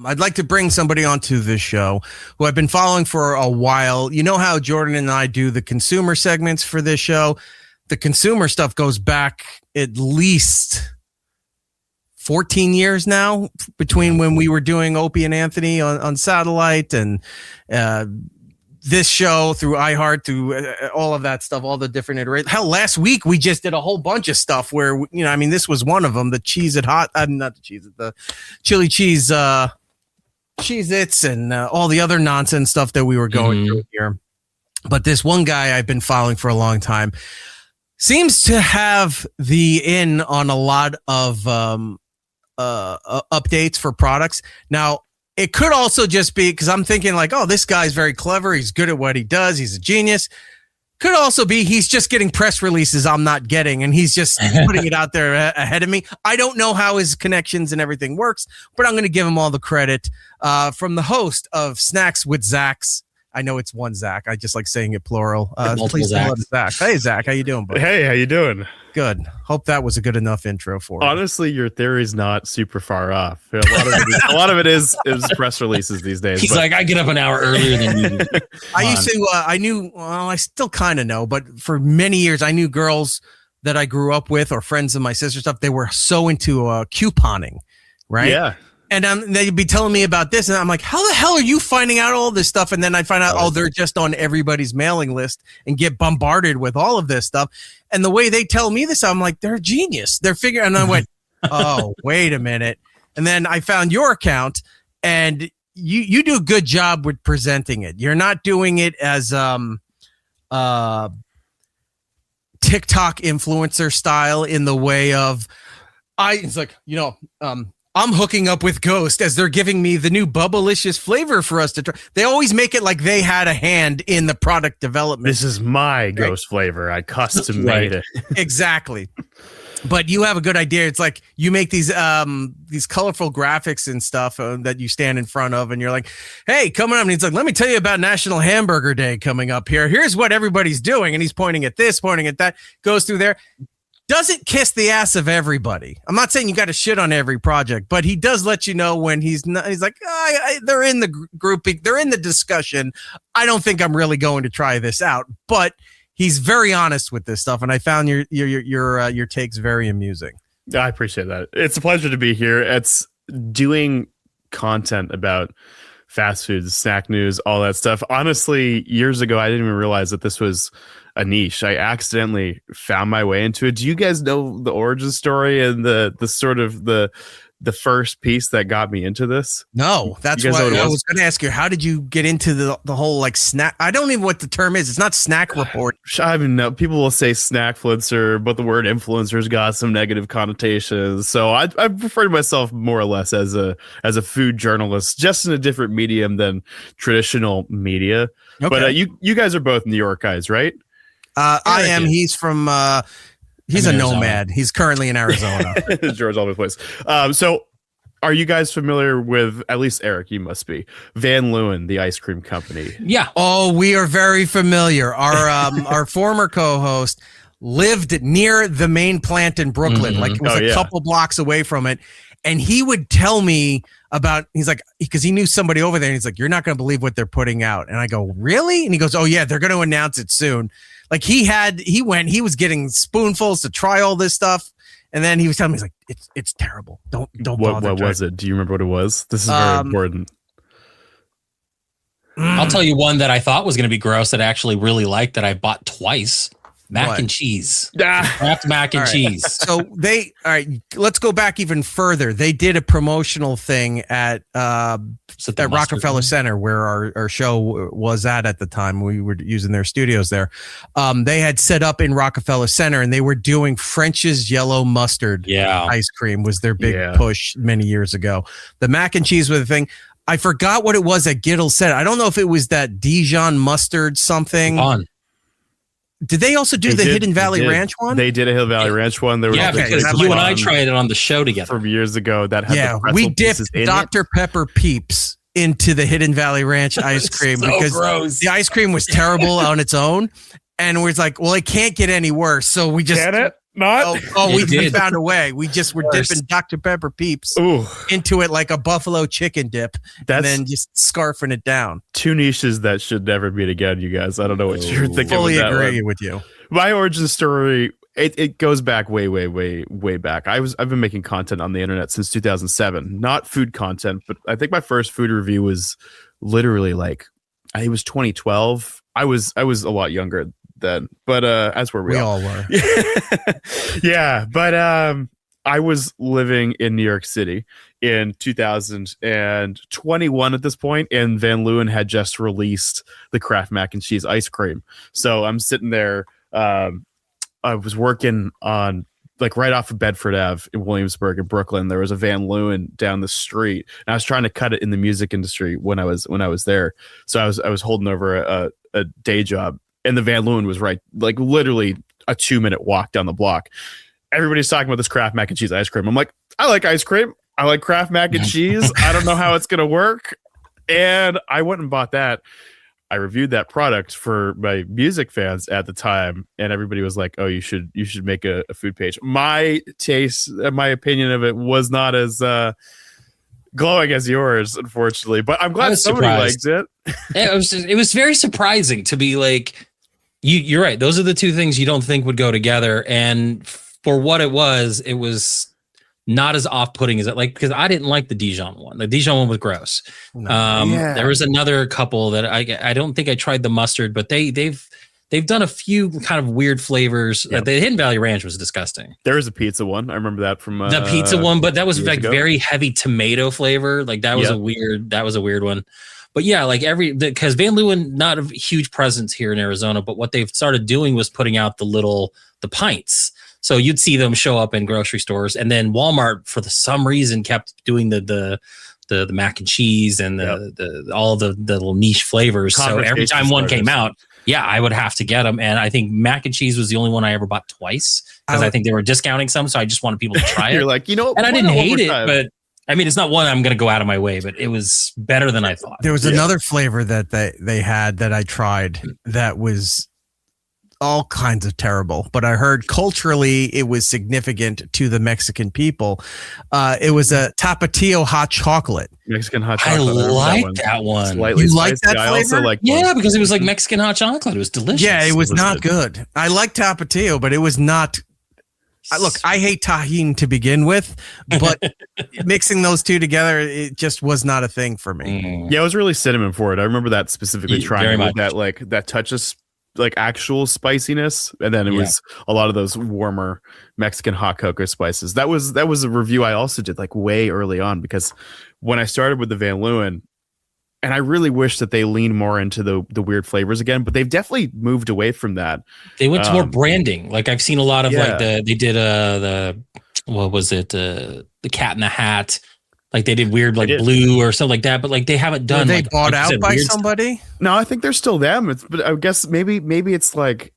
I'd like to bring somebody onto this show who I've been following for a while. You know how Jordan and I do the consumer segments for this show? The consumer stuff goes back at least 14 years now, between when we were doing Opie and Anthony on satellite and this show through iHeart, through all of that stuff, all the different iterations. Hell, last week we just did a whole bunch of stuff where, you know, I mean, this was one of them, the the chili cheese, Cheez-Its and all the other nonsense stuff that we were going through here. But this one guy I've been following for a long time seems to have the in on a lot of updates for products. Now, it could also just be because I'm thinking like, oh, this guy's very clever. He's good at what he does. He's a genius. Could also be he's just getting press releases I'm not getting, and he's just putting it out there ahead of me. I don't know how his connections and everything works, but I'm going to give him all the credit from the host of Snacks with Zach's. I know it's one Zach. I just like saying it plural. Please hello to Zach. Hey, Zach. How you doing, buddy? Hey, how you doing? Good. Hope that was a good enough intro for you. Honestly, your theory's not super far off. A lot of it is press releases these days. He's like, I get up an hour earlier than you do. I still kind of know, but for many years, I knew girls that I grew up with or friends of my sister stuff. They were so into couponing, right? Yeah. And they'd be telling me about this, and I'm like, how the hell are you finding out all this stuff? And then I find out, they're just on everybody's mailing list and get bombarded with all of this stuff. And the way they tell me this, I'm like, they're a genius. They're figuring. And I went, oh, wait a minute. And then I found your account, and you do a good job with presenting it. You're not doing it as TikTok influencer style in the way of it's like, I'm hooking up with Ghost as they're giving me the new Bubblicious flavor for us to try. They always make it like they had a hand in the product development. This is my Ghost flavor. I custom made it. Exactly. But you have a good idea. It's like you make these colorful graphics and stuff that you stand in front of, and you're like, hey, coming up. And he's like, let me tell you about National Hamburger Day coming up here. Here's what everybody's doing. And he's pointing at this, pointing at that, goes through there. Doesn't kiss the ass of everybody. I'm not saying you got to shit on every project, but he does let you know when he's not. He's like, they're in the grouping, they're in the discussion. I don't think I'm really going to try this out, but he's very honest with this stuff, and I found your takes very amusing. I appreciate that. It's a pleasure to be here. It's doing content about fast food, snack news, all that stuff. Honestly, years ago, I didn't even realize that this was a niche. I accidentally found my way into it. Do you guys know the origin story and the sort of the first piece that got me into this? No, that's what I was going to ask you. How did you get into the whole like snack? I don't even know what the term is. It's not snack report. I even know people will say snackfluencer, but the word influencer's got some negative connotations. So I refer to myself more or less as a food journalist, just in a different medium than traditional media. Okay. But you guys are both New York guys, right? I am. He's from. He's a nomad. He's currently in Arizona. George, all over the place. So, are you guys familiar with, at least Eric? You must be, Van Leeuwen, the ice cream company. Yeah. Oh, we are very familiar. Our former co-host lived near the main plant in Brooklyn. Mm-hmm. Like it was couple blocks away from it, and he would tell me about. He's like, because he knew somebody over there, and he's like, "You're not going to believe what they're putting out." And I go, "Really?" And he goes, "Oh yeah, they're going to announce it soon." Like he was getting spoonfuls to try all this stuff. And then he was telling me, he's like, it's terrible. Don't bother. What was it? Do you remember what it was? This is very important. I'll tell you one that I thought was going to be gross that I actually really liked that I bought twice. Mac and cheese. Kraft mac and cheese. So let's go back even further. They did a promotional thing at Rockefeller Center where our show was at the time. We were using their studios there. They had set up in Rockefeller Center, and they were doing French's yellow mustard ice cream was their big push many years ago. The mac and cheese was the thing. I forgot what it was that Giddle said. I don't know if it was that Dijon mustard something. Did they also do Hidden Valley Ranch one? They did a Hidden Valley Ranch one. There was because you and I tried it on the show together from years ago. That had we dipped Dr. Pepper Peeps into the Hidden Valley Ranch ice cream because the ice cream was terrible on its own, and we're like, well, it can't get any worse. So we just Not? We found a way. We just were dipping Dr. Pepper Peeps into it like a buffalo chicken dip, and then just scarfing it down. Two niches that should never meet again, you guys. I don't know what you're thinking. Fully agree with you. My origin story, it goes back way back. I've been making content on the internet since 2007. Not food content, but I think my first food review was literally like, it was 2012. I was a lot younger then, but as were we all were. Yeah, but I was living in New York City in 2021 at this point, and Van Leeuwen had just released the Kraft mac and cheese ice cream. So I'm sitting there. I was working on like right off of Bedford Ave in Williamsburg in Brooklyn. There was a Van Leeuwen down the street, and I was trying to cut it in the music industry when I was there. So I was holding over a day job, and the Van Leeuwen was right, like literally a 2-minute walk down the block. Everybody's talking about this Kraft mac and cheese ice cream. I'm like, I like ice cream. I like Kraft mac and cheese. I don't know how it's gonna work, and I went and bought that. I reviewed that product for my music fans at the time, and everybody was like, "Oh, you should make a food page." My taste, my opinion of it was not as glowing as yours, unfortunately. But I'm glad somebody liked it. It was very surprising to be like, you're right. Those are the two things you don't think would go together, and for what it was not as off-putting as it, like, because I didn't like the Dijon one. The Dijon one was gross. There was another couple that I don't think I tried the mustard, but they've done a few kind of weird flavors. The Hidden Valley Ranch was disgusting. There was a pizza one. I remember that from the pizza one, but that was like very heavy tomato flavor. Like that was a weird one. But yeah, like because Van Leeuwen, not a huge presence here in Arizona, but what they've started doing was putting out the pints. So you'd see them show up in grocery stores, and then Walmart, for some reason, kept doing the mac and cheese and all the little niche flavors. So every time one came out, I would have to get them. And I think mac and cheese was the only one I ever bought twice because I think they were discounting some. So I just wanted people to try it. You're like, and I didn't hate it, but I mean, it's not one I'm going to go out of my way, but it was better than I thought. There was another flavor that they had that I tried that was all kinds of terrible, but I heard culturally it was significant to the Mexican people. It was a Tapatio hot chocolate. Mexican hot chocolate. I like that one. You like that flavor? I also like because it was like Mexican hot chocolate. It was delicious. Yeah, it was not good. I like Tapatio, but it was not. Look, I hate tahini to begin with, but mixing those two together, it just was not a thing for me. Yeah, it was really cinnamon forward. I remember that specifically trying with that, like that touch of like actual spiciness, and then it was a lot of those warmer Mexican hot cocoa spices. That was a review I also did like way early on, because when I started with the Van Leeuwen, and I really wish that they lean more into the weird flavors again, but they've definitely moved away from that. They went to more branding. Like I've seen a lot of like they did what was it, the Cat in the Hat. Like they did weird, like blue or something like that, but like they haven't done. Were they bought out by somebody? Stuff. No, I think they're still them. But I guess maybe it's like,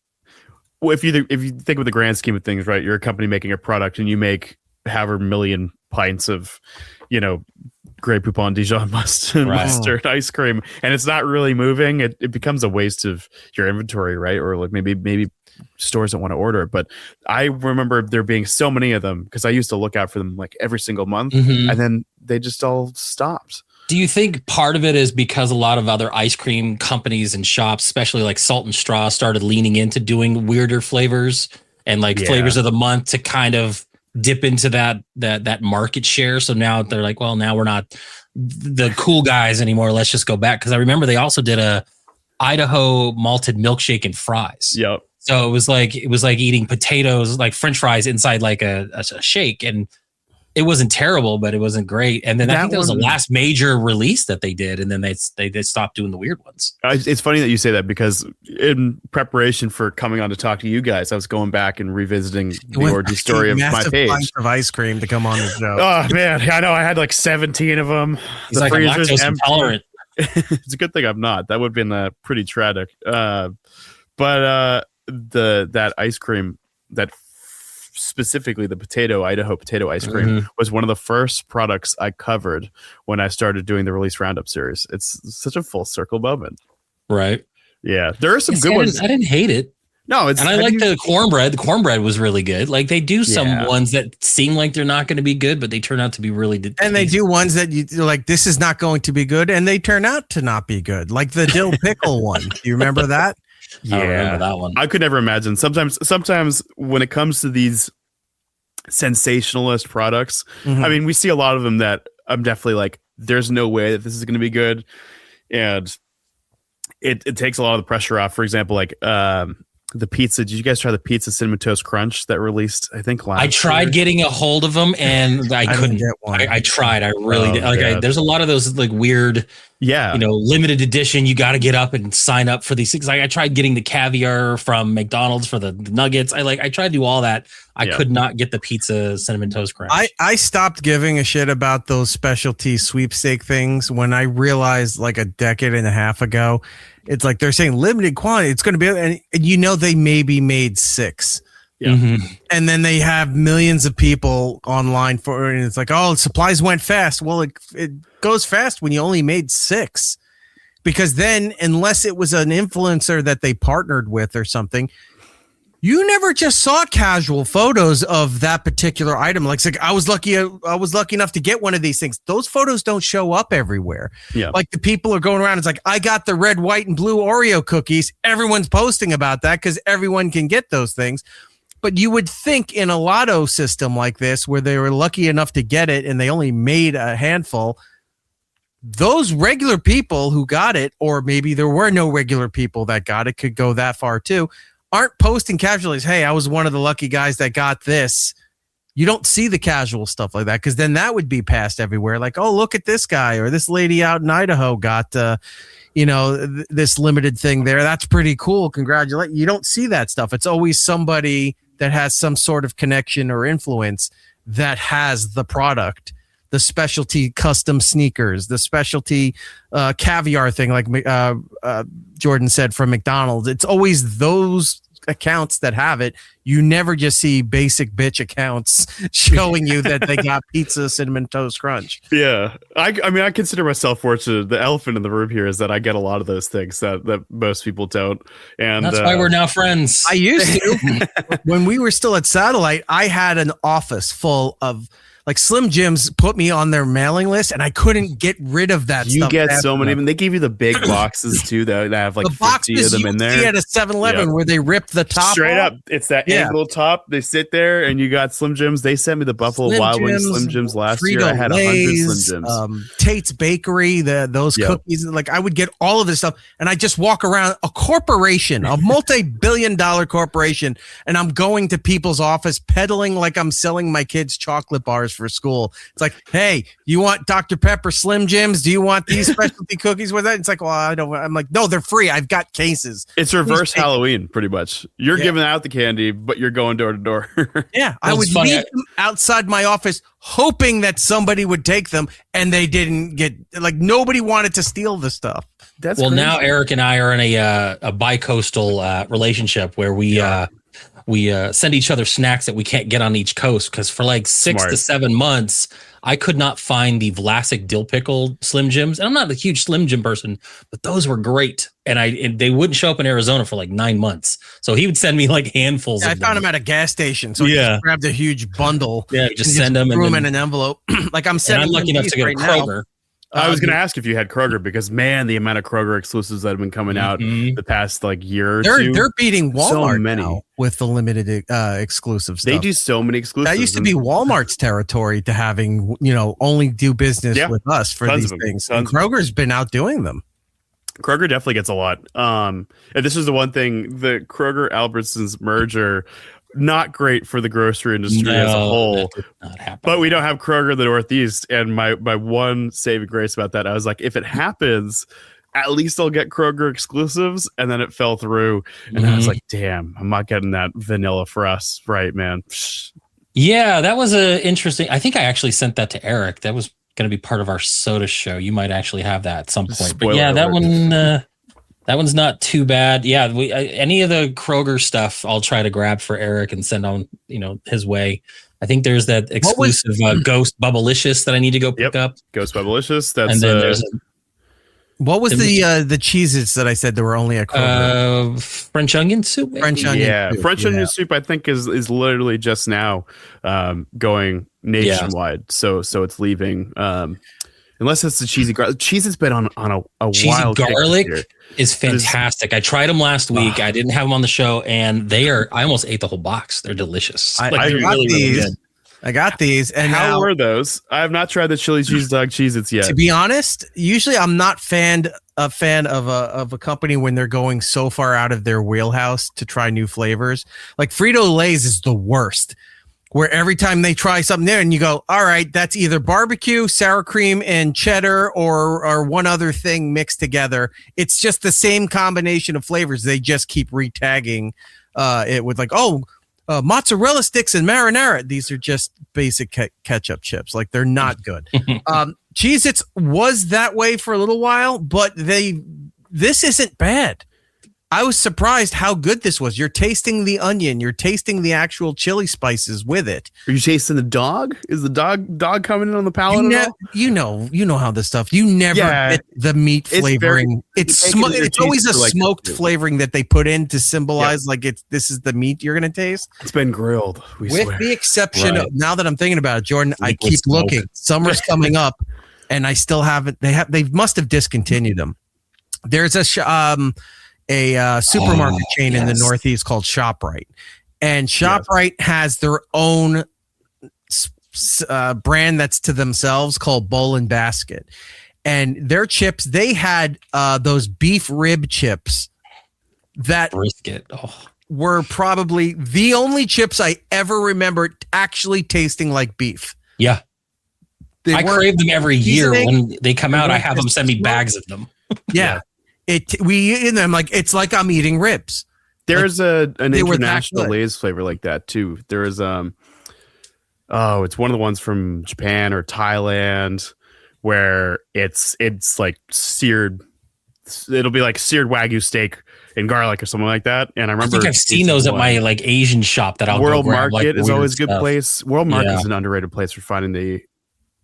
well, if you think of the grand scheme of things, right? You're a company making a product, and you make however million pints of, Grey Poupon Dijon mustard ice cream, and it's not really moving. It becomes a waste of your inventory, right? Or like maybe stores don't want to order it. But I remember there being so many of them because I used to look out for them like every single month, and then they just all stopped. Do you think part of it is because a lot of other ice cream companies and shops, especially like Salt and Straw, started leaning into doing weirder flavors and like flavors of the month to kind of dip into that market share? So now they're like, well, now we're not the cool guys anymore. Let's just go back. Because I remember they also did a Idaho malted milkshake and fries. Yep. So it was like eating potatoes, like French fries inside like a shake, and it wasn't terrible, but it wasn't great. And then I think that was the last major release that they did, and then they stopped doing the weird ones. It's funny that you say that, because in preparation for coming on to talk to you guys, I was going back and revisiting the origin story of my page. Of ice cream to come on the show. Oh man, I know I had like 17 of them. He's like lactose intolerant. It's a good thing I'm not. That would have been pretty tragic. But that ice cream, that specifically the Idaho potato ice cream, was one of the first products I covered when I started doing the Release Roundup series. It's such a full circle moment. Right. Yeah. There are some good ones. I didn't hate it. No, and I like the cornbread. The cornbread was really good. Like they do some ones that seem like they're not going to be good, but they turn out to be really good. And they do ones that you're like, this is not going to be good, and they turn out to not be good. Like the dill pickle one. Do you remember that? Yeah, I remember that one. I could never imagine. Sometimes when it comes to these sensationalist products, I mean, we see a lot of them that I'm definitely like, there's no way that this is going to be good, and it takes a lot of the pressure off. For example, like the pizza. Did you guys try the pizza cinnamon toast crunch that released? I think last. I tried year? Getting a hold of them, and I couldn't get one. I tried. I really did. Like, there's a lot of those like weird, limited edition. You got to get up and sign up for these things. Like I tried getting the caviar from McDonald's for the nuggets. I tried to do all that. I could not get the pizza cinnamon toast crunch. I stopped giving a shit about those specialty sweepstake things when I realized like a decade and a half ago, it's like they're saying limited quantity. It's going to be, and they maybe made 6. Yeah. And then they have millions of people online for it. And it's like, oh, supplies went fast. Well, it goes fast when you only made 6. Because then, unless it was an influencer that they partnered with or something, you never just saw casual photos of that particular item. Like I was lucky enough to get one of these things. Those photos don't show up everywhere. Yeah. Like the people are going around. It's like, I got the red, white, and blue Oreo cookies. Everyone's posting about that because everyone can get those things. But you would think in a lotto system like this, where they were lucky enough to get it and they only made a handful, those regular people who got it, or maybe there were no regular people that got it, could go that far too, aren't posting casually, hey, I was one of the lucky guys that got this. You don't see the casual stuff like that, because then that would be passed everywhere. Like, oh, look at this guy or this lady out in Idaho got, this limited thing there. That's pretty cool. Congratulations. You don't see that stuff. It's always somebody that has some sort of connection or influence that has the product, the specialty custom sneakers, the specialty caviar thing, like Jordan said from McDonald's. It's always those accounts that have it. You never just see basic bitch accounts showing you that they got pizza cinnamon toast crunch. Yeah. I mean, I consider myself fortunate. The elephant in the room here is that I get a lot of those things that most people don't. And that's why we're now friends. I used to. When we were still at Satellite, I had an office full of, like, Slim Jims put me on their mailing list, and I couldn't get rid of that stuff. You get so many, and they give you the big boxes too that have like 50 of them in there. You at a 7-Eleven where they rip the top straight off. up. It's that angled top. They sit there, and you got Slim Jims. They sent me the Buffalo Wild Wings Slim Jims last year. I had 100 Slim Jims. Tate's Bakery, those cookies. Like, I would get all of this stuff, and I just walk around a corporation, a multi-billion-dollar corporation, and I'm going to people's office peddling like I'm selling my kids chocolate bars for school. It's like, hey, you want Dr. Pepper Slim Jims? Do you want these specialty cookies with that? It's like, well, I don't. I'm like, no, they're free. I've got cases. It's reverse Halloween, pretty much. You're giving out the candy, but you're going door to door. Yeah, I would leave them outside my office, hoping that somebody would take them, and they didn't get. Like, nobody wanted to steal the stuff. That's well. crazy. Now Eric and I are in a bi-coastal relationship where we send each other snacks that we can't get on each coast, because for like 6 to 7 months, I could not find the Vlasic dill pickle Slim Jims. And I'm not a huge Slim Jim person, but those were great. And they wouldn't show up in Arizona for like 9 months. So he would send me like handfuls. I found them at a gas station. So I just grabbed a huge bundle. Yeah, just send them threw them in an envelope. Like I'm lucky enough to get a Kroger. I was going to ask if you had Kroger, because man, the amount of Kroger exclusives that have been coming out the past like year or two. They're beating Walmart now with the limited exclusive stuff. They do so many exclusives. That used to be Walmart's territory to having, only do business with us for these things. And Kroger's been outdoing them. Kroger definitely gets a lot. And this is the one thing, the Kroger Albertsons merger, not great for the grocery industry as a whole. But we don't have Kroger in the Northeast, and my one saving grace about that, I was like, if it happens, at least I'll get Kroger exclusives. And then it fell through, and I was like, damn, I'm not getting that vanilla for us, right, man? Yeah, that was a interesting. I think I actually sent that to Eric. That was going to be part of our soda show. You might actually have that at some point. But yeah, that one. That one's not too bad. Yeah, any of the Kroger stuff, I'll try to grab for Eric and send on, his way. I think there's that exclusive Ghost Bubblicious that I need to go pick up. Ghost Bubblicious. That's and then there's What was the cheeses that I said there were only at Kroger? French onion soup. Maybe? French onion soup. I think is literally just now going nationwide. So it's leaving. Unless it's the cheesy garlic. Cheese has been on a cheesy wild garlic is fantastic. I tried them last week. I didn't have them on the show, and I almost ate the whole box. They're delicious. I got really, really good. I got these. And how were those? I have not tried the chili cheese dog Cheez-Its yet. To be honest, usually I'm not a fan of a company when they're going so far out of their wheelhouse to try new flavors. Like Frito-Lay's is the worst, where every time they try something there and you go, all right, that's either barbecue, sour cream, and cheddar or one other thing mixed together. It's just the same combination of flavors. They just keep retagging it with like, mozzarella sticks and marinara. These are just basic ketchup chips. Like, they're not good. Cheez-Its was that way for a little while, but this isn't bad. I was surprised how good this was. You're tasting the onion. You're tasting the actual chili spices with it. Are you tasting the dog? Is the dog coming in on the palate at all? You know how this stuff. You never get the meat flavoring. It's always a smoked flavoring that they put in to symbolize this is the meat you're going to taste. It's been grilled. With the exception of, now that I'm thinking about it, Jordan, I keep looking. Summer's coming up, and I still haven't. They must have discontinued them. There's a supermarket chain in the Northeast called ShopRite, and ShopRite has their own brand that's to themselves called Bowl and Basket, and their chips, they had those beef rib chips that brisket were probably the only chips I ever remember actually tasting like beef. Yeah, I crave them every year when they come out. I have them send me bags of them. Yeah. I'm like, it's like I'm eating ribs. There's an international Lay's flavor like that too. There is it's one of the ones from Japan or Thailand where it's like seared. It'll be like seared Wagyu steak and garlic or something like that. And I remember I've seen those at my like Asian shop that I'll World go grab, Market like, is always a good stuff. place. World Market is an underrated place for finding the.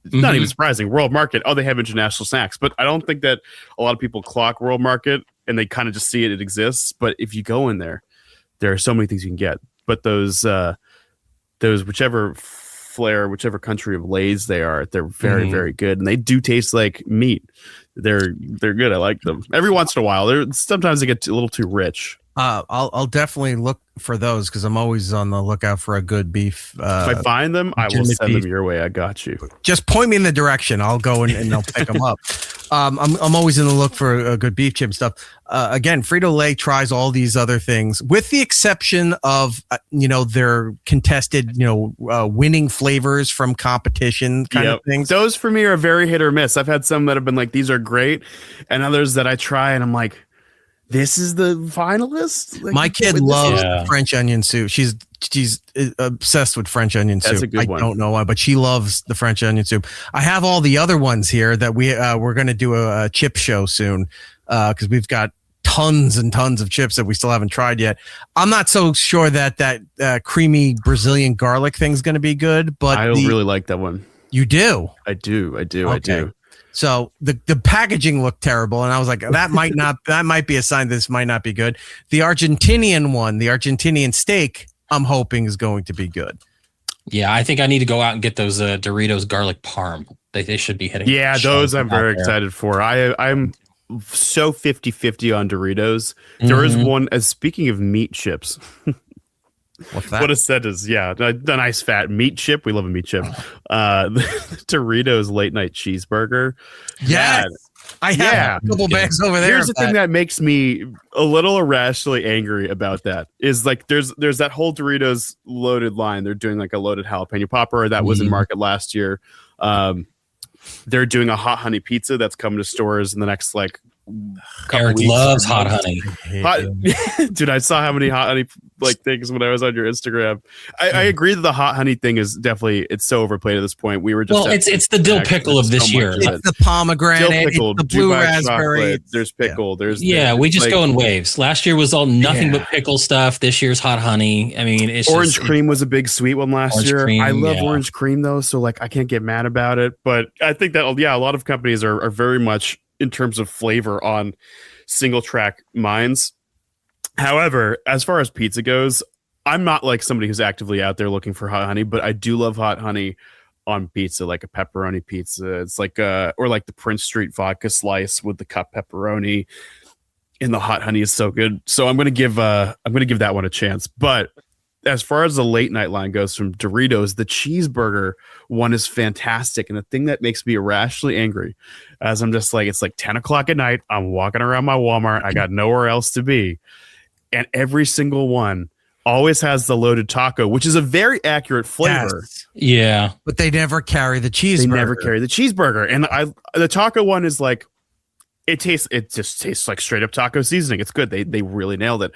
It's not even surprising. World Market. They have international snacks, but I don't think that a lot of people clock World Market and they kind of just see it exists. But if you go in there are so many things you can get. But those whichever country of Lay's they're very, very good. And they do taste like meat. They're good. I like them. Every once in a while, sometimes they get a little too rich. I'll definitely look for those because I'm always on the lookout for a good beef. If I find them, I will send them your way. I got you. Just point me in the direction. I'll go and I'll pick them up. I'm always in the look for a good beef chip stuff. Again, Frito-Lay tries all these other things with the exception of their contested winning flavors from competition kind of things. Those for me are very hit or miss. I've had some that have been like, these are great, and others that I try and I'm like, this is the finalist. Like, my kid loves French onion soup. She's obsessed with French onion soup. That's a good one. I don't know why, but she loves the French onion soup. I have all the other ones here that we're going to do a chip show soon because we've got tons and tons of chips that we still haven't tried yet. I'm not so sure that creamy Brazilian garlic thing's going to be good, but I really like that one. You do? I do. Okay. I do. So the packaging looked terrible, and I was like, that might be a sign this might not be good. The Argentinian one, the Argentinian steak, I'm hoping is going to be good. Yeah, I think I need to go out and get those Doritos garlic parm. They should be hitting. Yeah, those I'm very excited for. I'm so 50-50 on Doritos. There is one, speaking of meat chips. What's that? What it said is, the nice fat meat chip. We love a meat chip. The Doritos late night cheeseburger. Yes. I have a couple bags over there. Here's the thing that makes me a little irrationally angry about that is like there's that whole Doritos loaded line. They're doing like a loaded jalapeno popper that was in market last year. They're doing a hot honey pizza that's coming to stores in the next like Eric loves hot honey. Dude, I saw how many hot honey things when I was on your Instagram. I agree that the hot honey thing is definitely it's so overplayed at this point. We were just it's the dill pickle of this year. It's the pomegranate, pickle, it's the blue Dubai raspberry. Chocolate, there's pickle. There's we just go in waves. Last year was all nothing but pickle stuff. This year's hot honey. I mean, it's orange cream was a big sweet one last year. Cream, I love orange cream though, so like I can't get mad about it. But I think that a lot of companies are very much in terms of flavor on single track minds. However, as far as pizza goes, I'm not like somebody who's actively out there looking for hot honey, but I do love hot honey on pizza, like a pepperoni pizza. It's like or like the Prince Street vodka slice with the cup pepperoni, and the hot honey is so good. So I'm gonna give that one a chance. But as far as the late night line goes from Doritos, the cheeseburger one is fantastic. And the thing that makes me irrationally angry, as I'm just like, it's like 10 o'clock at night, I'm walking around my Walmart, I got nowhere else to be, and every single one always has the loaded taco, which is a very accurate flavor. Yes. Yeah. But they never carry the cheeseburger. And the taco one is like, it just tastes like straight up taco seasoning. It's good. They really nailed it.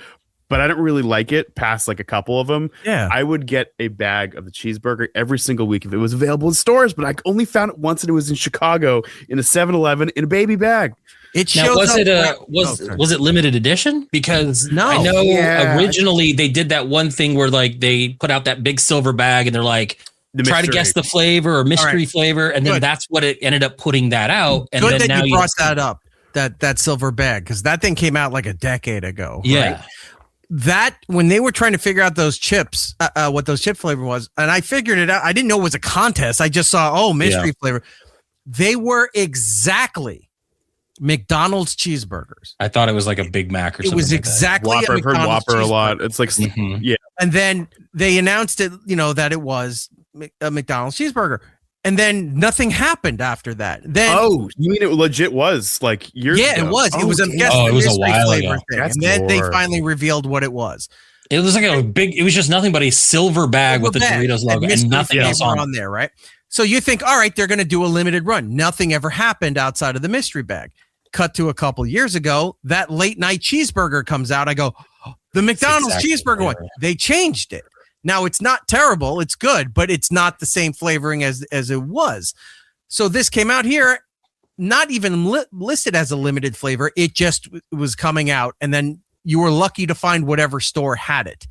But I don't really like it past like a couple of them. Yeah. I would get a bag of the cheeseburger every single week if it was available in stores, but I only found it once, and it was in Chicago in a 7-Eleven in a baby bag. It shows was it limited edition? Because I know originally they did that one thing where like they put out that big silver bag and they're like, try to guess the flavor or mystery flavor, and then that's what it ended up putting that out. And good then that now you brought that up, that silver bag, because that thing came out like a decade ago. Yeah. Right? That when they were trying to figure out those chips, what those chip flavor was, and I figured it out. I didn't know it was a contest. I just saw mystery flavor. They were exactly McDonald's cheeseburgers. I thought it was like a Big Mac or something. It was exactly Whopper. I've heard Whopper a lot. It's like yeah. And then they announced it, that it was a McDonald's cheeseburger. And then nothing happened after that. Then you mean it legit was like years ago? Yeah, it was. It was a it was a while ago. And then they finally revealed what it was. It was like it was just nothing but a silver bag with the Doritos logo and nothing else on there, right? So you think, all right, they're going to do a limited run. Nothing ever happened outside of the mystery bag. Cut to a couple years ago, that late night cheeseburger comes out. I go, the McDonald's cheeseburger one. They changed it. Now it's not terrible. It's good, but it's not the same flavoring as it was. So this came out here, not even listed as a limited flavor. It just was coming out. And then you were lucky to find whatever store had it.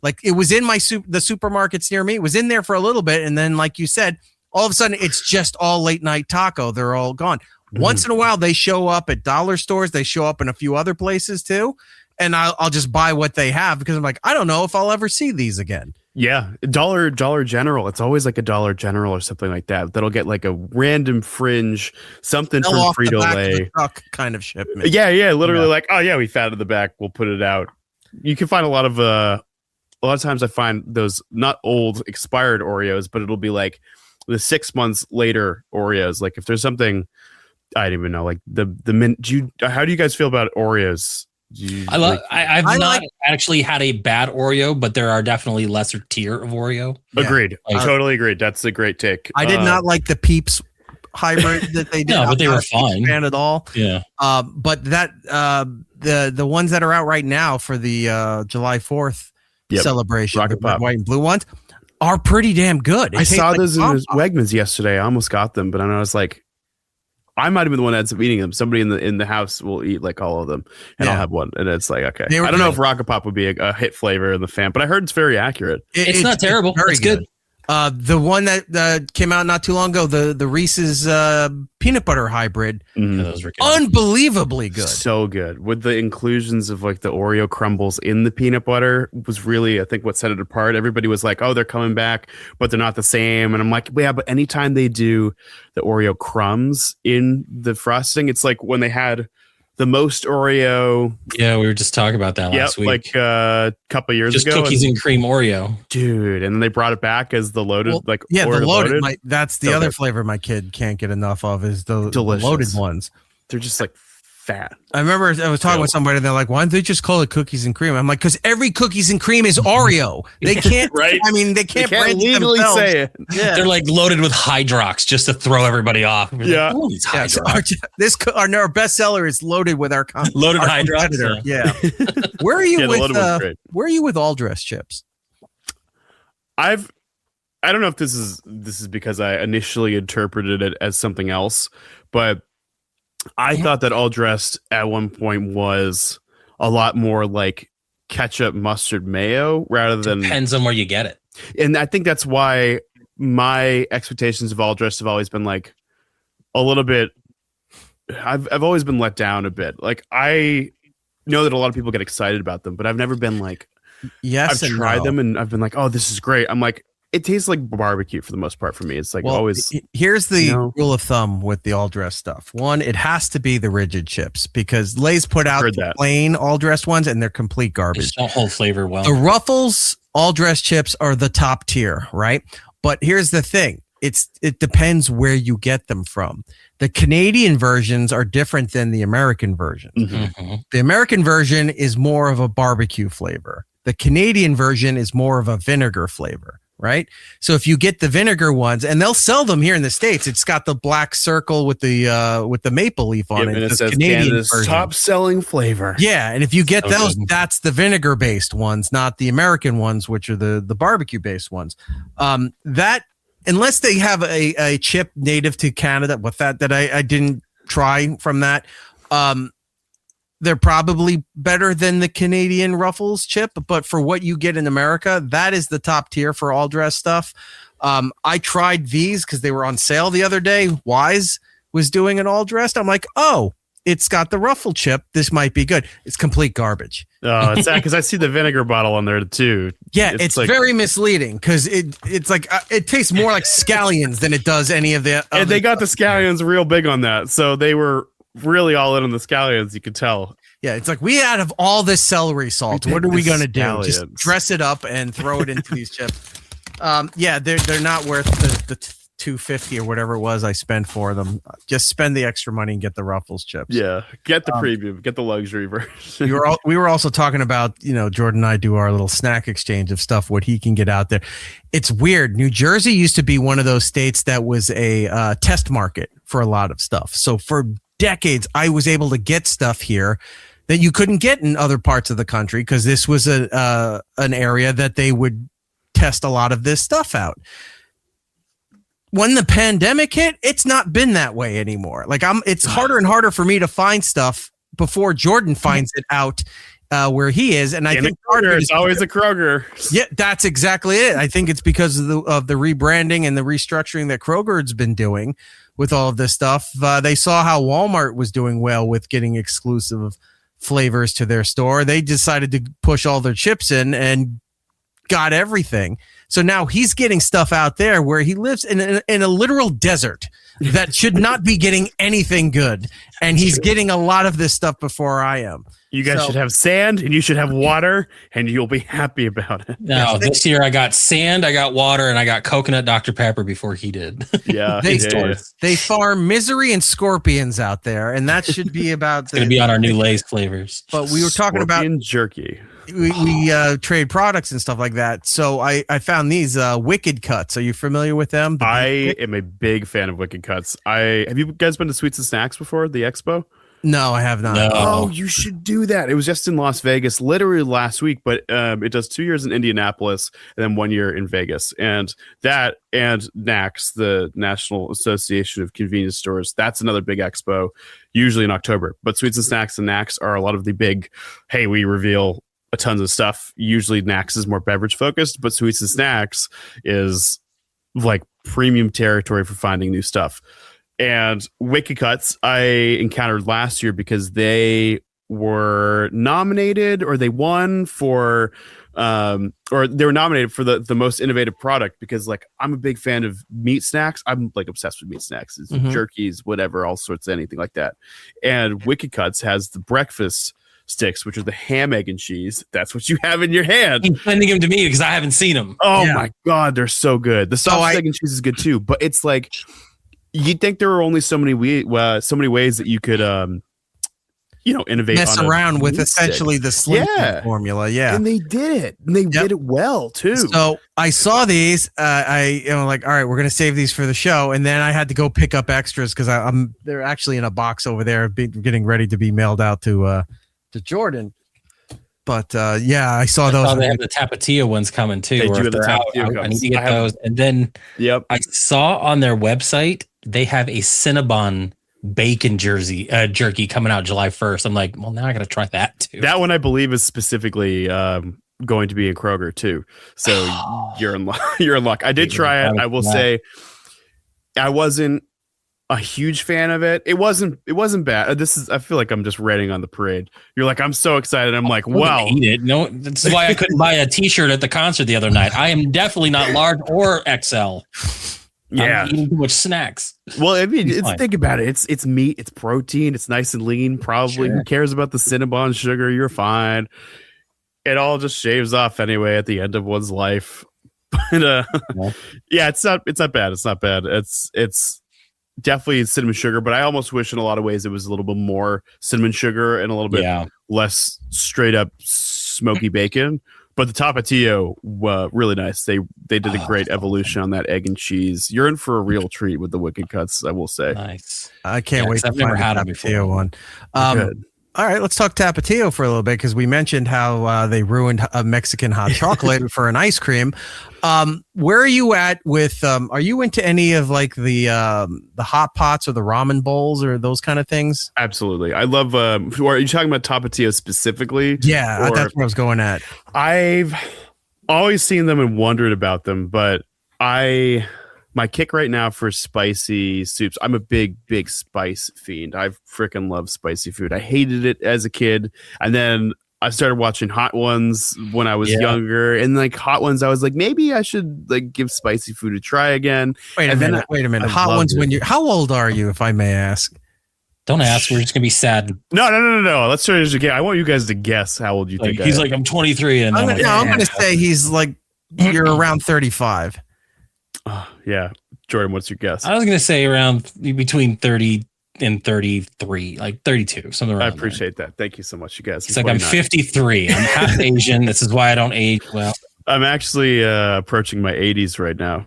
Like it was in the supermarkets near me. It was in there for a little bit. And then, like you said, all of a sudden it's just all late night taco. They're all gone. Once in a while, they show up at dollar stores. They show up in a few other places too. And I'll just buy what they have because I'm like, I don't know if I'll ever see these again. Yeah. Dollar General. It's always like a Dollar General or something like that. That'll get like a random fringe, something from Frito-Lay. Kind of shipment. Yeah. Literally like, oh yeah, we fatted the back. We'll put it out. You can find a lot of times I find those not old expired Oreos, but it'll be like the 6 months later Oreos. Like if there's something, I don't even know, like how do you guys feel about Oreos? I've not actually had a bad Oreo, but there are definitely lesser tier of Oreo. Agreed. Totally agreed. That's a great take. I did not like the Peeps hybrid that they did. No, but they were fine. Fan at all. Yeah. But that the ones that are out right now for the July 4th celebration, Rocket Pop, white and blue ones, are pretty damn good. I saw those in Wegmans yesterday. I almost got them, but I was like, I might have been the one that ends up eating them. Somebody in the house will eat like all of them, and I'll have one. And it's like, okay, I don't know if Rocket Pop would be a hit flavor in the fan, but I heard it's very accurate. It's not terrible. It's good. The one that came out not too long ago, the Reese's peanut butter hybrid, those were good. Unbelievably good. So good with the inclusions of like the Oreo crumbles in the peanut butter was really, I think, what set it apart. Everybody was like, oh, they're coming back, but they're not the same. And I'm like, yeah, but anytime they do the Oreo crumbs in the frosting, it's like when they had the most Oreo. Yeah, we were just talking about that last week. Like a couple years ago. Just cookies and cream Oreo. Dude, and then they brought it back as the loaded, the loaded. That's the other flavor my kid can't get enough of is the loaded ones. They're just like fat. I remember I was talking with somebody and they're like, why don't they just call it cookies and cream? I'm like, because every cookies and cream is Oreo. They can't, right? I mean, they can't legally say it. Yeah. They're like loaded with Hydrox just to throw everybody off. Yeah. Like, so our bestseller is loaded with our loaded Hydrox. Yeah. Where are you with all dress chips? I don't know if this is because I initially interpreted it as something else, but I thought that all dressed at one point was a lot more like ketchup, mustard, mayo rather than. Depends on where you get it. And I think that's why my expectations of all dressed have always been like a little bit I've always been let down a bit. Like I know that a lot of people get excited about them, but I've never been like, yes, I've tried them and I've been like, oh, this is great. I'm like, it tastes like barbecue for the most part for me. It's like always. Here's the rule of thumb with the all dressed stuff. One, it has to be the rigid chips because Lay's put out the plain all dressed ones and they're complete garbage. They don't hold flavor well. The Ruffles all dressed chips are the top tier, right? But here's the thing. It depends where you get them from. The Canadian versions are different than the American version. Mm-hmm. The American version is more of a barbecue flavor. The Canadian version is more of a vinegar flavor, right? So if you get the vinegar ones, and they'll sell them here in the States, it's got the black circle with the maple leaf on it. And it says Canada's top selling flavor. Yeah, and if you get those, that's the vinegar based ones, not the American ones, which are the barbecue based ones. That unless they have a chip native to Canada with that I didn't try from that. They're probably better than the Canadian Ruffles chip, but for what you get in America, that is the top tier for all dress stuff. I tried these because they were on sale the other day. Wise was doing an all dressed. I'm like, oh, it's got the Ruffle chip. This might be good. It's complete garbage. Oh, it's because I see the vinegar bottle on there too. Yeah, it's like, very misleading because it's like it tastes more like scallions than it does any of the. And they got the scallions real big on that, so they were really all in on the scallions. You could tell. Yeah, it's like we out of all this celery salt, what are we gonna do? Just dress it up and throw it into these chips. Yeah, they're not worth the $250 or whatever it was I spent for them. Just spend the extra money and get the Ruffles chips. Yeah, get the premium, get the luxury version. We were also talking about, Jordan and I do our little snack exchange of stuff, what he can get out there. It's weird. New Jersey used to be one of those states that was a test market for a lot of stuff. So for decades, I was able to get stuff here that you couldn't get in other parts of the country because this was an area that they would test a lot of this stuff out. When the pandemic hit, it's not been that way anymore. Like it's harder and harder for me to find stuff before Jordan finds it out where he is. And I think it's always a Kroger. Yeah, that's exactly it. I think it's because of the rebranding and the restructuring that Kroger's been doing with all of this stuff. They saw how Walmart was doing well with getting exclusive flavors to their store. They decided to push all their chips in and got everything. So now he's getting stuff out there where he lives in a literal desert that should not be getting anything good. And he's getting a lot of this stuff before I am. You guys should have sand and you should have water and you'll be happy about it. No, this year I got sand, I got water, and I got coconut Dr. Pepper before he did. Yeah. They farm misery and scorpions out there, and that should be about it's going to be on our new Lay's flavors. But we were talking about jerky. We trade products and stuff like that. So I found these Wicked Cuts. Are you familiar with them? I am a big fan of Wicked Cuts. Have you guys been to Sweets and Snacks before, the expo? No, I have not. No. Oh, you should do that. It was just in Las Vegas literally last week, but it does 2 years in Indianapolis and then 1 year in Vegas. And that and NACS, the National Association of Convenience Stores, that's another big expo, usually in October. But Sweets and Snacks and NACS are a lot of the big, hey, we reveal a tons of stuff. Usually NACS is more beverage focused, but Sweets and Snacks is like premium territory for finding new stuff. And Wicked Cuts I encountered last year because they were nominated or they won for or they were nominated for the most innovative product because like I'm a big fan of meat snacks. I'm like obsessed with meat snacks, jerkies, whatever, all sorts of anything like that. And Wicked Cuts has the breakfast sticks, which are the ham, egg, and cheese. That's what you have in your hand. He's sending them to me because I haven't seen them. Oh my God, they're so good. The sausage, egg, and cheese is good too, but it's like you'd think there were only so many ways that you could, innovate. Mess around with essentially the Slim formula. Yeah. And they did it. And they did it well too. So I saw these. I like, all right, we're going to save these for the show. And then I had to go pick up extras because they're actually in a box over there getting ready to be mailed out to Jordan. But I saw those. They have the Tapatio ones coming too. They do have the Tapatio. I need to get those. And then I saw on their website they have a Cinnabon bacon jerky coming out July 1st. I'm like, well, now I got to try that too. That one I believe is specifically going to be in Kroger too. So you're in luck. You're in luck. I did try it. I will say I wasn't a huge fan of it. It wasn't bad. I feel like I'm just raining on the parade. You're like, I'm so excited. I'm like, wow. Eat it. No, that's why I couldn't buy a t-shirt at the concert the other night. I am definitely not large or XL. Yeah. I'm eating too much snacks. Well, I mean, think about it. It's meat, it's protein, it's nice and lean. Probably who cares about the Cinnabon sugar? You're fine. It all just shaves off anyway at the end of one's life. But yeah, it's not bad. It's not bad. It's definitely cinnamon sugar, but I almost wish in a lot of ways it was a little bit more cinnamon sugar and a little bit less straight up smoky bacon. But the Tapatio, really nice. They did a great evolution on that egg and cheese. You're in for a real treat with the Wicked Cuts, I will say. Nice. I can't wait to I've never had a Tapatio one. All right, let's talk Tapatio for a little bit because we mentioned how they ruined a Mexican hot chocolate for an ice cream. Where are you at with? Are you into any of like the hot pots or the ramen bowls or those kind of things? Absolutely, I love. Are you talking about Tapatio specifically? Yeah, that's what I was going at. I've always seen them and wondered about them, but my kick right now for spicy soups. I'm a big spice fiend. I freaking love spicy food. I hated it as a kid, and then I started watching Hot Ones when I was younger, and like Hot Ones, I was like, maybe I should like give spicy food a try again. Wait a minute. Hot Ones. How old are you, if I may ask? Don't ask. We're just gonna be sad. No. Let's try this again. I want you guys to guess how old you think. He's like, I'm 23, and I'm gonna say he's like you're around 35. Yeah, Jordan, what's your guess? I was gonna say around between 30 and 33, like 32, something around. I appreciate that. Thank you so much, you guys. It's like 29. I'm 53. I'm half Asian. This is why I don't age well. I'm actually approaching my 80s right now.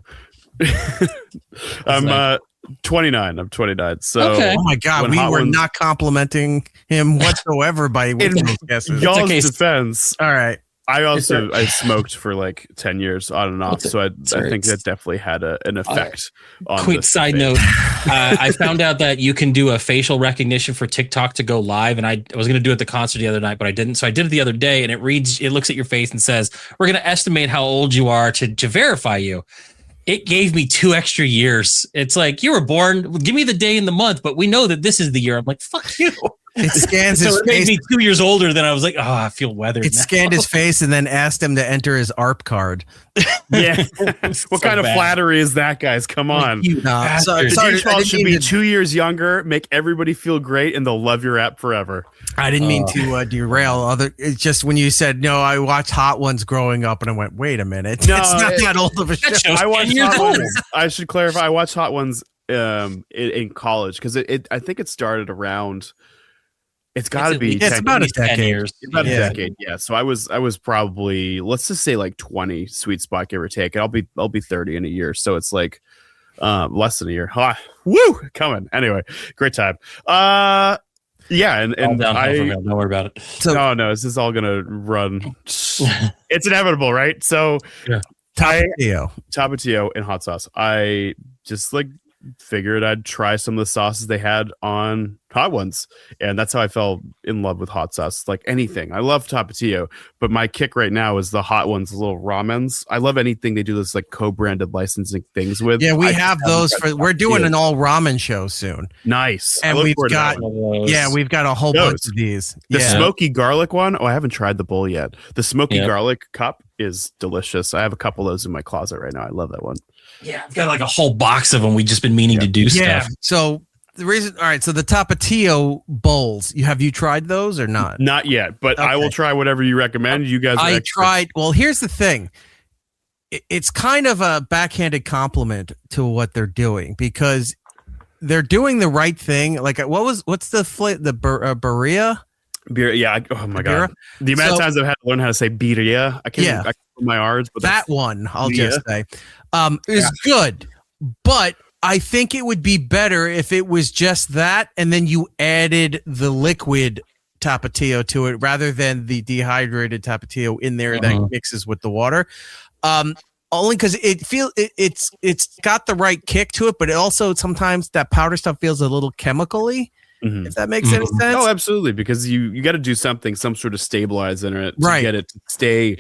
I'm 29. I'm 29. So, oh my God, we were not complimenting him whatsoever by those guesses. Y'all's defense. All right. I smoked for like 10 years on and off, so I think that definitely had an effect. Quick side note, I found out that you can do a facial recognition for TikTok to go live, and I was going to do it at the concert the other night, but I didn't. So I did it the other day, and it looks at your face and says, "We're going to estimate how old you are to verify you." It gave me 2 extra years. It's like, you were born, give me the day and the month, but we know that this is the year. I'm like, fuck you. It scans his face. It made me 2 years older than I was like, I feel weathered. It scanned his face and then asked him to enter his ARP card. Yeah. What kind of flattery is that, guys? Come on. The default should be 2 years younger, make everybody feel great, and they'll love your app forever. I didn't mean to derail. It's just when you said, no, I watched Hot Ones growing up, and I went, wait a minute. No, it's not that old of a show. I watched Hot Ones. I should clarify. I watched Hot Ones in college because I think it started around... It's got to be. It's about a decade. It's about a decade. Yeah. So I was probably, let's just say like 20, sweet spot, give or take. I'll be 30 in a year. So it's like less than a year. Woo, coming. Anyway, great time. Yeah, and don't worry about it. So, no, this is all gonna run. It's inevitable, right? So Tapatio and hot sauce. I just like figured I'd try some of the sauces they had on Hot Ones, and that's how I fell in love with hot sauce. Like anything, I love Tapatio, but my kick right now is the Hot Ones little ramens. I love anything they do this like co-branded licensing things with. Yeah, we have those we're doing an all ramen show soon. Nice, and we've got a whole bunch of these. The smoky garlic one. Oh, I haven't tried the bowl yet. The smoky garlic cup is delicious. I have a couple of those in my closet right now. I love that one. Yeah, I've got like a whole box of them. We've just been meaning to do stuff. So the reason, all right. So the Tapatio bowls, have you tried those or not? Not yet, but I will try whatever you recommend. You guys, tried. Well, here's the thing. It's kind of a backhanded compliment to what they're doing because they're doing the right thing. Like what's the birria? Beer, yeah. Oh my god, the amount of times I've had to learn how to say birria. I can't put my R's, but that one I'll just say is good. But I think it would be better if it was just that, and then you added the liquid Tapatio to it rather than the dehydrated Tapatio in there that mixes with the water. Only because it's got the right kick to it, but it also sometimes that powder stuff feels a little chemically. Mm-hmm. If that makes any sense. Oh, absolutely. Because you got to do something, some sort of stabilizer in it to get it to stay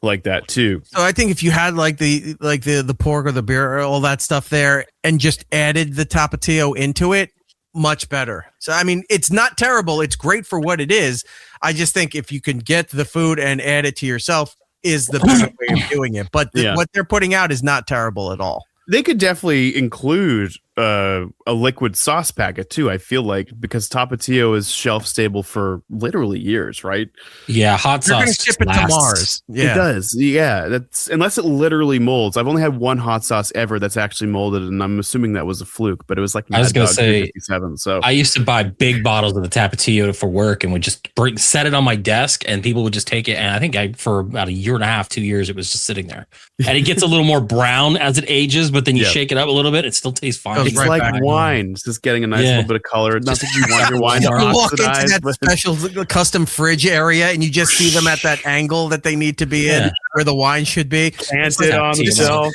like that too. So I think if you had like the pork or the beer or all that stuff there and just added the Tapatio into it, much better. So I mean, it's not terrible. It's great for what it is. I just think if you can get the food and add it to yourself is the better way of doing it. But what they're putting out is not terrible at all. They could definitely include a liquid sauce packet too. I feel like because Tapatio is shelf stable for literally years, right? Yeah, hot sauce. They're going to ship it to Mars. Yeah. It does. Yeah, that's unless it literally molds. I've only had one hot sauce ever that's actually molded, and I'm assuming that was a fluke. But it was like I was going to say 57. So I used to buy big bottles of the Tapatio for work, and would just set it on my desk, and people would just take it. And I think for about a year and a half, 2 years, it was just sitting there. And it gets a little more brown as it ages, but then you shake it up a little bit, it still tastes fine. It's right like wine. It's just getting a nice little bit of color. Not that you want your wine to oxidize. Into that special custom fridge area, and you just see them at that angle that they need to be in, where the wine should be. Planted on the shelf.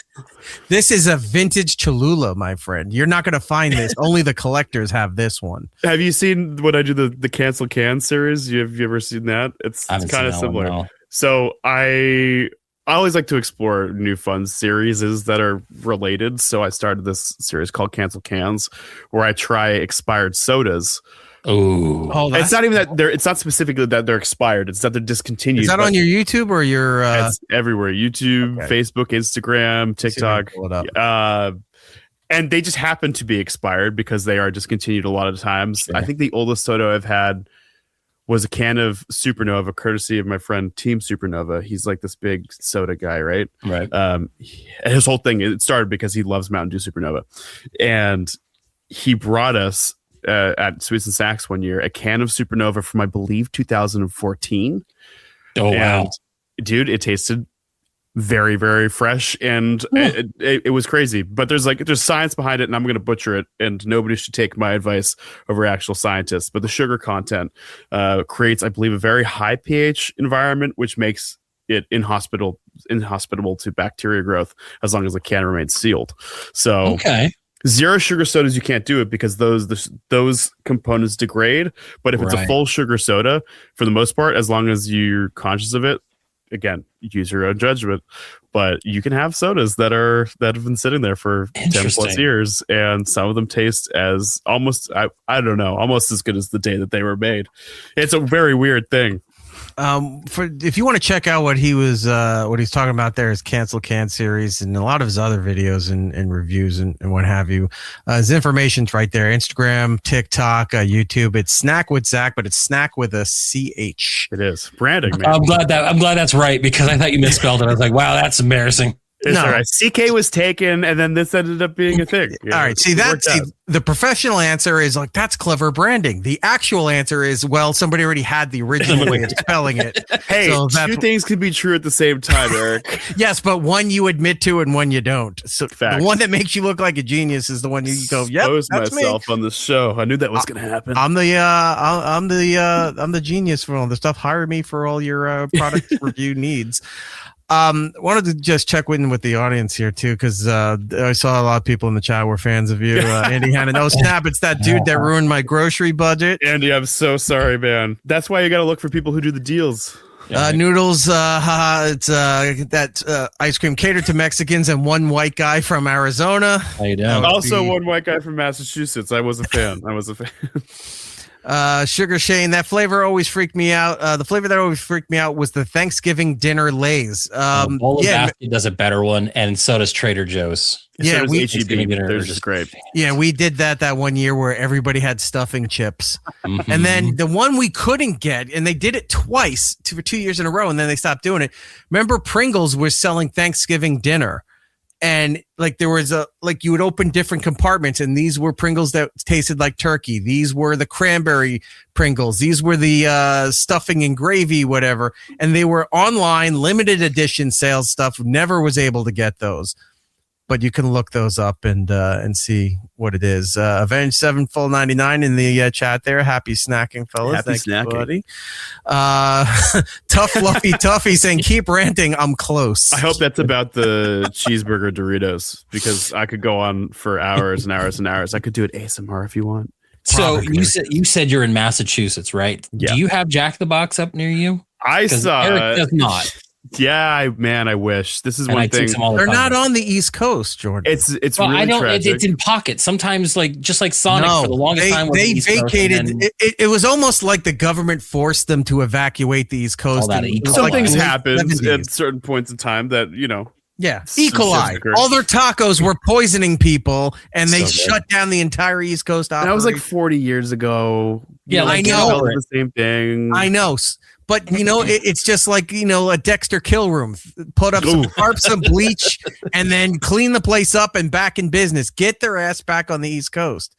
This is a vintage Cholula, my friend. You're not going to find this. Only the collectors have this one. Have you seen when I do the Cancel Can series? Have you ever seen that? It's kind of similar. No. So I always like to explore new fun series that are related. So I started this series called Cancel Cans, where I try expired sodas. Oh, it's not even that it's not specifically that they're expired. It's that they're discontinued. Is that on your YouTube or your? It's everywhere: YouTube, Facebook, Instagram, TikTok. And they just happen to be expired because they are discontinued a lot of times. Sure. I think the oldest soda I've had was a can of Supernova, courtesy of my friend Team Supernova. He's like this big soda guy, right? Right. His whole thing, it started because he loves Mountain Dew Supernova. And he brought us at Sweets and Snacks one year a can of Supernova from, I believe, 2014. Oh, wow. Dude, it tasted very, very fresh, and it was crazy. But there's science behind it, and I'm going to butcher it, and nobody should take my advice over actual scientists. But the sugar content creates, I believe, a very high pH environment, which makes it inhospitable to bacteria growth as long as the can remains sealed. So zero sugar sodas, you can't do it because those components degrade. But if it's a full sugar soda, for the most part, as long as you're conscious of it, again, use your own judgment, but you can have sodas that have been sitting there for 10 plus years, and some of them taste as almost almost as good as the day that they were made. It's a very weird thing. If you want to check out what he's talking about there, is Cancel Can series and a lot of his other videos and reviews and what have you. His information's right there: Instagram, TikTok, YouTube. It's SnachWithZach, but it's Snack with a CH. It is branding, man. I'm glad that's right, because I thought you misspelled it. I was like, wow, that's embarrassing. It's all right. CK was taken, and then this ended up being a thing. All right. See, the professional answer is like, that's clever branding. The actual answer is, well, somebody already had the original way of spelling it. Hey, so two things can be true at the same time, Eric. Yes, but one you admit to and one you don't. So the one that makes you look like a genius is the one you go, yep, that's myself me. On this show. I knew that was going to happen. I'm the genius for all the stuff. Hire me for all your product review needs. Wanted to just check in with the audience here too, because I saw a lot of people in the chat were fans of you. Andy Hannon, oh snap, it's that dude that ruined my grocery budget. Andy, I'm so sorry, man. That's why you got to look for people who do the deals. Noodles, it's that ice cream catered to Mexicans and one white guy from Arizona. How you doing? Also one white guy from Massachusetts. I was a fan. Sugar Shane, that flavor always freaked me out. The flavor that always freaked me out was the Thanksgiving dinner Lay's. Bowl of Basket does a better one, and so does Trader Joe's. Yeah, we they're just great. Yeah, we did that one year where everybody had stuffing chips, and then the one we couldn't get, and they did it twice for 2 years in a row, and then they stopped doing it. Remember, Pringles was selling Thanksgiving dinner. And like there was you would open different compartments, and these were Pringles that tasted like turkey. These were the cranberry Pringles. These were the stuffing and gravy, whatever. And they were online, limited edition sales stuff. Never was able to get those, but you can look those up and see what it is. Avenged 7 full 99 in the chat there. Happy snacking, fellas. Happy snacking, you, buddy. Tough Fluffy Tuffy saying, keep ranting. I'm close. I hope that's about the cheeseburger Doritos, because I could go on for hours and hours and hours. I could do it ASMR if you want. So you said you're in Massachusetts, right? Yeah. Do you have Jack in the Box up near you? I saw Eric does not. Yeah, I wish. This is And one thing. They're not on the East Coast, Jordan. It's really tragic. It's in pockets. Sometimes, like just like Sonic for the longest time. They vacated. It was almost like the government forced them to evacuate the East Coast. Some things happen at certain points in time that Yeah, E. coli. All their tacos were poisoning people, and they shut down the entire East Coast operation. That was like 40 years ago. Yeah, I know. The same thing. I know. But, it's just like, a Dexter kill room. Put up some tarps, some bleach, and then clean the place up and back in business. Get their ass back on the East Coast.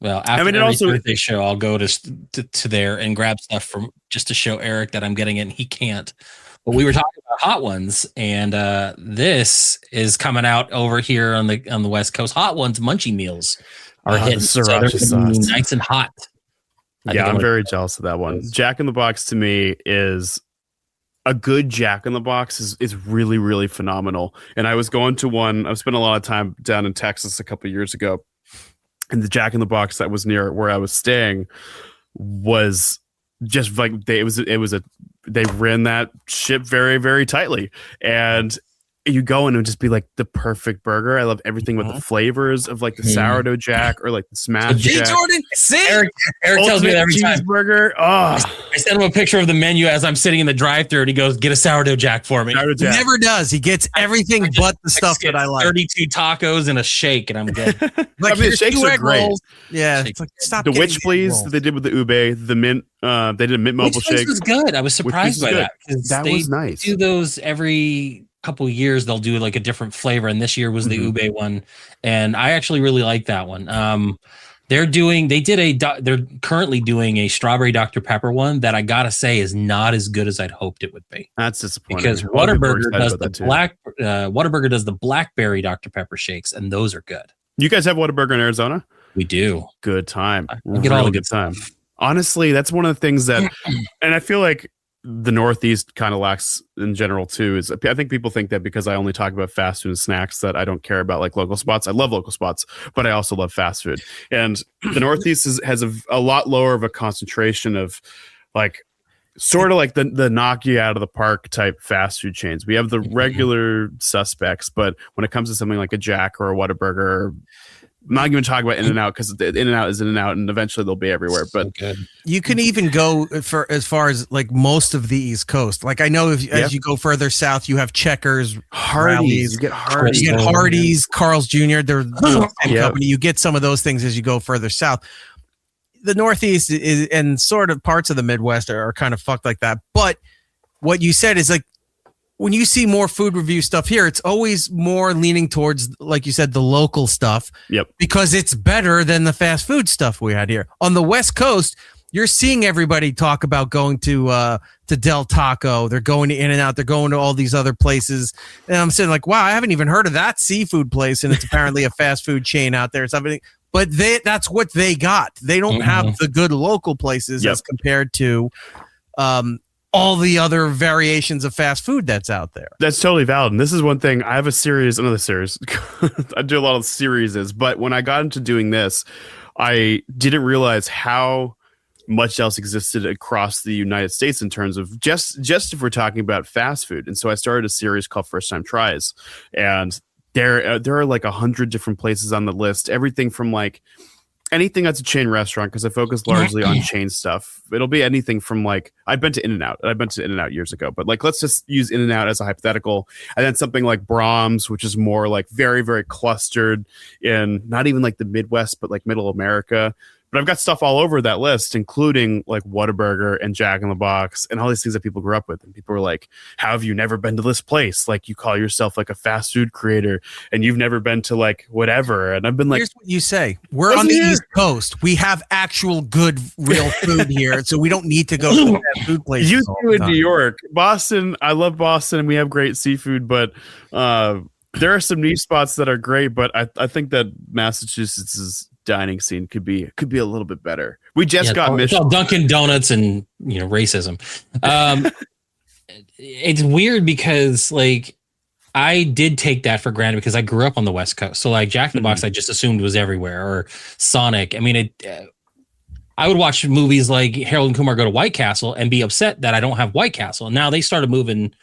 Well, after every Thursday show, I'll go to there and grab stuff just to show Eric that I'm getting it, and he can't. But we were talking about Hot Ones, and this is coming out over here on the West Coast. Hot Ones Munchie Meals are hitting. So they're nice and hot. I'm very jealous of that one. Jack in the Box to me is a good Jack in the Box is really, really phenomenal. And I was going to one, I've spent a lot of time down in Texas a couple of years ago. And the Jack in the Box that was near where I was staying was just like they ran that ship very, very tightly. And you go in and just be like the perfect burger. I love everything with the flavors of like the sourdough jack or like the smash jack. Jordan, Eric tells me that every time. Cheeseburger. Oh, I send him a picture of the menu as I'm sitting in the drive-thru, and he goes, "Get a sourdough jack for me." He never does. He gets everything but the stuff that I like. 32 tacos and a shake, and I'm good. Like the shakes are great. Rolls. Yeah, it's like, stop. The Witch Please that they did with the ube, the mint. They did a mint mobile shake. Which was good. I was surprised by that. That was nice. Do those every couple of years. They'll do like a different flavor, and this year was the ube one, and I actually really like that one. They're currently doing a strawberry Dr. Pepper one that I gotta say is not as good as I'd hoped it would be. That's disappointing because Whataburger does the blackberry Dr. Pepper shakes, and those are good. You guys have Whataburger in Arizona? We do. Good time. We get all the good time. Honestly, that's one of the things that, and I feel like the Northeast kind of lacks in general too. Is I think people think that because I only talk about fast food and snacks that I don't care about like local spots. I love local spots, but I also love fast food. And the Northeast has a lot lower of a concentration of like sort of like the knock you out of the park type fast food chains. We have the regular suspects, but when it comes to something like a Jack or a Whataburger, I'm not even talking about In-N-Out because In-N-Out is In-N-Out, and eventually they'll be everywhere. But you can even go for as far as like most of the East Coast. Like I know as you go further south, you have Checkers, Hardee's. You get Hardee's, Carl's Jr. They're the same company. You get some of those things as you go further south. The Northeast is and sort of parts of the Midwest are kind of fucked like that. But what you said is like, when you see more food review stuff here, it's always more leaning towards, like you said, the local stuff. Yep. Because it's better than the fast food stuff we had here. On the West Coast, you're seeing everybody talk about going to Del Taco. They're going to In-N-Out. They're going to all these other places. And I'm saying like, wow, I haven't even heard of that seafood place. And it's apparently a fast food chain out there or something. But that's what they got. They don't have the good local places as compared to all the other variations of fast food that's out there. That's totally valid. And this is one thing. I have another series. I do a lot of series, but when I got into doing this, I didn't realize how much else existed across the United States in terms of just if we're talking about fast food. And so I started a series called First Time Tries. And there are like 100 different places on the list. Everything from like anything that's a chain restaurant, because I focus largely on chain stuff. It'll be anything from like I've been to In-N-Out years ago, but like let's just use In-N-Out as a hypothetical, and then something like Brahms, which is more like very, very clustered in not even like the Midwest, but like Middle America. But I've got stuff all over that list, including like Whataburger and Jack in the Box and all these things that people grew up with. And people were like, how have you never been to this place? Like you call yourself like a fast food creator and you've never been to like whatever. And I've been like, here's what you say. We're on the East Coast. We have actual good real food here. So we don't need to go to that food place. You do in New York, Boston. I love Boston and we have great seafood, but there are some niche spots that are great. But I think that Massachusetts' dining scene could be a little bit better. We just got Michelin. It's all Dunkin' Donuts and racism. It's weird because like I did take that for granted because I grew up on the West Coast. So like Jack in the Box, I just assumed was everywhere, or Sonic. I mean, I would watch movies like Harold and Kumar Go to White Castle and be upset that I don't have White Castle. And now they started moving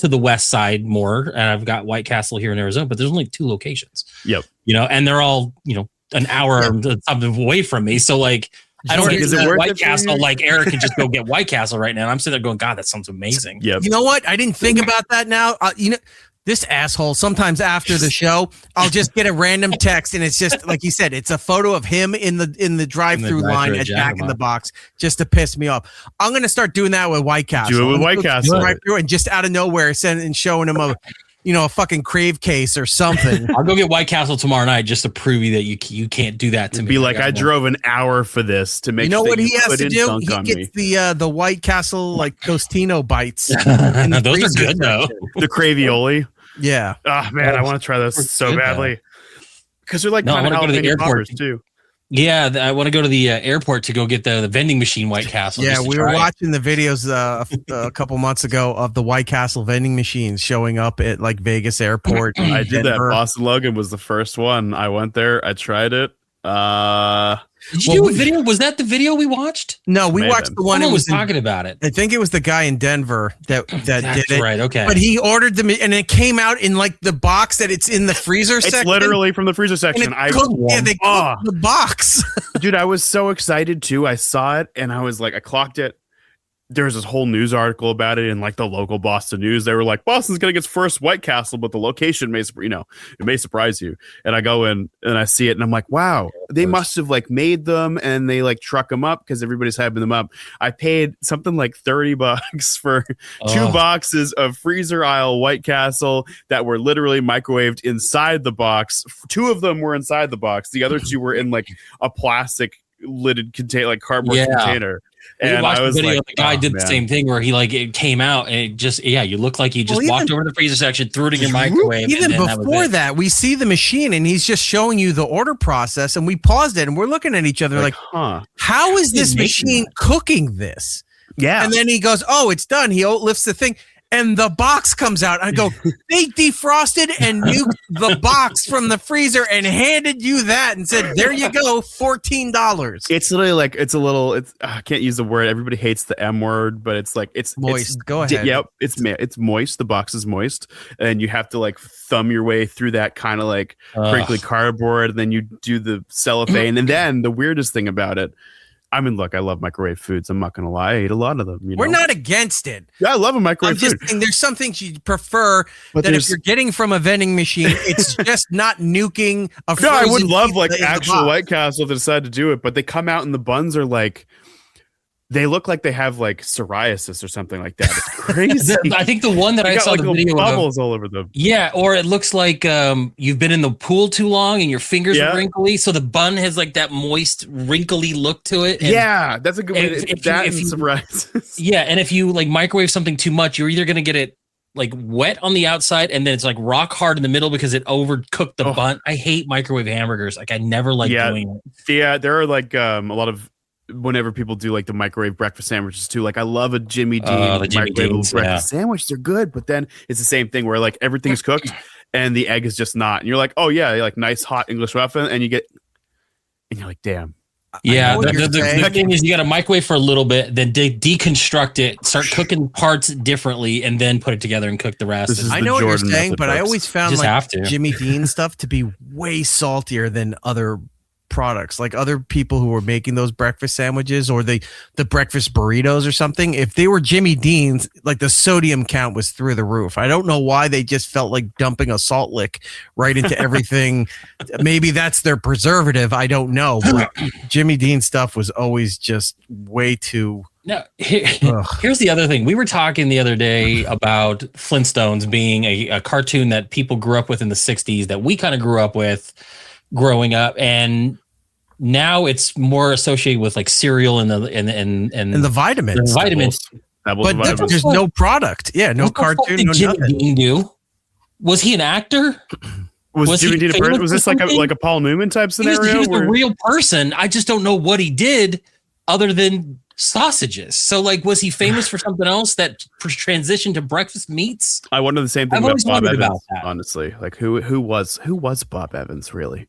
to the west side more, and I've got White Castle here in Arizona, but there's only 2 locations. Yep. And they're all, an hour something away from me. So like, I don't get White Castle. Like Eric can just go get White Castle right now. I'm sitting there going, God, that sounds amazing. Yep. You know what? I didn't think about that now. This asshole, sometimes after the show, I'll just get a random text and it's just like you said, it's a photo of him in the drive-through line at Jack in the Box just to piss me off. I'm going to start doing that with White Castle. Do it with White Castle. Drive-through and just out of nowhere and showing him a fucking Crave case or something. I'll go get White Castle tomorrow night just to prove you that you can't do that to me. Be like, I drove an hour for this to make. You know what he has to do? He gets the White Castle like Tostino bites. Those are good though. The Cravioli. Yeah. Oh man, I want to try those so badly because they're like I want to go to the airport too. Yeah, I want to go to the airport to go get the vending machine White Castle. Yeah, we were watching the videos a couple months ago of the White Castle vending machines showing up at like Vegas airport. I did that. Boston Logan was the first one. I went there. I tried it. Did you do a video? Was that the video we watched? No, we watched the one. Someone was talking about it. I think it was the guy in Denver that did it. Right. Okay. But he ordered them, and it came out in like the box that it's in the freezer section. It's literally from the freezer section. They cooked the box. Dude, I was so excited too. I saw it, and I was like, I clocked it. There was this whole news article about it in like the local Boston news. They were like, Boston's gonna get its first White Castle, but the location may surprise you. And I go in and I see it, and I'm like, wow, they must have like made them and they like truck them up because everybody's hyping them up. I paid something like $30 for 2 boxes of freezer aisle White Castle that were literally microwaved inside the box. 2 of them were inside the box. The other 2 were in like a plastic lidded container, like cardboard container. And I was video, like, the guy did the same thing where he like it came out and it just you look like you just walked over to the freezer section, threw it in your microwave. Even before that, we see the machine and he's just showing you the order process, and we paused it and we're looking at each other like how is this machine cooking this? Yeah. And then he goes, oh, it's done. He lifts the thing. And the box comes out. I go, they defrosted and nuked the box from the freezer and handed you that and said, there you go, $14. It's literally like, I can't use the word. Everybody hates the M word, but it's like, it's moist. Go ahead. Yep. It's moist. The box is moist. And you have to like thumb your way through that kind of like crinkly cardboard. And then you do the cellophane. And then the weirdest thing about it, I mean, look, I love microwave foods. I'm not going to lie. I ate a lot of them. We're not against it. Yeah, I love a microwave food. Saying there's some things you prefer that if you're getting from a vending machine, it's just not nuking a frozen. No, I would love like actual White Castle to decide to do it, but they come out and the buns are like, they look like they have like psoriasis or something like that. It's crazy. I think the one that I saw like the video bubbles all over them. Yeah, or it looks like you've been in the pool too long and your fingers are wrinkly, so the bun has like that moist, wrinkly look to it. And that's a good way. If psoriasis. Yeah, and if you like microwave something too much, you're either gonna get it like wet on the outside and then it's like rock hard in the middle because it overcooked the bun. I hate microwave hamburgers. Like I never like doing it. Yeah, there are like a lot of. Whenever people do like the microwave breakfast sandwiches too, like I love a Jimmy Dean microwave breakfast sandwich. They're good, but then it's the same thing where like everything's cooked and the egg is just not. And you're like, oh yeah, like nice hot English muffin, and you're like, damn. Yeah, the thing is you got to microwave for a little bit, then deconstruct it, start cooking parts differently, and then put it together and cook the rest. I know what you're saying, but I always found like Jimmy Dean stuff to be way saltier than other products, like other people who were making those breakfast sandwiches or the breakfast burritos or something. If they were Jimmy Dean's, like the sodium count was through the roof. I don't know why they just felt like dumping a salt lick right into everything. Maybe that's their preservative. I don't know. But Jimmy Dean stuff was always just way too. No, here's the other thing. We were talking the other day about Flintstones being a cartoon that people grew up with in the 60s that we kind of grew up with growing up, and now it's more associated with like cereal and the vitamins. But there's no product. Yeah, no cartoon. No Jimmy nothing. Dean do? Was he an actor? Was Jimmy Dean a person? Was this like a Paul Newman type scenario? He was a real person. I just don't know what he did other than sausages. So like, was he famous for something else that transitioned to breakfast meats? I wonder the same thing about Bob Evans. Honestly, like who was Bob Evans really?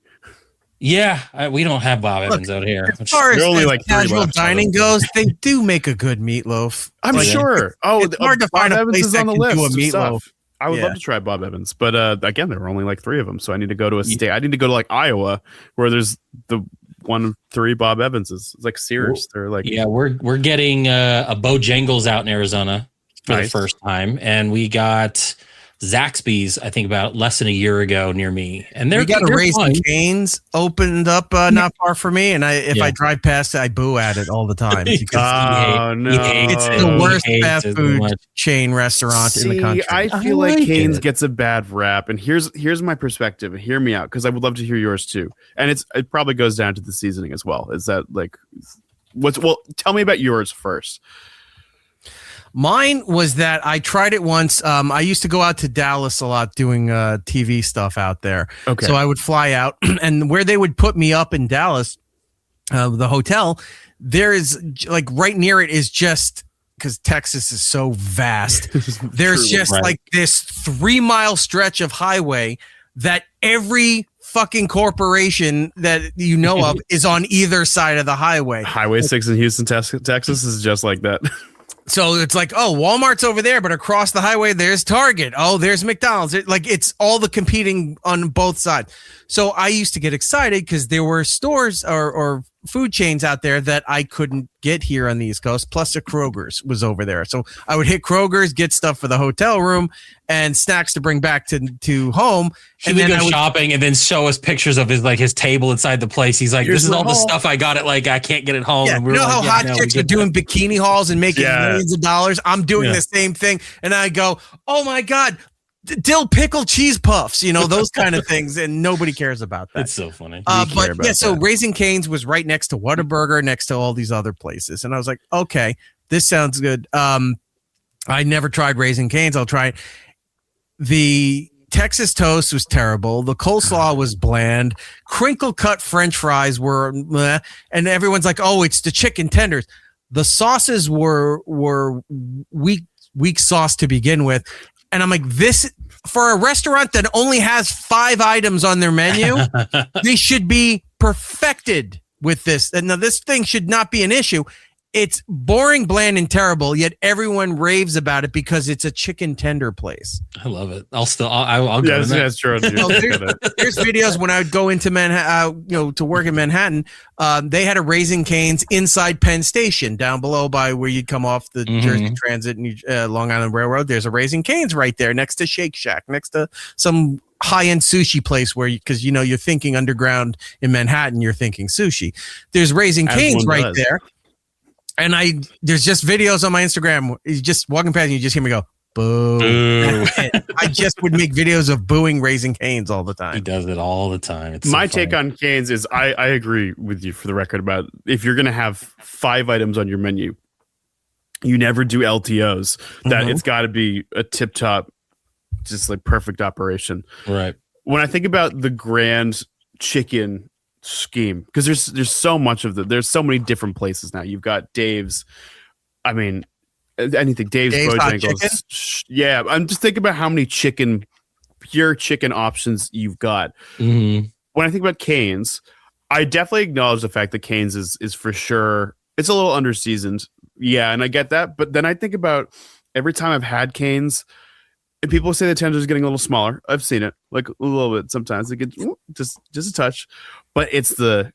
Yeah, we don't have Bob Evans out here. As far as only like casual dining goes, they do make a good meatloaf. I'm sure. Oh, it's hard to Bob find a Evans place is that on the can list. do a of meatloaf. stuff. I would love to try Bob Evans, but again, there were only like 3 of them, so I need to go to a state. I need to go to like Iowa, where there's the 1 of 3 Bob Evanses. It's like Sears. They're like, yeah, we're getting a Bojangles out in Arizona for the first time, and we got Zaxby's, I think about less than a year ago near me, and we got a Raising Cane's opened up not far from me, and if I drive past it, I boo at it all the time because it's the worst fast food chain restaurant in the country. I feel like Cane's gets a bad rap, and here's my perspective, and hear me out because I would love to hear yours too. And it probably goes down to the seasoning as well. Is that like tell me about yours first. Mine was that I tried it once. I used to go out to Dallas a lot doing TV stuff out there. Okay. So I would fly out, and where they would put me up in Dallas, the hotel, there is like right near it is just because Texas is so vast. There's just like this 3-mile stretch of highway that every fucking corporation that you know of is on either side of the highway. Highway 6 in Houston, Texas is just like that. So it's like, oh, Walmart's over there, but across the highway, there's Target. Oh, there's McDonald's. It's all the competing on both sides. So I used to get excited because there were stores or food chains out there that I couldn't get here on the East Coast. Plus, the Kroger's was over there. So I would hit Kroger's, get stuff for the hotel room and snacks to bring back to home. He would go shopping and then show us pictures of his table inside the place. He's like, this is all the stuff I got I can't get it home. Yeah, and you know how hot chicks are doing bikini hauls and making millions of dollars? I'm doing the same thing. And I go, oh my God, dill pickle cheese puffs, those kind of things. And nobody cares about that. It's so funny. So Raising Cane's was right next to Whataburger, next to all these other places. And I was like, okay, this sounds good. I never tried Raising Cane's. I'll try it. The Texas toast was terrible. The coleslaw was bland. Crinkle cut French fries were meh. And everyone's like, oh, it's the chicken tenders. The sauces were weak sauce to begin with. And I'm like, this for a restaurant that only has 5 items on their menu, they should be perfected with this. And now this thing should not be an issue. It's boring, bland, and terrible, yet everyone raves about it because it's a chicken tender place. I love it. I'll go. Yes, that's true. There's videos when I would go into Manhattan, to work in Manhattan. They had a Raising Cane's inside Penn Station, down below by where you'd come off the Jersey Transit and Long Island Railroad. There's a Raising Cane's right there, next to Shake Shack, next to some high-end sushi place where because you're thinking underground in Manhattan, you're thinking sushi. There's Raising Cane's right there. And there's just videos on my Instagram. He's just walking past and you just hear me go, boo. I just would make videos of booing Raising Cane's all the time. He does it all the time. It's my take on Cane's is I agree with you for the record about if you're going to have 5 items on your menu, you never do LTOs. That it's got to be a tip top, just like perfect operation. Right. When I think about the grand chicken scheme, because there's so much of there's so many different places now. You've got Dave's, I mean anything, Dave's Bojangles. Yeah, I'm just thinking about how many pure chicken options you've got. When I think about Cane's, I definitely acknowledge the fact that Cane's is for sure, it's a little underseasoned. Yeah, and I get that, but then I think about every time I've had Cane's, and people say the tenders is getting a little smaller. I've seen it like a little bit. Sometimes it gets just a touch, but it's the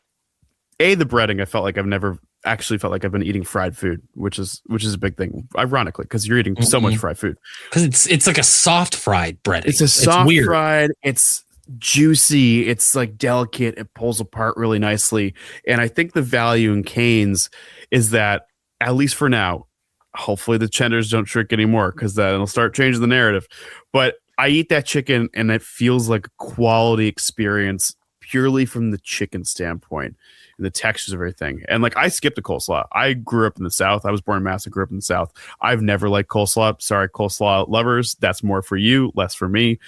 breading. I felt like I've never actually felt like I've been eating fried food, which is a big thing. Ironically, because you're eating so much fried food. Because it's like a soft fried breading. It's a soft fried. It's juicy. It's like delicate. It pulls apart really nicely. And I think the value in Cane's is that, at least for now, hopefully the tenders don't shrink anymore, because that'll start changing the narrative. But I eat that chicken and it feels like a quality experience purely from the chicken standpoint and the textures of everything. And like, I skipped the coleslaw. I grew up in the South. I was born in Mass. I grew up in the South. I've never liked coleslaw. Sorry, coleslaw lovers. That's more for you, less for me.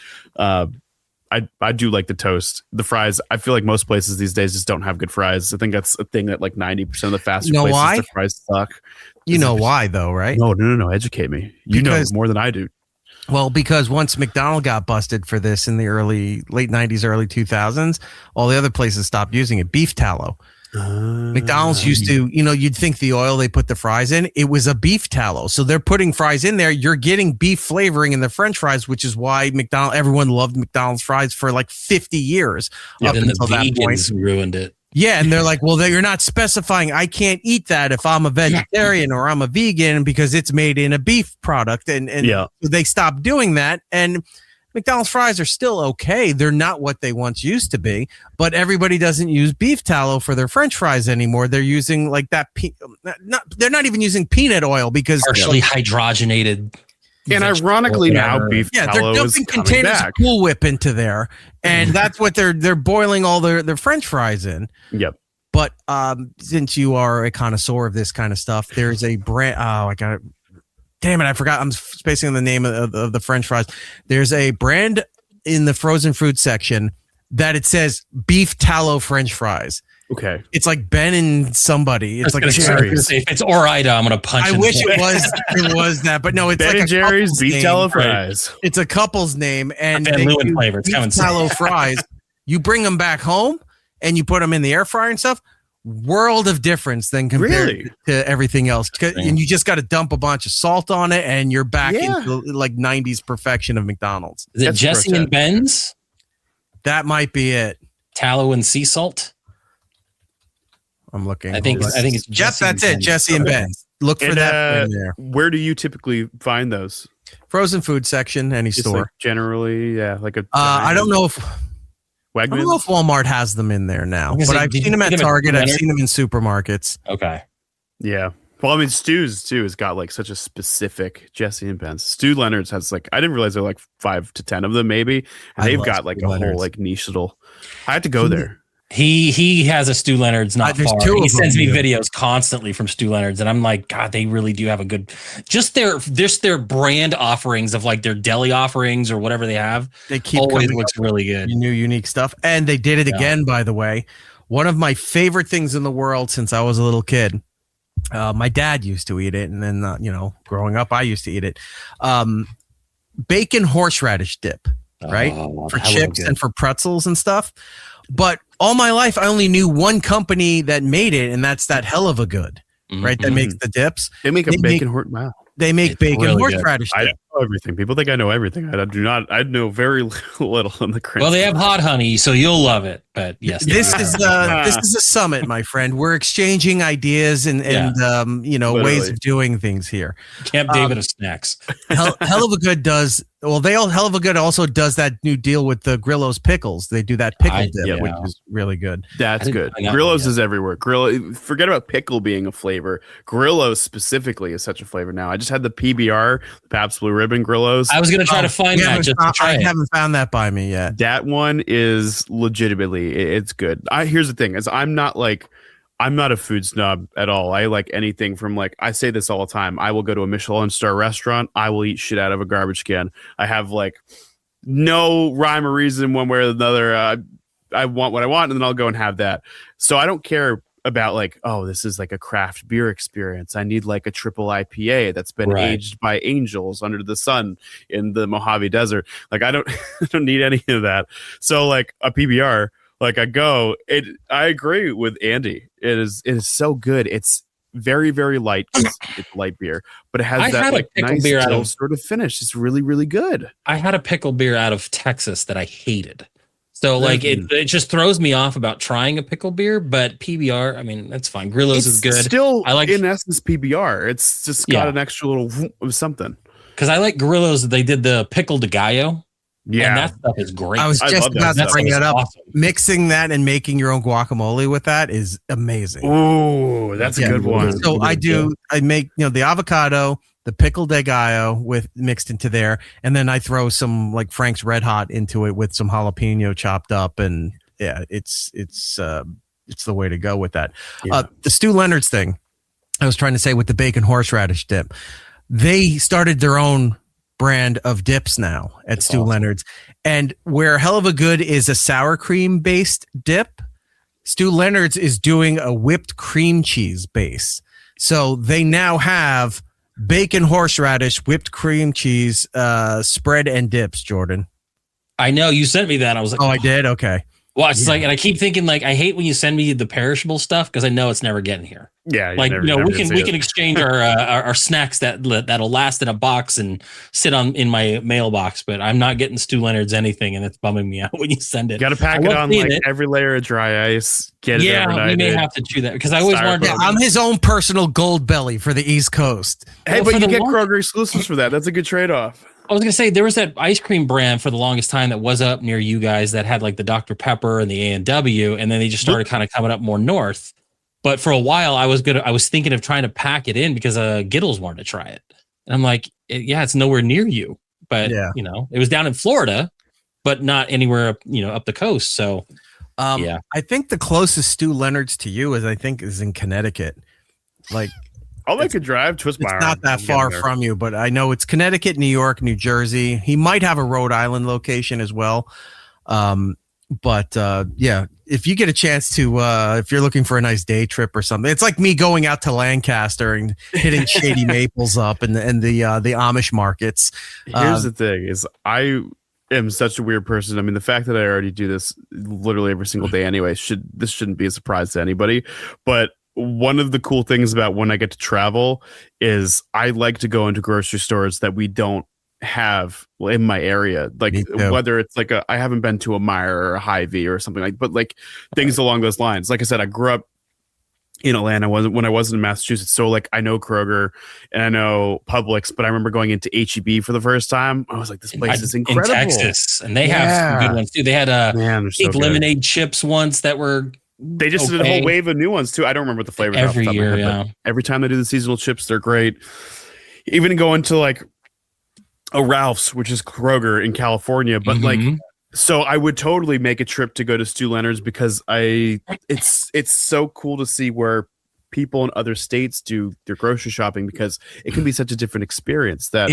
I do like the toast. The fries, I feel like most places these days just don't have good fries. I think that's a thing that like 90% of the fast food places, why? The fries suck. You know why though, right? No. Educate me. You know more than I do. Well, because once McDonald's got busted for this in the late 90s, early 2000s, all the other places stopped using it. Beef tallow. McDonald's used to, you'd think the oil they put the fries in, it was a beef tallow. So they're putting fries in there. You're getting beef flavoring in the French fries, which is why everyone loved McDonald's fries for like 50 years. Yeah, then the vegans ruined it. Yeah, and they're like, well, you're not specifying. I can't eat that if I'm a vegetarian or I'm a vegan because it's made in a beef product. And they stopped doing that. And McDonald's fries are still okay. They're not what they once used to be, but everybody doesn't use beef tallow for their French fries anymore. They're using like that. They're not even using peanut oil because partially hydrogenated. And ironically now beef tallow they're is dumping coming containers back. of Cool Whip into there, and that's what they're boiling all their French fries in. Yep. But since you are a connoisseur of this kind of stuff, there's a brand. Oh, I got it. Damn it, I forgot. I'm spacing on the name of the French fries. There's a brand in the frozen fruit section that it says beef tallow French fries. Okay. It's like Ben and somebody. It's like Jerry's. If it's Ore-Ida, I'm going to punch I wish it was that, but no, it's Ben like and Jerry's beef tallow fries. It's a couple's name, and Van Leeuwen flavor. It's beef tallow fries. You bring them back home and you put them in the air fryer and stuff. World of difference than compared to everything else. And you just got to dump a bunch of salt on it, and you're back into like 90s perfection of McDonald's. Is it Jesse and Ben's? That might be it. Tallow and sea salt. I'm looking. I think it's Jesse. That's it. Jesse and Ben's. Look for that in there. Where do you typically find those? Frozen food section, any store. Like generally, like a. I don't know if. Wegmans? I don't know if Walmart has them in there now, but I've seen them at Target. I've seen them in supermarkets. Okay. Yeah. Well, I mean, Stu's too has got like such a specific Jesse and Ben's. Stu Leonard's has like, I didn't realize there were like 5 to 10 of them maybe, and they've got like a whole like niche little. I had to go there. He has a Stu Leonard's not far. He sends me videos videos constantly from Stu Leonard's, and I'm like, God, they really do have a good. Just their brand offerings of like their deli offerings or whatever they have. They keep always looks really good. New unique stuff, and they did it again. By the way, one of my favorite things in the world since I was a little kid. My dad used to eat it, and then growing up, I used to eat it. Bacon horseradish dip, right? For chips and for pretzels and stuff. But all my life, I only knew one company that made it, and that's that Hell of a Good, right? That makes the dips. They make wow. They make bacon really horseradish dip. I know everything. People think I know everything. I know very little in the crunch. Well, they have hot honey, so you'll love it. But yes, this is a summit, my friend. We're exchanging ideas and ways of doing things here. Camp David of snacks. Hell of a Good does. Well, Hell of a Good also does that new deal with the Grillo's pickles. They do that pickle dip, which is really good. That's good. Grillo's is everywhere. Forget about pickle being a flavor. Grillo's specifically is such a flavor now. I just had the PBR, the Pabst Blue Ribbon Grillo's. I was going to try to find that just to try I haven't found that by me yet. That one is legitimately, it's good. Here's the thing: is I'm not a food snob at all. I like anything from like, I say this all the time. I will go to a Michelin star restaurant. I will eat shit out of a garbage can. I have like no rhyme or reason one way or another. I want what I want, and then I'll go and have that. So I don't care about like, oh, this is like a craft beer experience. I need like a triple IPA that's been aged by angels under the sun in the Mojave Desert. Like I don't need any of that. So like a PBR, like I agree with Andy. It is so good. It's very, very light. It's light beer, but it has that like nice beer sort of finish. It's really, really good. I had a pickle beer out of Texas that I hated. So like it just throws me off about trying a pickle beer, but PBR, I mean, that's fine. Grillo's is good. Still, I like in essence PBR. It's just got an extra little of something. Because I like Grillo's. They did the pickle de gallo. Yeah, and that stuff is great. I was just about to bring that up. Awesome. Mixing that and making your own guacamole with that is amazing. Oh, that's a good one. So I make the avocado, the pickle de gallo with mixed into there, and then I throw some like Frank's Red Hot into it with some jalapeno chopped up, and it's the way to go with that. Yeah. The Stu Leonard's thing, I was trying to say with the bacon horseradish dip, they started their own brand of dips now at Stu Leonard's, and where Hell of a Good is a sour cream based dip, Stu Leonard's is doing a whipped cream cheese base. So they now have bacon, horseradish, whipped cream cheese, spread and dips, Jordan. I know you sent me that. I was like, I did. Okay. Well, it's like, and I keep thinking, like, I hate when you send me the perishable stuff because I know it's never getting here. Yeah, like we can exchange our snacks that'll last in a box and sit in my mailbox, but I'm not getting Stu Leonard's anything, and it's bumming me out when you send it. Got to pack it on like every layer of dry ice. Get it overnighted. We may have to do that because I always wanted. I'm his own personal gold belly for the East Coast. Hey, but you get Kroger exclusives for that. That's a good trade-off. I was going to say, there was that ice cream brand for the longest time that was up near you guys that had like the Dr. Pepper and the A&W, and then they just started kind of coming up more north. But for a while, I was thinking of trying to pack it in because Giddles wanted to try it. And I'm like, it's nowhere near you. But, it was down in Florida, but not anywhere, up the coast. So, I think the closest Stu Leonard's to you is in Connecticut. Like, I'll make a drive, twist my arm. It's not that far from you, but I know it's Connecticut, New York, New Jersey. He might have a Rhode Island location as well. If you get a chance to, if you're looking for a nice day trip or something, it's like me going out to Lancaster and hitting Shady Maples up and the Amish markets. Here's the thing: is I am such a weird person. I mean, the fact that I already do this literally every single day anyway shouldn't be a surprise to anybody, but. One of the cool things about when I get to travel is I like to go into grocery stores that we don't have in my area. Like whether it's like I haven't been to a Meijer or a Hy-Vee or something but like things along those lines. Like I said, I grew up in Atlanta when I wasn't in Massachusetts. So like I know Kroger and I know Publix, but I remember going into H-E-B for the first time. I was like, this place is incredible. In Texas. And they have some good ones too. They had lemonade chips once that were They just did a whole wave of new ones too. I don't remember the flavors every year. Every time they do the seasonal chips, they're great. Even going to like a Ralph's, which is Kroger in California, but like, so I would totally make a trip to go to Stu Leonard's because it's so cool to see where people in other states do their grocery shopping because it can be such a different experience that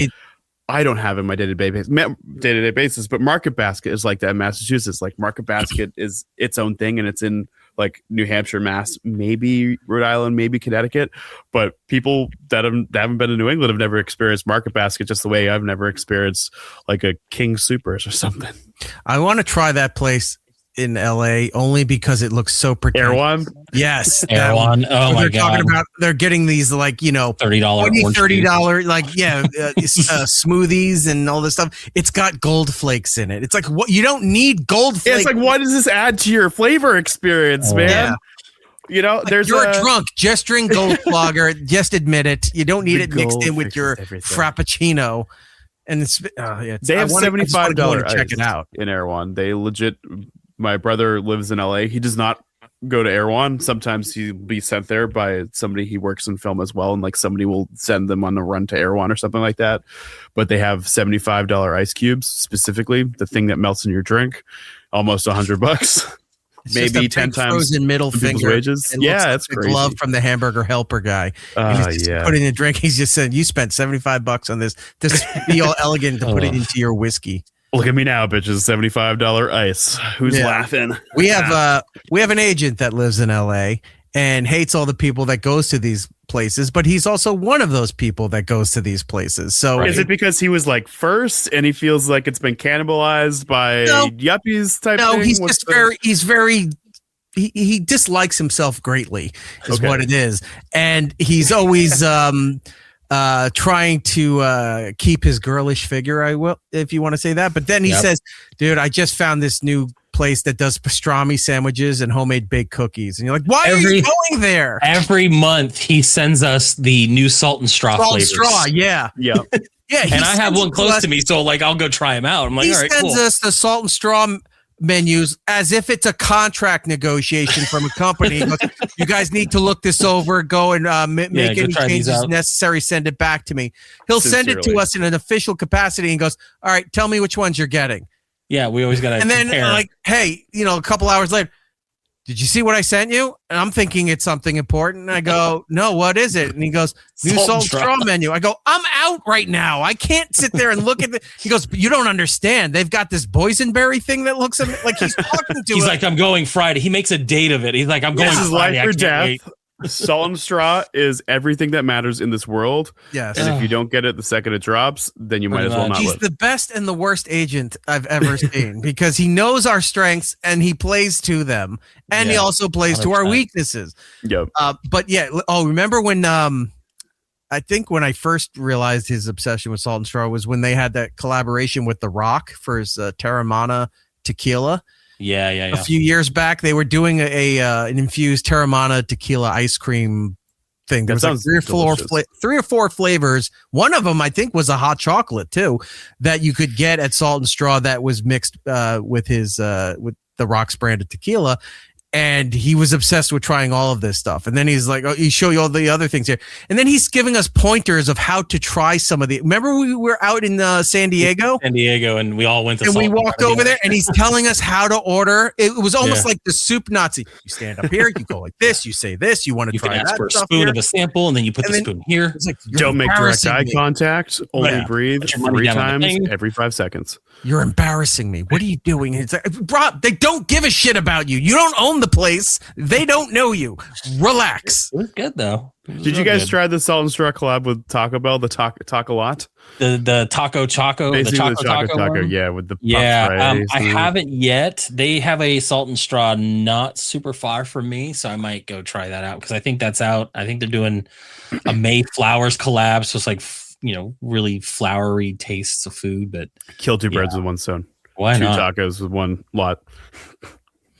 I don't have in my day-to-day basis. But Market Basket is like that in Massachusetts. Like Market Basket is its own thing, and it's in like New Hampshire, Mass, maybe Rhode Island, maybe Connecticut. But people that haven't been to New England have never experienced Market Basket just the way I've never experienced like a King Soopers or something. I want to try that place in LA only because it looks so pretentious. Erewhon? Yes. Erewhon. Oh my God. Talking about, they're getting these like, $30 smoothies and all this stuff. It's got gold flakes in it. It's like, what? You don't need gold flakes. It's like, what does this add to your flavor experience, man? Yeah. There's you're a drunk. Just drink Goldschlager. Just admit it. You don't need it mixed in with your Frappuccino. And they have $75 ice. Check it out in Erewhon. They legit. My brother lives in LA. He does not go to Erewhon. Sometimes he'll be sent there by somebody he works in film as well, and like somebody will send them on the run to Erewhon or something like that. But they have $75 ice cubes, specifically the thing that melts in your drink, almost $100. Maybe 10 times frozen middle finger wages. Yeah, it's like a glove from the hamburger helper guy. He's just putting in a drink. He's just said, "You spent $75 on this. This be all elegant to put it into your whiskey." Look at me now, bitches. $75 ice. Who's laughing? We have an agent that lives in LA and hates all the people that goes to these places, but he's also one of those people that goes to these places. So is it because he was like first and he feels like it's been cannibalized by yuppies type thing? No, he's just he dislikes himself greatly is what it is. And he's always trying to keep his girlish figure, if you want to say that. But then he says, dude, I just found this new place that does pastrami sandwiches and homemade baked cookies. And you're like, why are you going there? Every month he sends us the new salt and straw flavors. Yeah. Yeah. And I have one close to me, so like I'll go try them out. I'm like, all right, cool. He sends us the salt and straw menus as if it's a contract negotiation from a company. He goes, you guys need to look this over, go and make any changes necessary, send it back to me. He'll send it to us in an official capacity and goes, all right, tell me which ones you're getting. Yeah, we always got to And then like, hey, a couple hours later, did you see what I sent you? And I'm thinking it's something important. And I go, no, what is it? And he goes, new salt and straw menu. I go, I'm out right now. I can't sit there and look at it. He goes, but you don't understand. They've got this boysenberry thing that looks like he's talking to He's like, I'm going Friday. He makes a date of it. He's like, I'm going Friday. Life or death. Salt and straw is everything that matters in this world. Yes. And if you don't get it the second it drops, then you might as well not He's live. the best and the worst agent I've ever seen because he knows our strengths and he plays to them. And he also plays 100%. To our weaknesses. Yep. But yeah. Oh, remember when I think when I first realized his obsession with salt and straw was when they had that collaboration with The Rock for his Terramana tequila. Yeah. A few years back, they were doing an infused Terramana tequila ice cream thing. There was like three or four flavors. One of them, I think, was a hot chocolate too, that you could get at Salt and Straw that was mixed with his with the Rock's brand of tequila. And he was obsessed with trying all of this stuff. And then he's like, he show you all the other things here. And then he's giving us pointers of how to try some of the. Remember we were out in San Diego? And we all went to and we walked over there and he's telling us how to order. It was almost like the soup Nazi. You stand up here, you go like this, you say this, you want to try that. You can ask for a spoon of a sample and then you put the spoon here. Like, don't make direct eye contact. Only breathe 3 times every 5 seconds. You're embarrassing me. What are you doing? It's like, Rob, they don't give a shit about you. You don't own the place. They don't know you. Relax. It was good though. Did you guys try the Salt and Straw collab with Taco Bell? The Taco Lot? The Taco Choco. Basically the Choco. Yeah, with the I haven't yet. They have a Salt and Straw not super far from me, so I might go try that out because I think that's out. I think they're doing a May Flowers collab, so it's like really flowery tastes of food. But kill 2 birds with 1 stone. Why not? 2 tacos with 1 lot.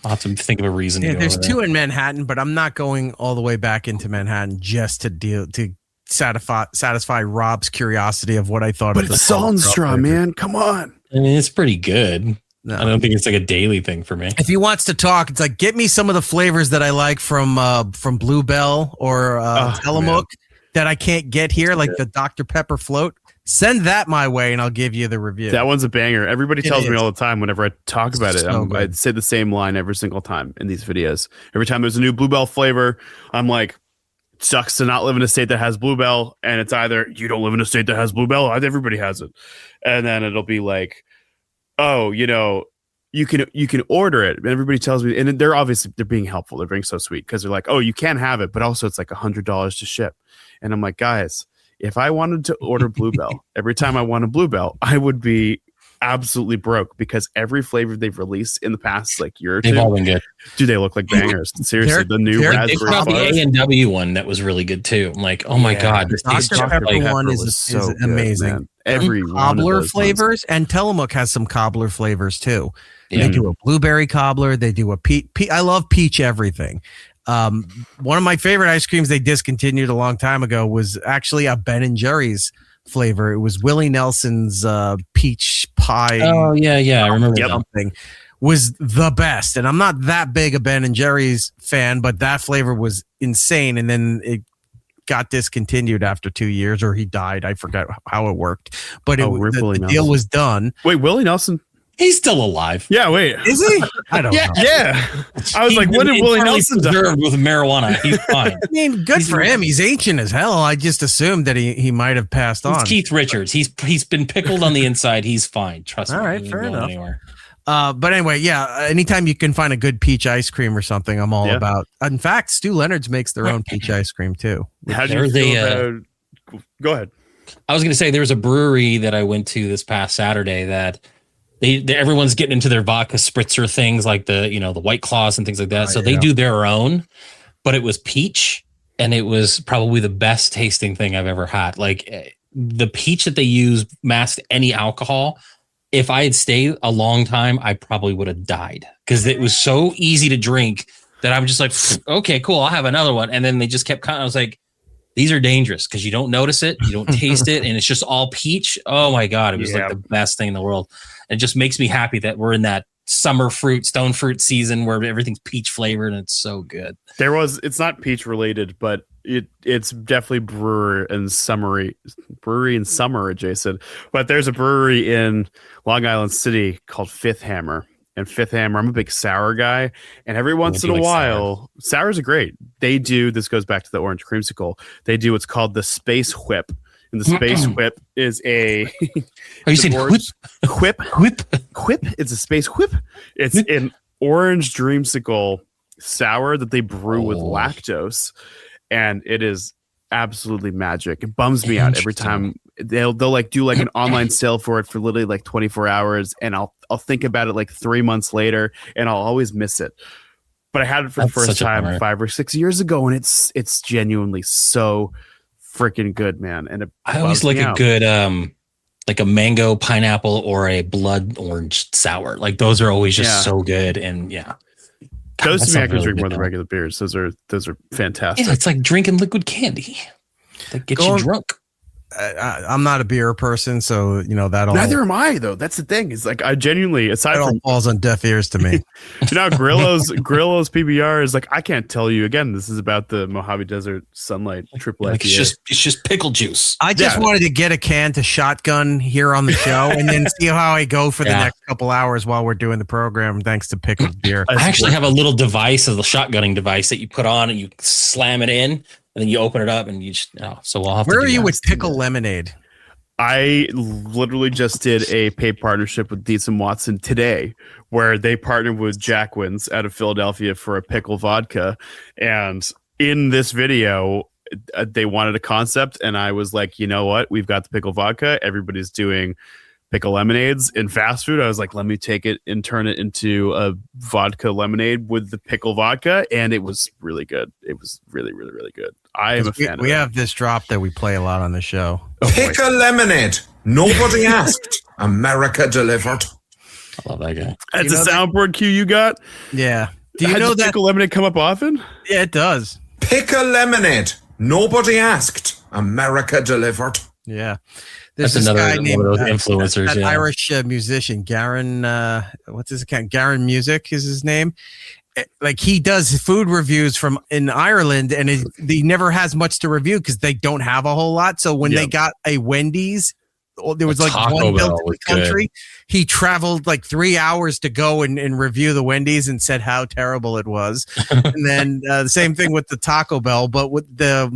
I'll have to think of a reason. Yeah, to go there's over 2 in Manhattan, but I'm not going all the way back into Manhattan just to satisfy Rob's curiosity of what I thought. But it's Salt and Straw, man. Come on. I mean, it's pretty good. No. I don't think it's like a daily thing for me. If he wants to talk, it's like, get me some of the flavors that I like from Bluebell or Tillamook that I can't get here, like the Dr. Pepper float. Send that my way and I'll give you the review. That one's a banger. Everybody tells me all the time whenever I talk about it. I say the same line every single time in these videos. Every time there's a new Bluebell flavor, I'm like, it sucks to not live in a state that has Bluebell. And it's either you don't live in a state that has Bluebell, everybody has it. And then it'll be like, oh, you can order it. And everybody tells me, and they're being helpful. They're being so sweet because they're like, oh, you can have it, but also it's like $100 to ship. And I'm like, guys, if I wanted to order Bluebell, every time I want a Bluebell, I would be absolutely broke because every flavor they've released in the past year or 2, they've all been good. Do they look like bangers? Seriously, the new raspberry fuzz. The A&W one that was really good too. I'm like, oh my god, this Dr. Pepper one is so amazing. Good, every cobbler flavors, and Tillamook has some cobbler flavors too. Yeah. They do a blueberry cobbler. They do a peach. I love peach everything. One of my favorite ice creams they discontinued a long time ago was actually a Ben & Jerry's flavor. It was Willie Nelson's peach pie. Oh yeah, I remember something. Was the best, and I'm not that big a Ben & Jerry's fan, but that flavor was insane. And then it got discontinued after 2 years, or he died. I forgot how it worked, but the deal was done. Wait, Willie Nelson. He's still alive. Yeah, wait. Is he? I don't know. Yeah. I was like, when did Willie Nelson die? With marijuana. He's fine. I mean, good for him. He's ancient as hell. I just assumed that he might have passed on. It's Keith Richards. He's been pickled on the inside. He's fine. Trust me. All right, fair enough. Anywhere. But anyway, anytime you can find a good peach ice cream or something, I'm all about. In fact, Stu Leonard's makes their own peach ice cream too. How do you feel about... Go ahead. I was going to say there was a brewery that I went to this past Saturday that everyone's getting into their vodka spritzer things like the White Claws and things like that. So they do their own, but it was peach and it was probably the best tasting thing I've ever had. Like the peach that they use masked any alcohol. If I had stayed a long time, I probably would have died because it was so easy to drink that I'm just like, okay, cool. I'll have another one. And then they just kept coming. I was like, these are dangerous because you don't notice it. You don't taste it. And it's just all peach. Oh my God. It was like the best thing in the world. And it just makes me happy that we're in that summer stone fruit season where everything's peach flavored and it's so good. It's not peach related, but it's definitely brewery and summer adjacent. But there's a brewery in Long Island City called Fifth Hammer. And Fifth Hammer, I'm a big sour guy. And every once in a while, sours are great. They do, this goes back to the orange creamsicle. They do what's called the Space Whip. And the Space Whip is a... Are you saying whip? Whip. It's a Space Whip. It's an orange dreamsicle sour that they brew with lactose. and it is absolutely magic. It bums me out every time. They'll like do like an online sale for it for literally like 24 hours, and I'll think about it like 3 months later, and I'll always miss it. But I had it for the first time 5 or 6 years ago, and it's genuinely so freaking good, man. And I always like a good like a mango pineapple or a blood orange sour. Like those are always just so good. And those to me I can drink more than regular beers. Those are fantastic. Yeah, it's like drinking liquid candy that gets you drunk. I'm not a beer person, so that all. Neither am I, though. That's the thing. It's like I genuinely, aside from falls on deaf ears to me. Grillo's PBR is like I can't tell you again. This is about the Mojave Desert Sunlight Triple IPA. It's just pickle juice. I just wanted to get a can to shotgun here on the show, and then see how I go for the next couple hours while we're doing the program. Thanks to pickled beer. I actually have a little device, a little shotgunning device that you put on and you slam it in. And then you open it up and you just, so we'll have Where are you with pickle lemonade? I literally just did a paid partnership with Dietz and Watson today, where they partnered with Jackwins out of Philadelphia for a pickle vodka. And in this video, they wanted a concept. And I was like, you know what? We've got the pickle vodka. Everybody's doing pickle lemonades in fast food. I was like, let me take it and turn it into a vodka lemonade with the pickle vodka. And it was really good. It was really, really, really good. I am a fan of it. We have this drop that we play a lot on the show. Pickle lemonade. Nobody asked. America delivered. I love that guy. That's a soundboard cue you got? Yeah. Do you know that pickle lemonade come up often? Yeah, it does. Pickle lemonade. Nobody asked. America delivered. Yeah. There's another one of those influencers. That Irish musician, Garen. What's his account? Garen Music is his name. Like he does food reviews from in Ireland, and he never has much to review because they don't have a whole lot. So when they got a Wendy's, there was like one built in the country. He traveled like 3 hours to go and review the Wendy's and said how terrible it was. And then the same thing with the Taco Bell, but with there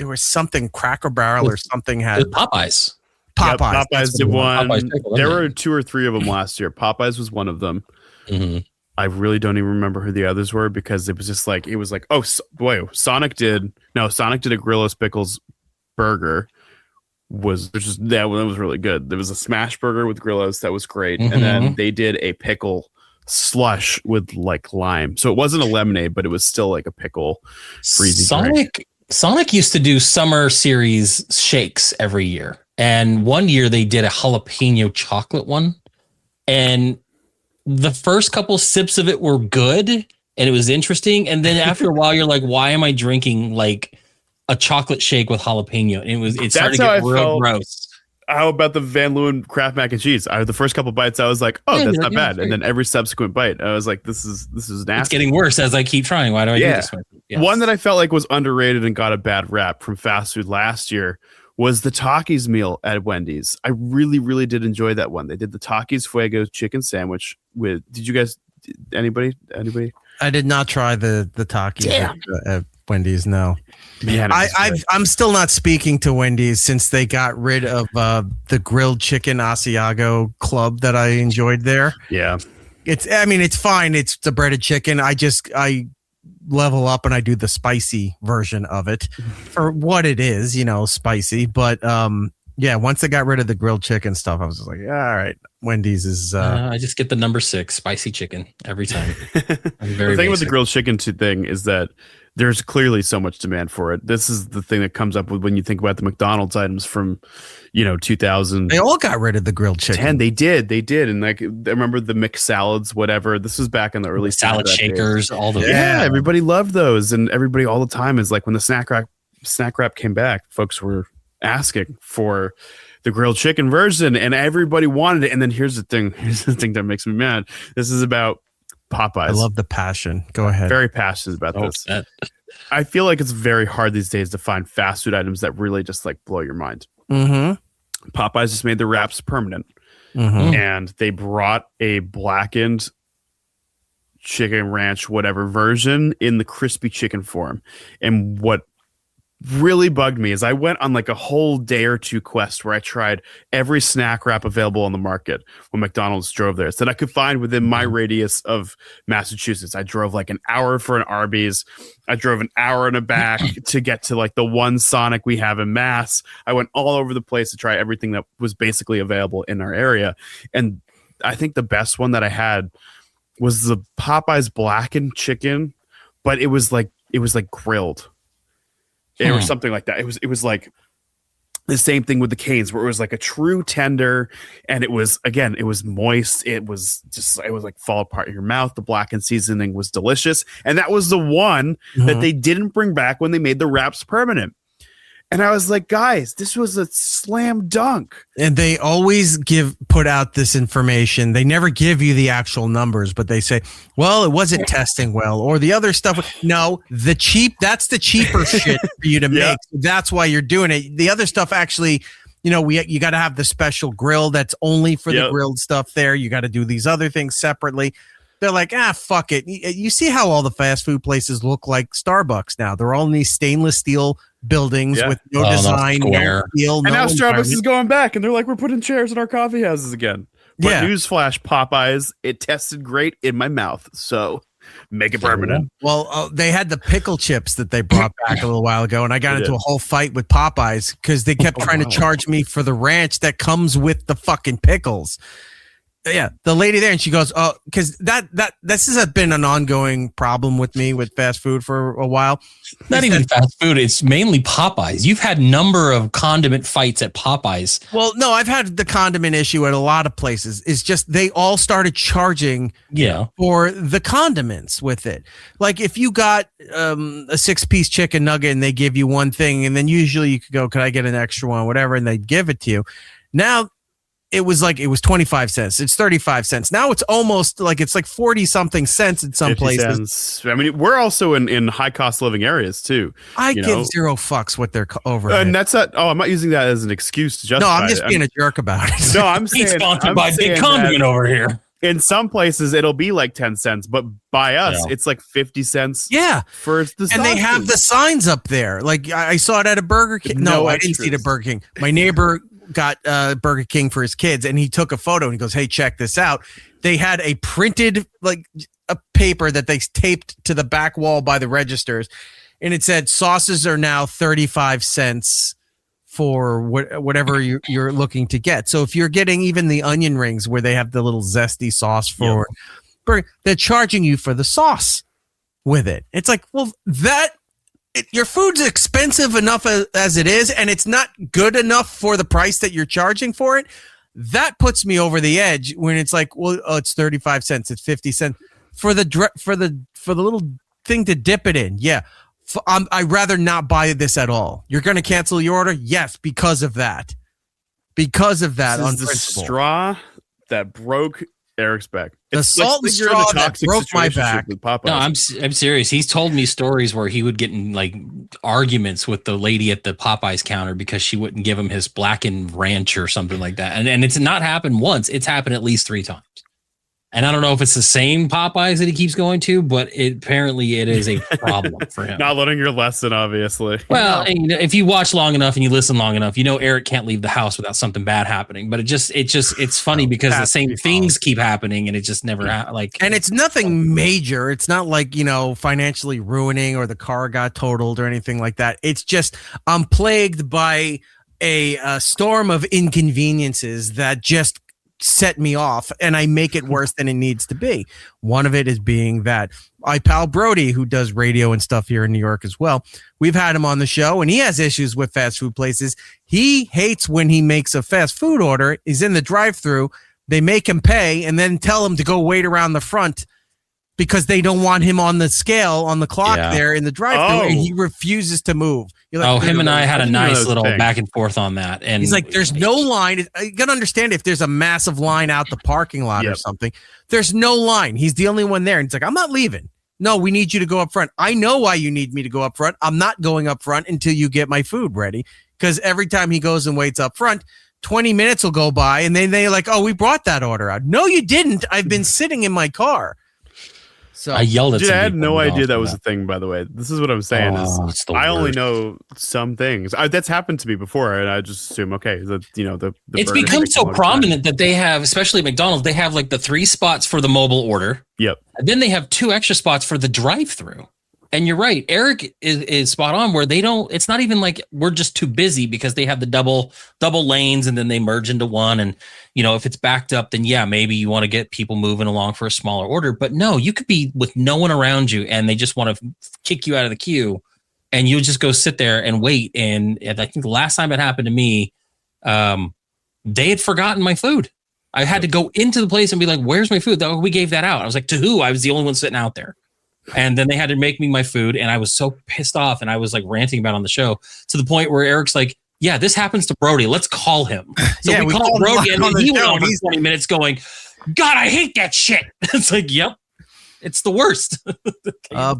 was something Cracker Barrel or something had Popeyes. Yep, Popeyes did one. There were 2 or 3 of them last year. Popeyes was one of them. Mm-hmm. I really don't even remember who the others were because it was just like Sonic did a Grillo's Pickles burger. That was really good. There was a smash burger with Grillo's that was great, and then they did a pickle slush with like lime. So it wasn't a lemonade, but it was still like a pickle freezy. Sonic used to do summer series shakes every year, and one year they did a jalapeno chocolate one, and the first couple sips of it were good and it was interesting. And then after a while, you're like, why am I drinking like a chocolate shake with jalapeno? And it started to get real gross. How about the Van Leeuwen Kraft mac and cheese? The first couple bites, I was like, oh, that's not bad. And then every subsequent bite, I was like, this is nasty. It's getting worse as I keep trying. Why do I do this one? Yes. One that I felt like was underrated and got a bad rap from fast food last year was the Takis meal at Wendy's. I really, really did enjoy that one. They did the Takis Fuego chicken sandwich with, did you guys, anybody? I did not try the Takis at Wendy's, no. Man, I'm still not speaking to Wendy's since they got rid of the grilled chicken Asiago club that I enjoyed there. Yeah. It's fine. It's the breaded chicken. I level up and I do the spicy version of it for what it is, spicy. But once they got rid of the grilled chicken stuff, I was just like, yeah, all right. Wendy's is. I just get the number 6 spicy chicken every time. The thing with the grilled chicken thing is that there's clearly so much demand for it. This is the thing that comes up with when you think about the McDonald's items from, 2000. They all got rid of the grilled chicken. They did. And like, I remember the mixed salads, whatever. This was back in the early salad shakers, all those. Yeah, everybody loved those. And everybody all the time is like when the snack wrap came back, folks were asking for the grilled chicken version and everybody wanted it. And then here's the thing that makes me mad. This is about Popeyes. I love the passion. Go ahead. Very passionate about this. I feel like it's very hard these days to find fast food items that really just like blow your mind. Mm-hmm. Popeyes just made the wraps permanent, and they brought a blackened chicken ranch, whatever version, in the crispy chicken form. And what really bugged me is I went on like a whole day or two quest where I tried every snack wrap available on the market when McDonald's drove there, so that I could find within my radius of Massachusetts. I drove like an hour for an Arby's. I drove an hour and a back to get to like the one Sonic we have in Mass. I went all over the place to try everything that was basically available in our area. And I think the best one that I had was the Popeyes blackened chicken, but it was like grilled. Or something like that. It was like the same thing with the Canes, where it was like a true tender, and it was moist. It was like fall apart in your mouth. The blackened seasoning was delicious, and that was the one that they didn't bring back when they made the wraps permanent. And I was like, guys, this was a slam dunk. And they always put out this information. They never give you the actual numbers, but they say, well, it wasn't testing well, or the other stuff. No, that's the cheaper shit for you to make. That's why you're doing it. The other stuff actually, you got to have the special grill that's only for the grilled stuff there. You got to do these other things separately. They're like, fuck it. You see how all the fast food places look like Starbucks now. They're all in these stainless steel buildings with no design, no feel. And now Starbucks is going back, and they're like, we're putting chairs in our coffee houses again. But newsflash, Popeyes, it tested great in my mouth, so make it permanent. Well, they had the pickle chips that they brought back a little while ago, and I got into a whole fight with Popeyes because they kept trying to charge me for the ranch that comes with the fucking pickles. Yeah, the lady there, and she goes, "Oh, because this has been an ongoing problem with me with fast food for a while. Not even fast food; it's mainly Popeyes. You've had number of condiment fights at Popeyes. Well, no, I've had the condiment issue at a lot of places. It's just they all started charging, for the condiments with it. Like if you got a 6-piece chicken nugget and they give you one thing, and then usually you could go, "Could I get an extra one?" Whatever, and they'd give it to you. Now. It was 25 cents. It's 35 cents. Now it's almost like it's like 40 something cents in some places. Cents. I mean, we're also in high cost living areas too. I give zero fucks what they're overhead. And that's not. Oh, I'm not using that as an excuse to justify. No, I'm just being a jerk about it. No, I'm saying he's sponsored by Big Condiment over here. In some places, it'll be like 10 cents, but by us, it's like 50 cents. Yeah, for the and they have the signs up there. Like I saw it at a Burger King. No, I didn't see it at Burger King. My neighbor got Burger King for his kids, and he took a photo and he goes, "Hey, check this out." They had a printed a paper that they taped to the back wall by the registers, and it said sauces are now 35 cents for whatever you're looking to get. So if you're getting even the onion rings where they have the little zesty sauce for burger, they're charging you for the sauce with it. It's like, well, your food's expensive enough as it is, and it's not good enough for the price that you're charging for it. That puts me over the edge when it's like, well, it's 35 cents, it's 50 cents for the little thing to dip it in. Yeah, I'd rather not buy this at all. You're going to cancel your order? Yes, because of that. Because of that, this on is the principle. Straw that broke Eric's back. The salt and straw that broke my back. No, I'm serious. He's told me stories where he would get in arguments with the lady at the Popeyes counter because she wouldn't give him his blackened ranch or something like that. And it's not happened once. It's happened at least 3 times. And I don't know if it's the same Popeyes that he keeps going to, but apparently it is a problem for him. Not learning your lesson, obviously. Well, and if you watch long enough and you listen long enough, Eric can't leave the house without something bad happening. But it's funny because the same things keep happening, and it just never And it's nothing major. It's not like financially ruining or the car got totaled or anything like that. It's just I'm plagued by a storm of inconveniences that just set me off, and I make it worse than it needs to be. One of it is being that my pal Brody, who does radio and stuff here in New York as well, we've had him on the show, and he has issues with fast food places. He hates when he makes a fast food order, he's in the drive-thru, they make him pay and then tell him to go wait around the front because they don't want him on the scale on the clock there in the drive-thru, and he refuses to move. Like, him and I had a nice little back and forth on that. And he's like, there's no line. You got to understand, if there's a massive line out the parking lot or something, there's no line. He's the only one there. And it's like, I'm not leaving. No, we need you to go up front. I know why you need me to go up front. I'm not going up front until you get my food ready. Because every time he goes and waits up front, 20 minutes will go by, and then they're like, oh, we brought that order out. No, you didn't. I've been sitting in my car. So I yelled at. Dude, I had some no people idea that was a thing. By the way, this is what I'm saying. I only know some things. That's happened to me before, and I just assume the it's become so prominent that they have, especially at McDonald's, they have like the 3 spots for the mobile order. Yep. And then they have 2 extra spots for the drive-through. And you're right, Eric is spot on. Where they don't. It's not even like we're just too busy because they have the double lanes and then they merge into one. And if it's backed up, then yeah, maybe you want to get people moving along for a smaller order. But no, you could be with no one around you and they just want to kick you out of the queue, and you just go sit there and wait. And I think the last time it happened to me, they had forgotten my food. I had to go into the place and be like, "Where's my food?" We gave that out. I was like, "To who?" I was the only one sitting out there. And then they had to make me my food, and I was so pissed off, and I was like ranting about it on the show to the point where Eric's like, "Yeah, this happens to Brody. Let's call him." So we called Brody, and he went on for 20 minutes going, "God, I hate that shit." It's like, yep, it's the worst.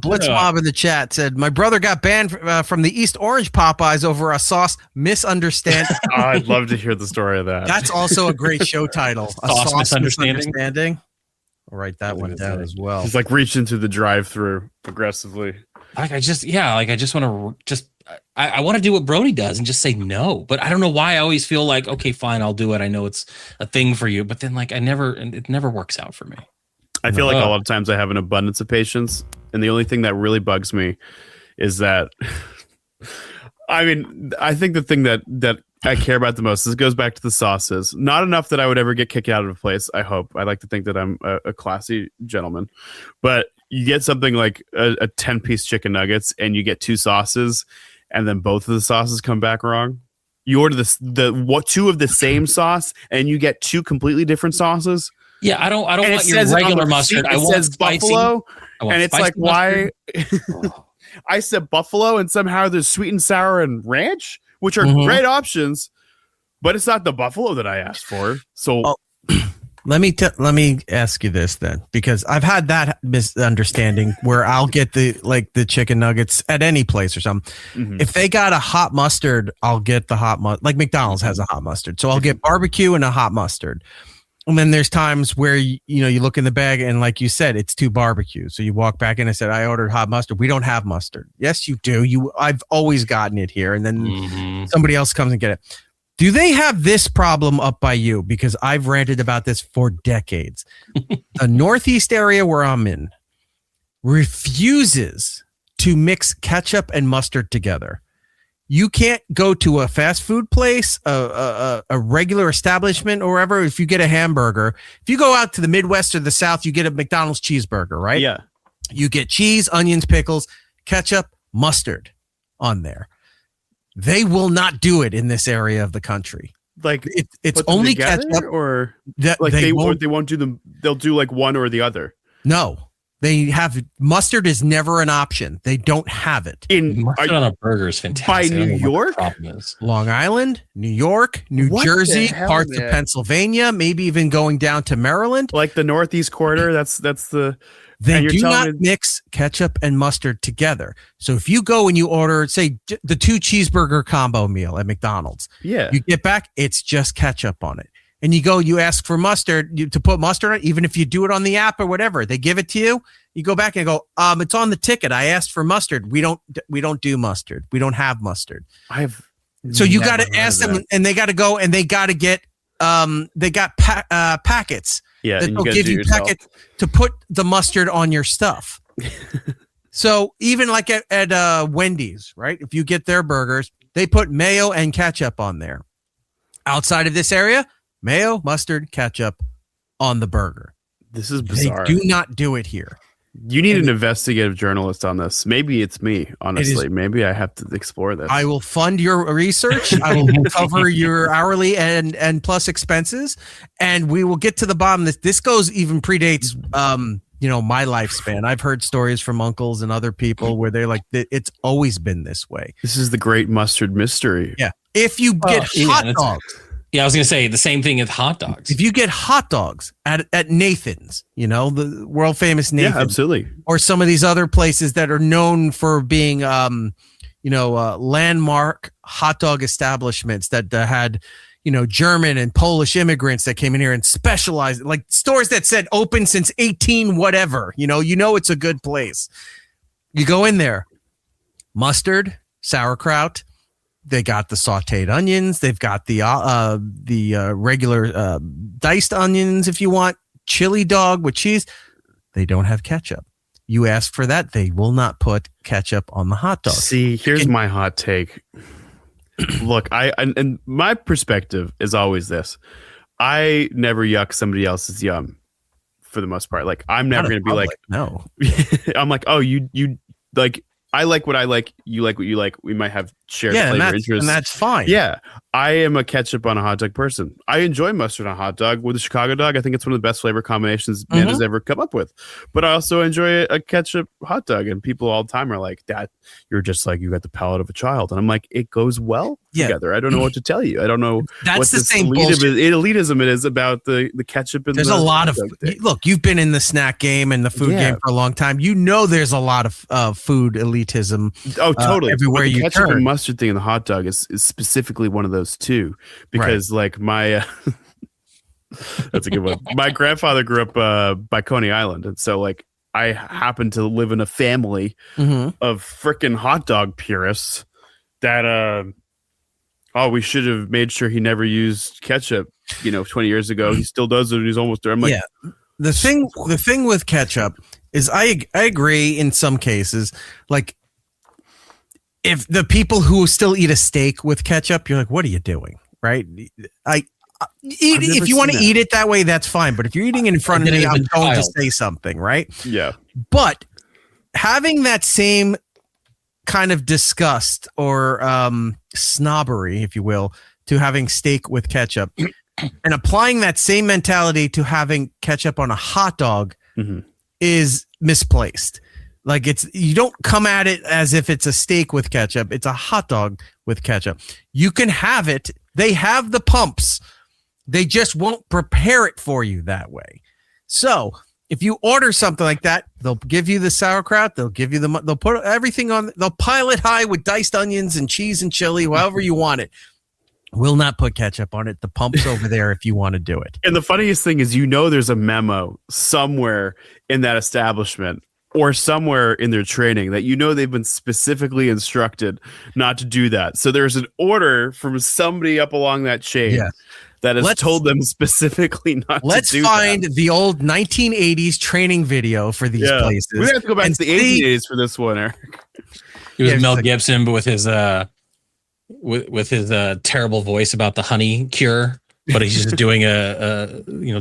Blitz Mob in the chat said, "My brother got banned from the East Orange Popeyes over a sauce misunderstanding." I'd love to hear the story of that. That's also a great show title. A sauce misunderstanding. I'll write that one down as well. He's like reaching through the drive-through progressively. I want to do what Brody does and just say no. But I don't know why I always feel like, okay, fine, I'll do it. I know it's a thing for you, but then like it never works out for me. I feel like a lot of times I have an abundance of patience, and the only thing that really bugs me is that I think the thing that I care about the most, this goes back to the sauces. Not enough that I would ever get kicked out of a place, I hope. I like to think that I'm a classy gentleman. But you get something like a 10-piece chicken nuggets, and you get 2 sauces, and then both of the sauces come back wrong. You order 2 of the same sauce, and you get 2 completely different sauces. Yeah, I don't want your regular mustard. I want spicy. Buffalo, and it's like, why? I said buffalo, and somehow there's sweet and sour and ranch, which are great options, but it's not the buffalo that I asked for. So let me ask you this then, because I've had that misunderstanding where I'll get the chicken nuggets at any place or something. Mm-hmm. If they got a hot mustard, I'll get the hot mustard. Like McDonald's has a hot mustard, so I'll get barbecue and a hot mustard. And then there's times where you look in the bag and like you said, it's 2 barbecue. So you walk back in and said, "I ordered hot mustard." We don't have mustard. Yes, you do. I've always gotten it here, and then somebody else comes and get it. Do they have this problem up by you? Because I've ranted about this for decades. The Northeast area where I'm in refuses to mix ketchup and mustard together. You can't go to a fast food place, a regular establishment, or wherever. If you get a hamburger, if you go out to the Midwest or the South, you get a McDonald's cheeseburger, right? Yeah. You get cheese, onions, pickles, ketchup, mustard on there. They will not do it in this area of the country. Like it's only ketchup, or like they won't do them. They'll do like one or the other. No. They have mustard is never an option. They don't have it. Mustard on a burger is fantastic. By New York, Long Island, New York, New Jersey, parts of Pennsylvania, maybe even going down to Maryland. Like the Northeast corridor. That's the. They do not mix ketchup and mustard together. So if you go and you order, say, the 2 cheeseburger combo meal at McDonald's, you get back, it's just ketchup on it. And you ask for mustard, to put mustard on it, even if you do it on the app or whatever, they give it to you. You go back and go, it's on the ticket. I asked for mustard. We don't do mustard. We don't have mustard. So you got to ask them, and they got to go and they got to get, they got packets. Yeah, that they'll give you packets to put the mustard on your stuff. So even like at Wendy's, right? If you get their burgers, they put mayo and ketchup on there. Outside of this area, mayo, mustard, ketchup on the burger. This is bizarre. They do not do it here. You need an investigative journalist on this. Maybe it's me, honestly. Maybe I have to explore this. I will fund your research. I will cover your hourly and plus expenses, and we will get to the bottom of this. This even predates my lifespan. I've heard stories from uncles and other people where they're like, it's always been this way. This is the great mustard mystery. Yeah. If you get hot dogs. Yeah, I was going to say the same thing as hot dogs. If you get hot dogs at Nathan's, the world famous Nathan's. Yeah, absolutely. Or some of these other places that are known for being, landmark hot dog establishments that had, German and Polish immigrants that came in here and specialized, like stores that said open since 18 whatever. It's a good place. You go in there, mustard, sauerkraut. They got the sautéed onions. They've got the regular diced onions if you want. Chili dog with cheese. They don't have ketchup. You ask for that, they will not put ketchup on the hot dog. See, here's my hot take. Look, and my perspective is always this. I never yuck somebody else's yum for the most part. Like, I'm never going to be like, no. I'm like, oh, you like, I like what I like. You like what you like. We might have shared flavor interests. And that's fine. Yeah. I am a ketchup on a hot dog person. I enjoy mustard on a hot dog. With a Chicago dog, I think it's one of the best flavor combinations man has ever come up with. But I also enjoy a ketchup hot dog. And people all the time are like, "Dad, you're just like, you got the palate of a child." And I'm like, it goes well together. I don't know what to tell you. I don't know that's the same elitism it is about the ketchup. And there's a lot of look. You've been in the snack game and the food game for a long time. There's a lot of food elitism. Oh, totally. Everywhere the you ketchup turn. And mustard thing in the hot dog is specifically one of those too, because like my that's a good one. My grandfather grew up by Coney Island, and so like I happen to live in a family of freaking hot dog purists that we should have made sure he never used ketchup 20 years ago. He still does it, and he's almost there. I'm like, the thing with ketchup is I agree in some cases. Like, if the people who still eat a steak with ketchup, you're like, what are you doing? Right? If you want to eat it that way, that's fine. But if you're eating it in front of me, I'm going to say something, right? Yeah. But having that same kind of disgust or snobbery, if you will, to having steak with ketchup and applying that same mentality to having ketchup on a hot dog is misplaced. Like, you don't come at it as if it's a steak with ketchup. It's a hot dog with ketchup. You can have it. They have the pumps. They just won't prepare it for you that way. So if you order something like that, they'll give you the sauerkraut. They'll give you they'll put everything on. They'll pile it high with diced onions and cheese and chili, however you want it. Will not put ketchup on it. The pump's over there if you want to do it. And the funniest thing is, there's a memo somewhere in that establishment or somewhere in their training that they've been specifically instructed not to do that. So there's an order from somebody up along that chain that has told them specifically not to do that. Let's find the old 1980s training video for these places. We have to go back to the 1880s for this one, Eric. He was Mel Gibson, but with his with his terrible voice about the honey cure. But he's just doing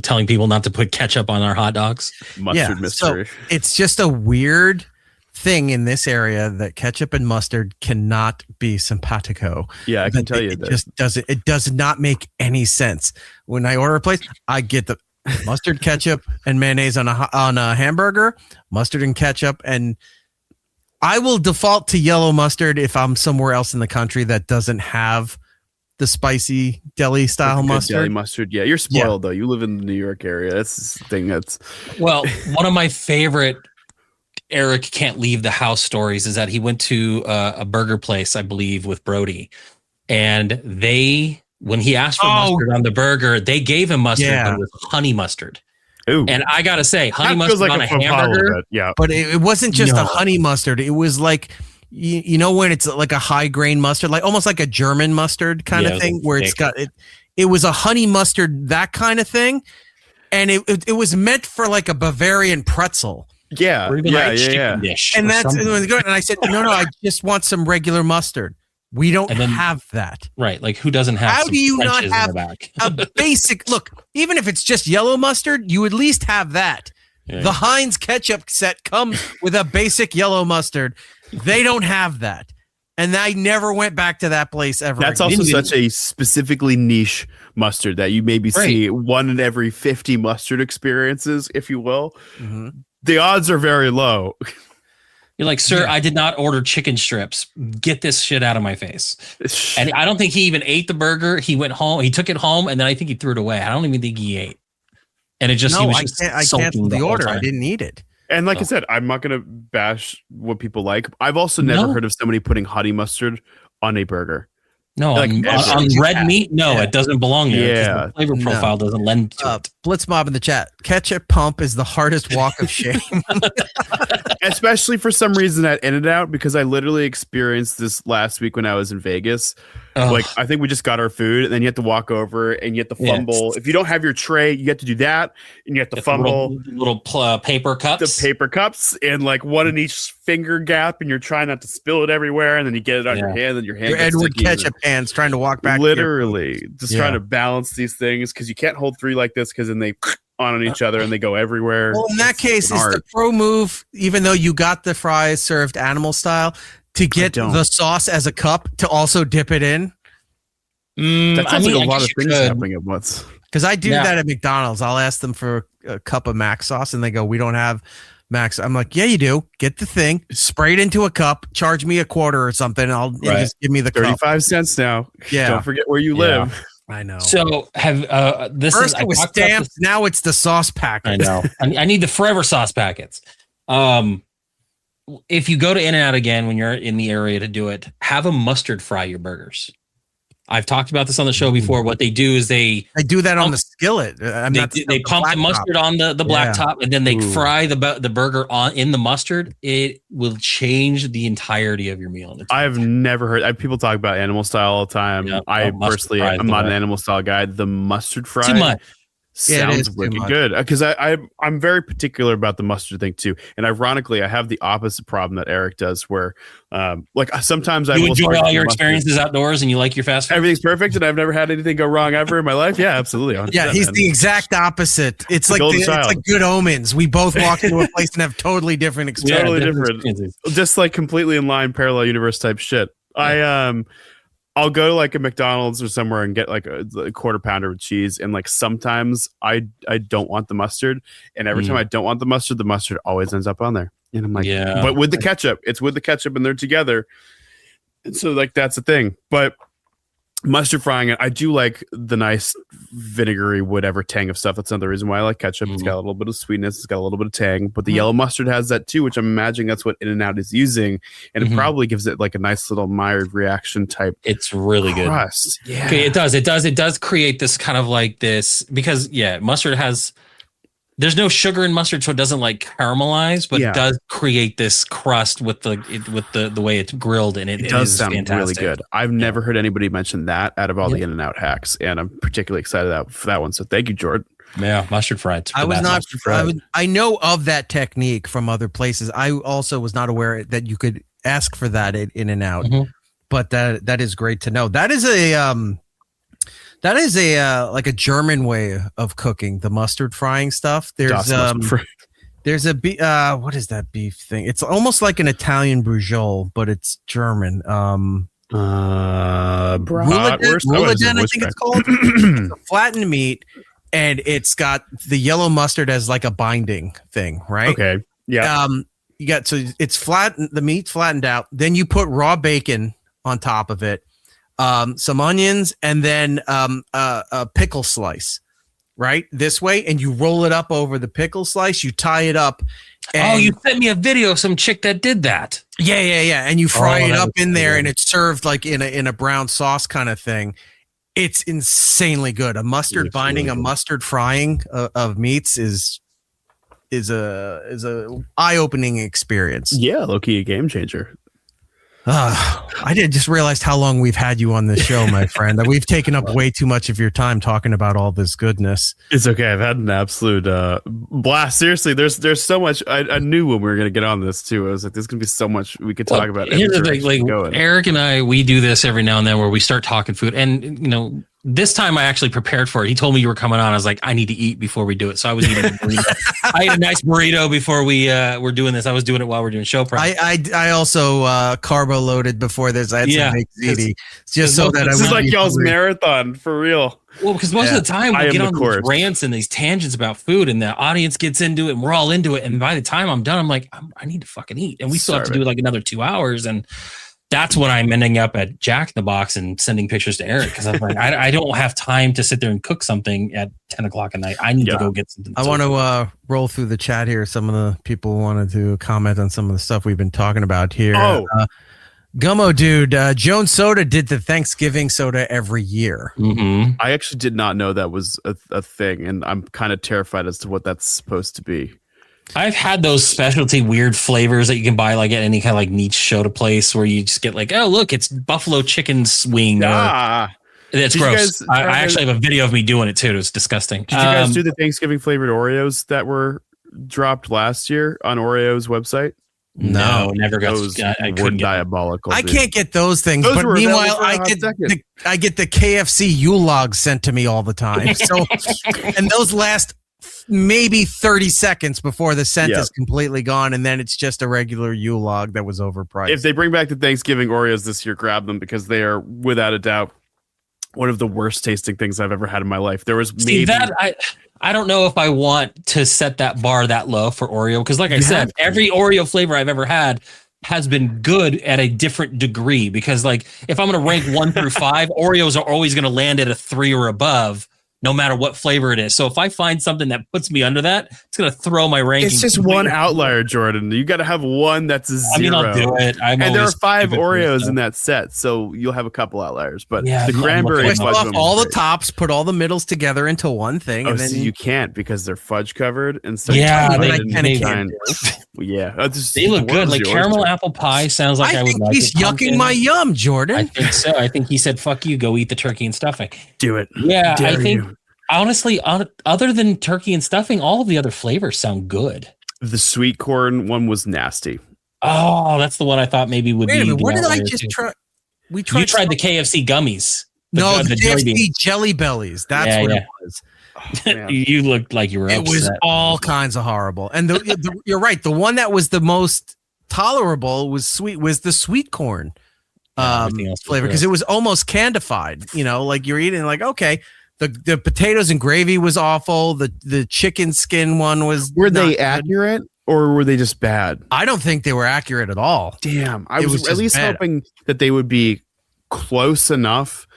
telling people not to put ketchup on our hot dogs. Mustard mystery. So it's just a weird thing in this area that ketchup and mustard cannot be simpatico. Yeah, I can tell you that. It does not make any sense. When I order a place, I get the mustard, ketchup, and mayonnaise on a hamburger, mustard and ketchup, and I will default to yellow mustard if I'm somewhere else in the country that doesn't have the spicy deli style mustard. Deli mustard. Yeah, you're spoiled though. You live in the New York area. That's the thing. Well, one of my favorite Eric can't leave the house stories is that he went to a burger place, I believe, with Brody, and when he asked for mustard on the burger, they gave him mustard, but it was honey mustard. Ooh. And I gotta say, honey mustard on a hamburger. But it wasn't just a honey mustard. It was like, when it's like a high grain mustard, like almost like a German mustard kind of thing, where it's got it was a honey mustard, that kind of thing, and it was meant for like a Bavarian pretzel. Yeah, dish and that's and I said, no, I just want some regular mustard. We don't have that. Right. Like, who doesn't have How do you not have a basic look? Even if it's just yellow mustard, you at least have that. Yeah. The Heinz ketchup set comes with a basic yellow mustard. They don't have that. And I never went back to that place ever. That's also such a specifically niche mustard that you maybe see one in every 50 mustard experiences, if you will. Mm-hmm. The odds are very low. You're like, sir, I did not order chicken strips. Get this shit out of my face. And I don't think he even ate the burger. He went home. He took it home, and then I think he threw it away. I don't even think he ate. And it just, I canceled the order. I didn't eat it. And like I said, I'm not going to bash what people like. I've also never heard of somebody putting honey mustard on a burger. No, Like, on red meat, no, it doesn't belong there. Yeah. The flavor profile doesn't lend to it. Blitz Mob in the chat. Ketchup pump is the hardest walk of shame. Especially for some reason at In-N-Out, because I literally experienced this last week when I was in Vegas. Like, I think we just got our food, and then you have to walk over and you have to fumble. If you don't have your tray, you have to do that, and you have to fumble little paper cups. The paper cups, and like one in each finger gap, and you're trying not to spill it everywhere, and then you get it on your hand, and your hand. Your Edward Ketchup hands trying to walk back. Literally, just trying to balance these things because you can't hold three like this because then they on each other and they go everywhere. Well, in that case, it's the pro move, even though you got the fries served animal style, to get the sauce as a cup to also dip it in. That sounds like a lot of things happening at once. Because I do that at McDonald's. I'll ask them for a cup of mac sauce and they go, we don't have max. I'm like, yeah, you do. Get the thing, spray it into a cup, charge me $0.25 or something. And just give me the 35 cents now. Yeah. Don't forget where you live. I know. So first it was stamped. Now it's the sauce packet. I know. I need the forever sauce packets. If you go to In-N-Out again when you're in the area to do it, have a mustard fry your burgers. I've talked about this on the show before. What they do is they do that on the skillet. They pump the mustard on the black top, and then they fry the burger in the mustard. It will change the entirety of your meal. I've never heard people talk about animal style all the time. I personally, I'm not an animal style guy. The mustard fry. Too much. Sounds wicked good because I'm very particular about the mustard thing too, and ironically, I have the opposite problem that Eric does, where like sometimes I enjoy all your experiences outdoors and you like your fast food. Everything's perfect, and I've never had anything go wrong ever in my life. Yeah, absolutely. Yeah, he's the exact opposite. It's like it's like Good Omens. We both walk into a place and have totally different experiences. Totally different, just like completely in line, parallel universe type shit. I'll go to like a McDonald's or somewhere and get like a quarter pounder with cheese. And like sometimes I don't want the mustard. And every time I don't want the mustard always ends up on there. And I'm like, but with the ketchup, it's with the ketchup and they're together. And so like, that's the thing. But mustard frying it, I do like the nice vinegary, whatever tang of stuff. That's another reason why I like ketchup. It's got a little bit of sweetness. It's got a little bit of tang, but the yellow mustard has that too, which I'm imagining that's what In-N-Out is using. And it probably gives it like a nice little Maillard reaction type. It's really crust. Good. Yeah. Okay, it does create this kind of like this because mustard has, there's no sugar in mustard, so it doesn't like caramelize, but it does create this crust with the way it's grilled, and it does sound fantastic. Really good. I've never heard anybody mention that out of all the In-N-Out hacks, and I'm particularly excited for that one. So thank you, Jordan. Yeah, mustard fried. I know of that technique from other places. I also was not aware that you could ask for that at In-N-Out, but that is great to know. That is a like a German way of cooking the mustard frying stuff. There's what is that beef thing? It's almost like an Italian bruschetta, but it's German. Rouladen, I think it's called. It's a flattened meat, and it's got the yellow mustard as like a binding thing, right? Okay. Yeah. You got it's flattened, the meat's flattened out. Then you put raw bacon on top of it. Some onions, and then a pickle slice, right this way, and you roll it up over the pickle slice. You tie it up. And you sent me a video of some chick that did that. Yeah, and you fry it up in there, and it's served like in a brown sauce kind of thing. It's insanely good. A mustard binding, a mustard frying of meats is a eye-opening experience. Yeah, low-key a game changer. I just realized how long we've had you on this show, my friend. We've taken up way too much of your time talking about all this goodness. It's okay. I've had an absolute blast. Seriously, there's so much. I knew when we were going to get on this too. I was like, there's going to be so much we could talk about. Here's the thing, like Eric and I, we do this every now and then where we start talking food, and this time I actually prepared for it. He told me you were coming on. I was like, I need to eat before we do it. So I was eating a burrito. I ate a nice burrito before we were doing this. I was doing it while we're doing show prep. I also carbo loaded before this. I had some baked ziti just so that this is like y'all's marathon for real. Well, because most of the time we get on these rants and these tangents about food, and the audience gets into it, and we're all into it. And by the time I'm done, I'm like, I need to fucking eat, and we still have to do like another 2 hours. And that's when I'm ending up at Jack in the Box and sending pictures to Eric because I'm like, I don't have time to sit there and cook something at 10 o'clock at night. I need to go get something. I want to roll through the chat here. Some of the people wanted to comment on some of the stuff we've been talking about here. Gummo dude, Jones Soda did the Thanksgiving soda every year. Mm-hmm. I actually did not know that was a thing, and I'm kind of terrified as to what that's supposed to be. I've had those specialty weird flavors that you can buy like at any kind of like niche soda place where you just get like, oh look, it's buffalo chicken wing. It's gross. I actually have a video of me doing it too. It was disgusting. Did you guys do the Thanksgiving flavored Oreos that were dropped last year on Oreo's website? No, never got those. I couldn't diabolical. I can't get those things, but meanwhile, I get the KFC U-Log sent to me all the time. So, and those last maybe 30 seconds before the scent is completely gone, and then it's just a regular U-Log that was overpriced. If they bring back the Thanksgiving Oreos this year, grab them because they are without a doubt one of the worst tasting things I've ever had in my life. There was maybe I don't know if I want to set that bar that low for Oreo because, like I said, every Oreo flavor I've ever had has been good at a different degree. Because, like, if I'm going to rank 1 through 5, Oreos are always going to land at a 3 or above, no matter what flavor it is. So if I find something that puts me under that, it's going to throw my ranking. It's just one outlier, Jordan. You got to have one that's a 0. I mean, I'll do it. And there are 5 Oreos in that set, so you'll have a couple outliers. But the cranberry twist off all the tops, put all the middles together into one thing, and then you can't because they're fudge covered. And so they look good. Like caramel apple pie sounds like I would like. He's yucking my yum, Jordan. I think so. I think he said, "Fuck you, go eat the turkey and stuffing." Do it. Yeah, I think. Honestly, other than turkey and stuffing, all of the other flavors sound good. The sweet corn one was nasty. Oh, that's the one I thought maybe would be. Wait a minute, what did I just try? You tried the KFC gummies. The KFC Jelly Bellies. That's what it was. Oh, you looked like you were upset. It was all kinds of horrible. And you're right. The one that was the most tolerable was the sweet corn flavor because it was almost candified. You know, like you're eating like, okay. The potatoes and gravy was awful. The chicken skin one was. Were they accurate or were they just bad? I don't think they were accurate at all. Damn, I was at least hoping that they would be close enough.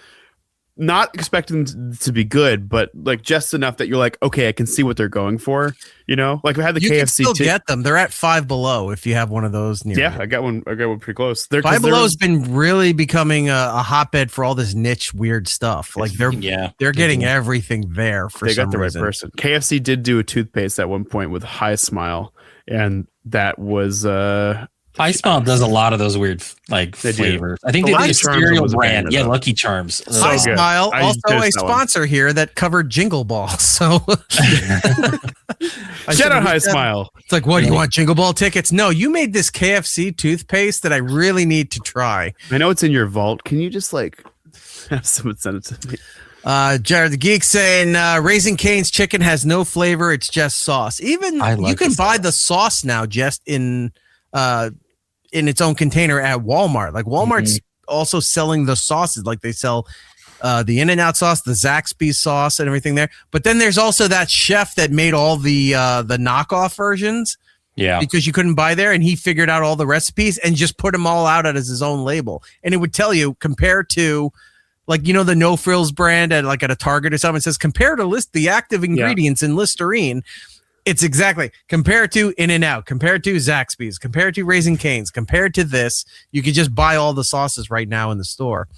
Not expecting them to be good, but like just enough that you're like, okay, I can see what they're going for. You know, like we had the KFC. You can still get them. They're at Five Below if you have one of those near. Yeah, I got one pretty close. Five Below has been really becoming a hotbed for all this niche weird stuff. Like they're getting everything there for some reason. They got the right person. KFC did do a toothpaste at one point with High Smile, and that was High Smile does a lot of those weird flavors. I think they did a cereal brand. Yeah, Lucky Charms. High Smile, also a sponsor here that covered Jingle Ball. So shout out High Smile. It's like, what do you want? Jingle Ball tickets? No, you made this KFC toothpaste that I really need to try. I know it's in your vault. Can you just have someone send it to me? Jared the Geek saying Raising Cane's chicken has no flavor. It's just sauce. Even you can buy the sauce now just in its own container at Walmart. Like Walmart's also selling the sauces. Like they sell the In-N-Out sauce, the Zaxby's sauce, and everything there. But then there's also that chef that made all the knockoff versions. Yeah, because you couldn't buy there, and he figured out all the recipes and just put them all out as his own label. And it would tell you compared to, like, you know, the No Frills brand at a Target or something. It says compare to the active ingredients in Listerine. It's exactly compared to In-N-Out, compared to Zaxby's, compared to Raising Cane's, compared to this. You could just buy all the sauces right now in the store.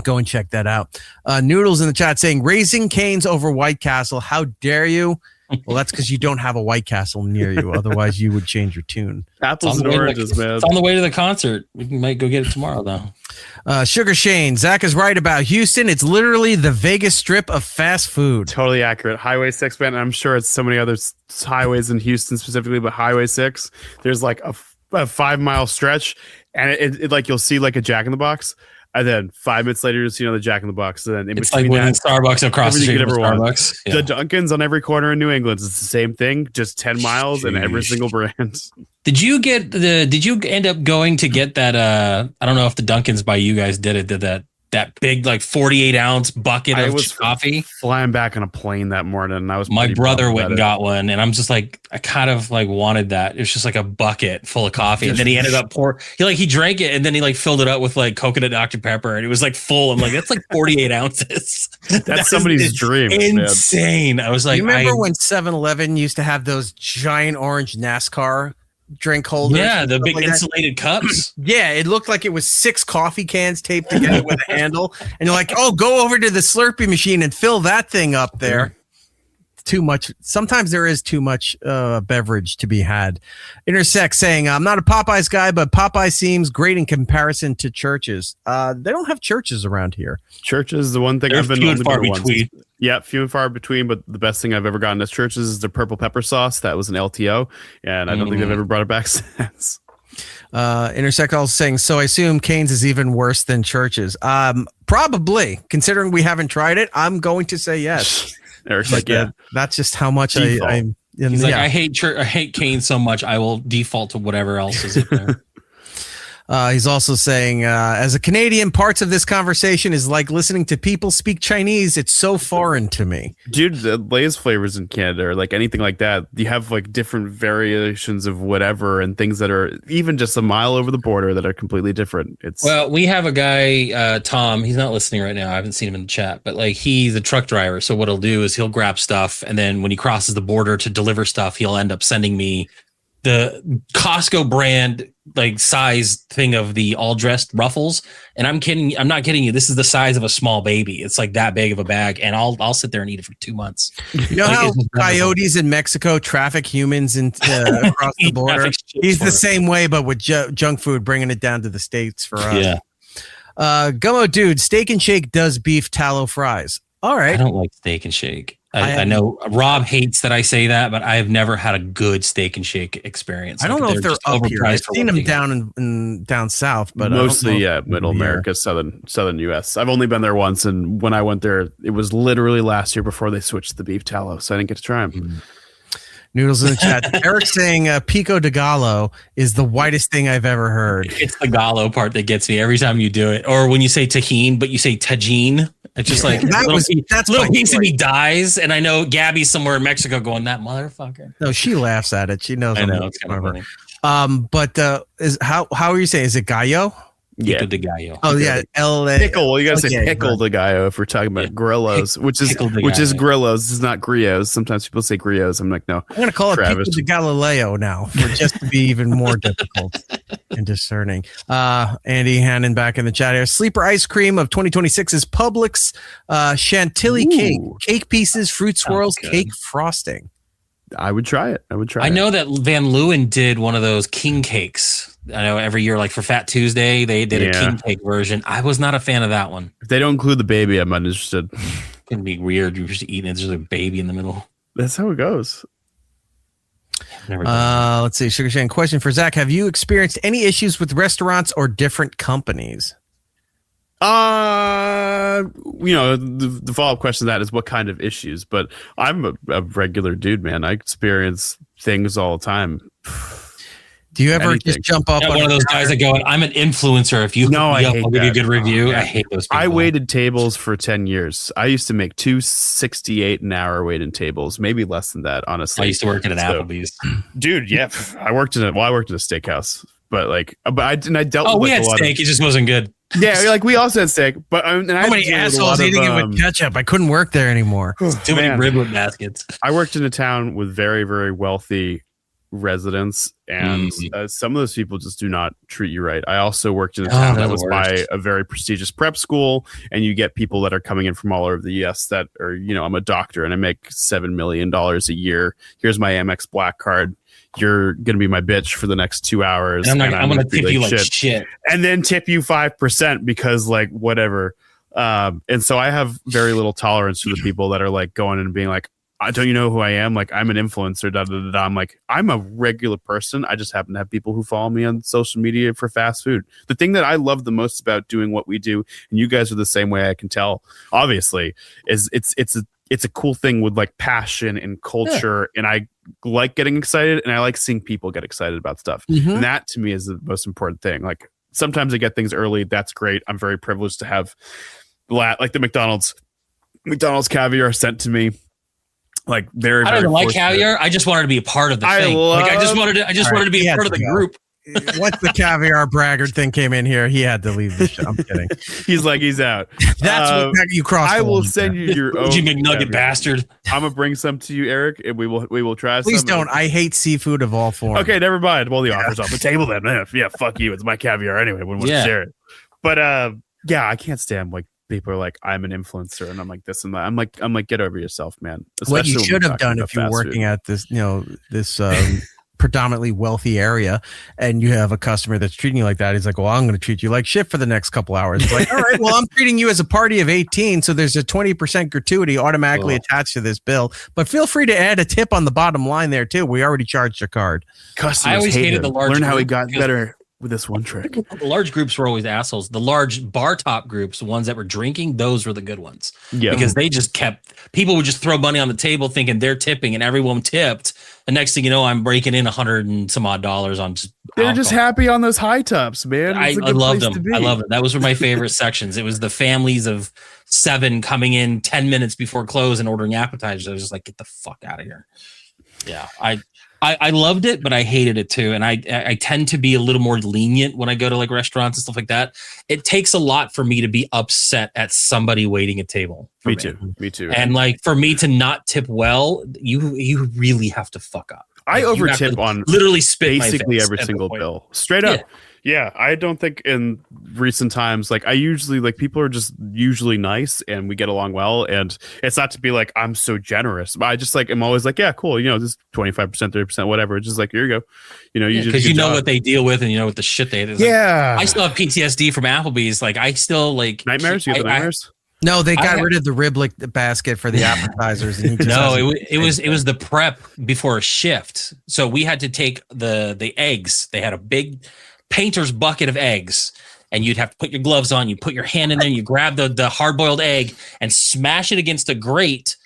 Go and check that out. Noodles in the chat saying Raising Cane's over White Castle. How dare you? Well, that's because you don't have a White Castle near you. Otherwise, you would change your tune. Apples and oranges, man. It's on the way to the concert. We might go get it tomorrow, though. Sugar Shane, Zach is right about Houston. It's literally the Vegas Strip of fast food. Totally accurate. Highway 6, man. I'm sure it's so many other highways in Houston specifically, but Highway 6, there's like a 5-mile stretch, and it like you'll see like a Jack in the Box. And then 5 minutes later, you'll see another Jack in the Box. And then it's like when Starbucks across the street from Starbucks. Yeah. The Dunkin's on every corner in New England. It's the same thing, just 10 miles and every single brand. Did you end up going to get that? I don't know if the Dunkin's by you guys did that big like 48-ounce bucket of coffee. Flying back on a plane that morning, and I was my brother went and got one, and I'm just like, I kind of like wanted that. It was just like a bucket full of coffee, and then he ended up he drank it, and then he like filled it up with like coconut Dr. Pepper, and it was like full. I'm like, that's like 48 ounces. That's somebody's dream. Insane. Man. I was like, you remember when 7-Eleven used to have those giant orange NASCAR drink holders. Yeah, the big like insulated cups. Yeah, it looked like it was 6 coffee cans taped together with a handle. And you're like, oh, go over to the Slurpee machine and fill that thing up there. Too much. Sometimes there is too much beverage to be had. Intersect saying, I'm not a Popeyes guy, but Popeye seems great in comparison to churches. They don't have churches around here. Churches is the one thing I've been few and far between. Yeah, few and far between, but the best thing I've ever gotten at churches is the purple pepper sauce. That was an LTO, and I don't think they've ever brought it back since. Intersect also saying, so I assume Cane's is even worse than Church's. Probably, considering we haven't tried it, I'm going to say yes. Eric's like, yeah, that's just how much I'm. He's like, I hate Cane's so much, I will default to whatever else is in there. He's also saying, as a Canadian, parts of this conversation is like listening to people speak Chinese. It's so foreign to me. Dude, the Lay's flavors in Canada or like anything like that, you have like different variations of whatever and things that are even just a mile over the border that are completely different. Well, we have a guy, Tom, he's not listening right now. I haven't seen him in the chat, but like he's a truck driver. So what he'll do is he'll grab stuff. And then when he crosses the border to deliver stuff, he'll end up sending me the Costco brand like size thing of the all dressed Ruffles. And I'm not kidding you. This is the size of a small baby. It's like that big of a bag. And I'll sit there and eat it for 2 months. You know how coyotes in Mexico traffic humans across the border? He's the same way, but with junk food, bringing it down to the States for us. Yeah. Gummo dude, Steak and Shake does beef tallow fries. All right. I don't like Steak and Shake. I know Rob hates that I say that, but I've never had a good Steak and Shake experience. I don't know if they're up here. I've seen them down south, but mostly middle America, southern U.S. I've only been there once, and when I went there, it was literally last year before they switched to the beef tallow, so I didn't get to try them. Noodles in the chat. Eric saying pico de gallo is the whitest thing I've ever heard. It's the gallo part that gets me every time you do it. Or when you say tahine, but you say tajine. It's just like that's little piece of me dies. And I know Gabby's somewhere in Mexico going, that motherfucker. No, she laughs at it. She knows. I know, it's kind of funny. But is how are you saying? Is it gallo? Yeah. Pico de gallo. Oh yeah, pickle. Well, you gotta say pickle de gallo if we're talking about grillos, which is grillos. This is not griots. Sometimes people say griots. I'm like, no. I'm gonna call it pico de Galileo now, for just to be even more difficult and discerning. Andy Hannon back in the chat here. Sleeper ice cream of 2026 is Publix Chantilly cake pieces, fruit swirls, cake frosting. I would try it. I know that Van Leeuwen did one of those king cakes. I know every year, like for Fat Tuesday, they did a king cake version. I was not a fan of that one. If they don't include the baby, I'm uninterested. It's gonna be weird. You're just eating it. There's a baby in the middle. That's how it goes. Let's see. Sugar Shane, question for Zach. Have you experienced any issues with restaurants or different companies? The follow-up question to that is what kind of issues, but I'm a regular dude, man. I experience things all the time. Do you ever just jump up on one of those guys that go, I'm an influencer. If you I'll give you a good review. I hate those people. I waited tables for 10 years. I used to make $2.68 an hour waiting tables, maybe less than that, honestly. I used to work at an Applebee's. Dude, yeah. I worked in a steakhouse, but I dealt with we had steak. It just wasn't good. Yeah, like we also had steak, but how many assholes eating it with ketchup? I couldn't work there anymore. Too many riblet baskets. I worked in a town with very, very wealthy residents, and some of those people just do not treat you right. I also worked in a town that was by a very prestigious prep school, and you get people that are coming in from all over the US that are, I'm a doctor and I make $7 million a year. Here's my Amex Black card. You're gonna be my bitch for the next 2 hours. And I'm gonna tip you like shit, and then tip you 5% because like whatever. And so I have very little tolerance for the people that are like going and being like, don't you know who I am? Like, I'm an influencer. Da, da, da, da. I'm like, I'm a regular person. I just happen to have people who follow me on social media for fast food. The thing that I love the most about doing what we do, and you guys are the same way, I can tell, obviously, is it's a cool thing with like passion and culture. Yeah. And I like getting excited, and I like seeing people get excited about stuff. Mm-hmm. And that to me is the most important thing. Like, sometimes I get things early. That's great. I'm very privileged to have like the McDonald's caviar sent to me. Like very, I don't even like caviar. I just wanted to be a part of the thing. I just wanted to be a part of the group. once the caviar braggart thing came in here, he had to leave the show. I'm kidding. He's out. That's what you crossed. I will send you your own McNugget caviar. Bastard. I'm gonna bring some to you, Eric, and we will try. Please don't. I hate seafood of all forms. Okay, never mind. Well, the offer's off the table then. Yeah, fuck you. It's my caviar anyway. We want to share it. But I can't stand like people are like, I'm an influencer, and I'm like this and that. I'm like, get over yourself, man. What you should have done if you're working at this, this predominantly wealthy area, and you have a customer that's treating you like that. He's like, well, I'm going to treat you like shit for the next couple hours. It's like, all right, well, I'm treating you as a party of 18, so there's a 20% gratuity automatically attached to this bill. But feel free to add a tip on the bottom line there too. We already charged your card. Customers I always hated the large. Learn how he got better with this one trick. The large groups were always assholes. The large bar top groups, the ones that were drinking, those were the good ones. Yeah. Because they just people would just throw money on the table thinking they're tipping, and everyone tipped. The next thing you know, I'm breaking in $100 and some odd on just they're just happy on those high tops, man. I loved them. I love it. That was one of my favorite sections. It was the families of 7 coming in 10 minutes before close and ordering appetizers. I was just like, get the fuck out of here. Yeah. I loved it, but I hated it too. And I tend to be a little more lenient when I go to like restaurants and stuff like that. It takes a lot for me to be upset at somebody waiting a table. Me too. And like for me to not tip well, you really have to fuck up. I over tip on literally spit basically every single bill. Straight up. Yeah, I don't think in recent times, like I usually like people are just usually nice and we get along well. And it's not to be like, I'm so generous, but I just like, I'm always like, yeah, cool. This 25%, 30%, whatever. It's just like, here you go. Because you know what they deal with and you know what the shit they do. Yeah. Like, I still have PTSD from Applebee's. Like I still like nightmares. You have the nightmares? No, they got rid of the riblet basket for the appetizers. And it was the prep before a shift. So we had to take the eggs. They had a big painter's bucket of eggs, and you'd have to put your gloves on. You put your hand in there, and you grab the hard-boiled egg and smash it against a grate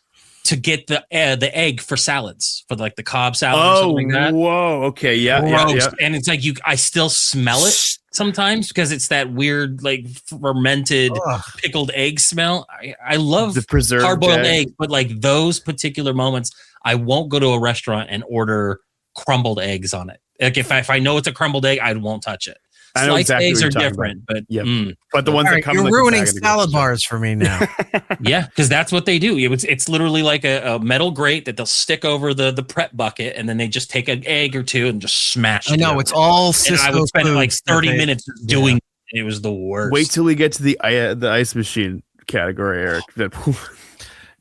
to get the egg for salads, for like the Cobb salad or something like that. Whoa, okay, yeah. And it's like I still smell it sometimes because it's that weird like fermented pickled egg smell. I love the preserved hard-boiled eggs, but like those particular moments, I won't go to a restaurant and order crumbled eggs on it. Like if I know it's a crumbled egg, I won't touch it. Sliced eggs are different, but but the ones that come, you're ruining salad bars for me now. Yeah, because that's what they do. It's literally like a metal grate that they'll stick over the prep bucket, and then they just take an egg or two and just smash it. I know, it's all Cisco. And I would spend like 30 minutes doing it. It was the worst. Wait till we get to the ice machine category, Eric.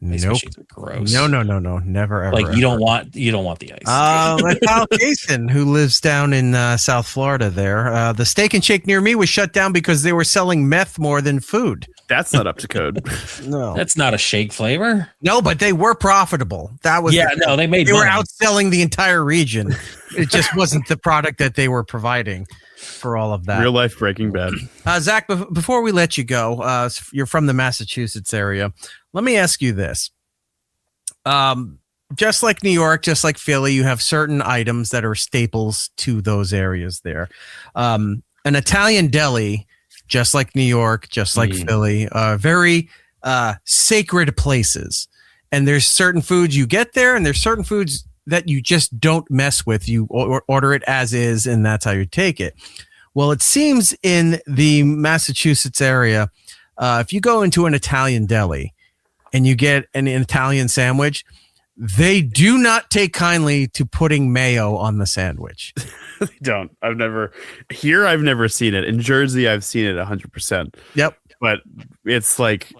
Nope. Gross. No, never ever. Like you don't want the ice. Like Kyle Kason, who lives down in South Florida. There, the Steak and Shake near me was shut down because they were selling meth more than food. That's not up to code. No, that's not a shake flavor. No, but they were profitable. That was they made. They were outselling the entire region. It just wasn't the product that they were providing for all of that. Real life Breaking Bad. Zach, before we let you go, you're from the Massachusetts area. Let me ask you this. Just like New York, just like Philly, you have certain items that are staples to those areas there. An Italian deli, just like New York, just like Philly, very sacred places. And there's certain foods you get there, and there's certain foods that you just don't mess with. You order it as is, and that's how you take it. Well, it seems in the Massachusetts area, if you go into an Italian deli and you get an Italian sandwich, they do not take kindly to putting mayo on the sandwich. They don't. I've never seen it. In Jersey, I've seen it 100%. Yep. But it's like,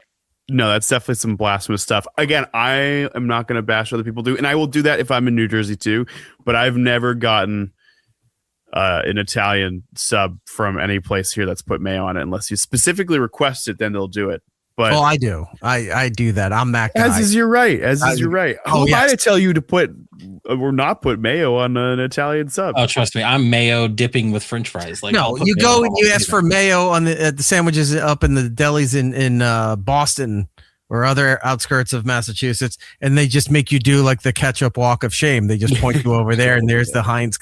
no, that's definitely some blasphemous stuff. Again, I am not going to bash other people do, and I will do that if I'm in New Jersey too. But I've never gotten an Italian sub from any place here that's put mayo on it, unless you specifically request it. Then they'll do it. But I do. I do that. I'm that guy. As is your right. Who am I to tell you to put or not put mayo on an Italian sub? Oh, trust me, I'm mayo dipping with French fries. Like, no, you go and you ask for mayo on the sandwiches up in the delis in Boston or other outskirts of Massachusetts, and they just make you do like the ketchup walk of shame. They just point you over there, and there's the Heinz.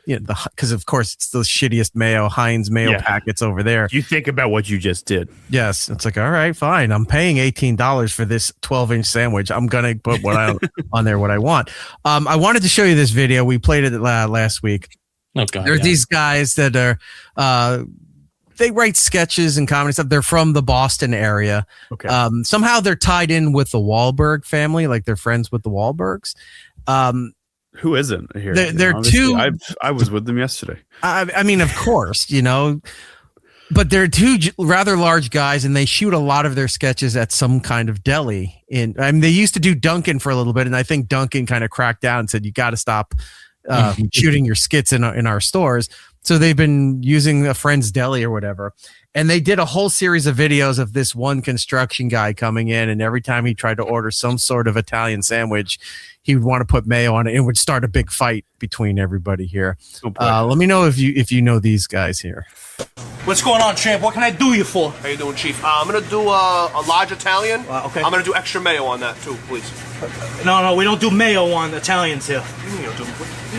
Because of course it's the shittiest Heinz mayo packets over there. You think about what you just did. Yes, it's like, all right, fine. I'm paying $18 for this 12-inch sandwich. I'm gonna put on there what I want. I wanted to show you this video. We played it last week. Oh God, there are these guys that are they write sketches and comedy stuff. They're from the Boston area. Okay. Somehow they're tied in with the Wahlberg family, like they're friends with the Wahlbergs. Who isn't here? They're two. I was with them yesterday. I mean, of course, but they're two rather large guys, and they shoot a lot of their sketches at some kind of deli. They used to do Dunkin' for a little bit, and I think Dunkin' kind of cracked down and said, "You got to stop shooting your skits in our stores." So they've been using a friend's deli or whatever. And they did a whole series of videos of this one construction guy coming in. And every time he tried to order some sort of Italian sandwich, he would want to put mayo on it. It would start a big fight between everybody here. Let me know if you know these guys here. What's going on, champ? What can I do you for? How you doing, Chief? I'm gonna do a large Italian. Okay. I'm gonna do extra mayo on that too, please. No, we don't do mayo on Italians here.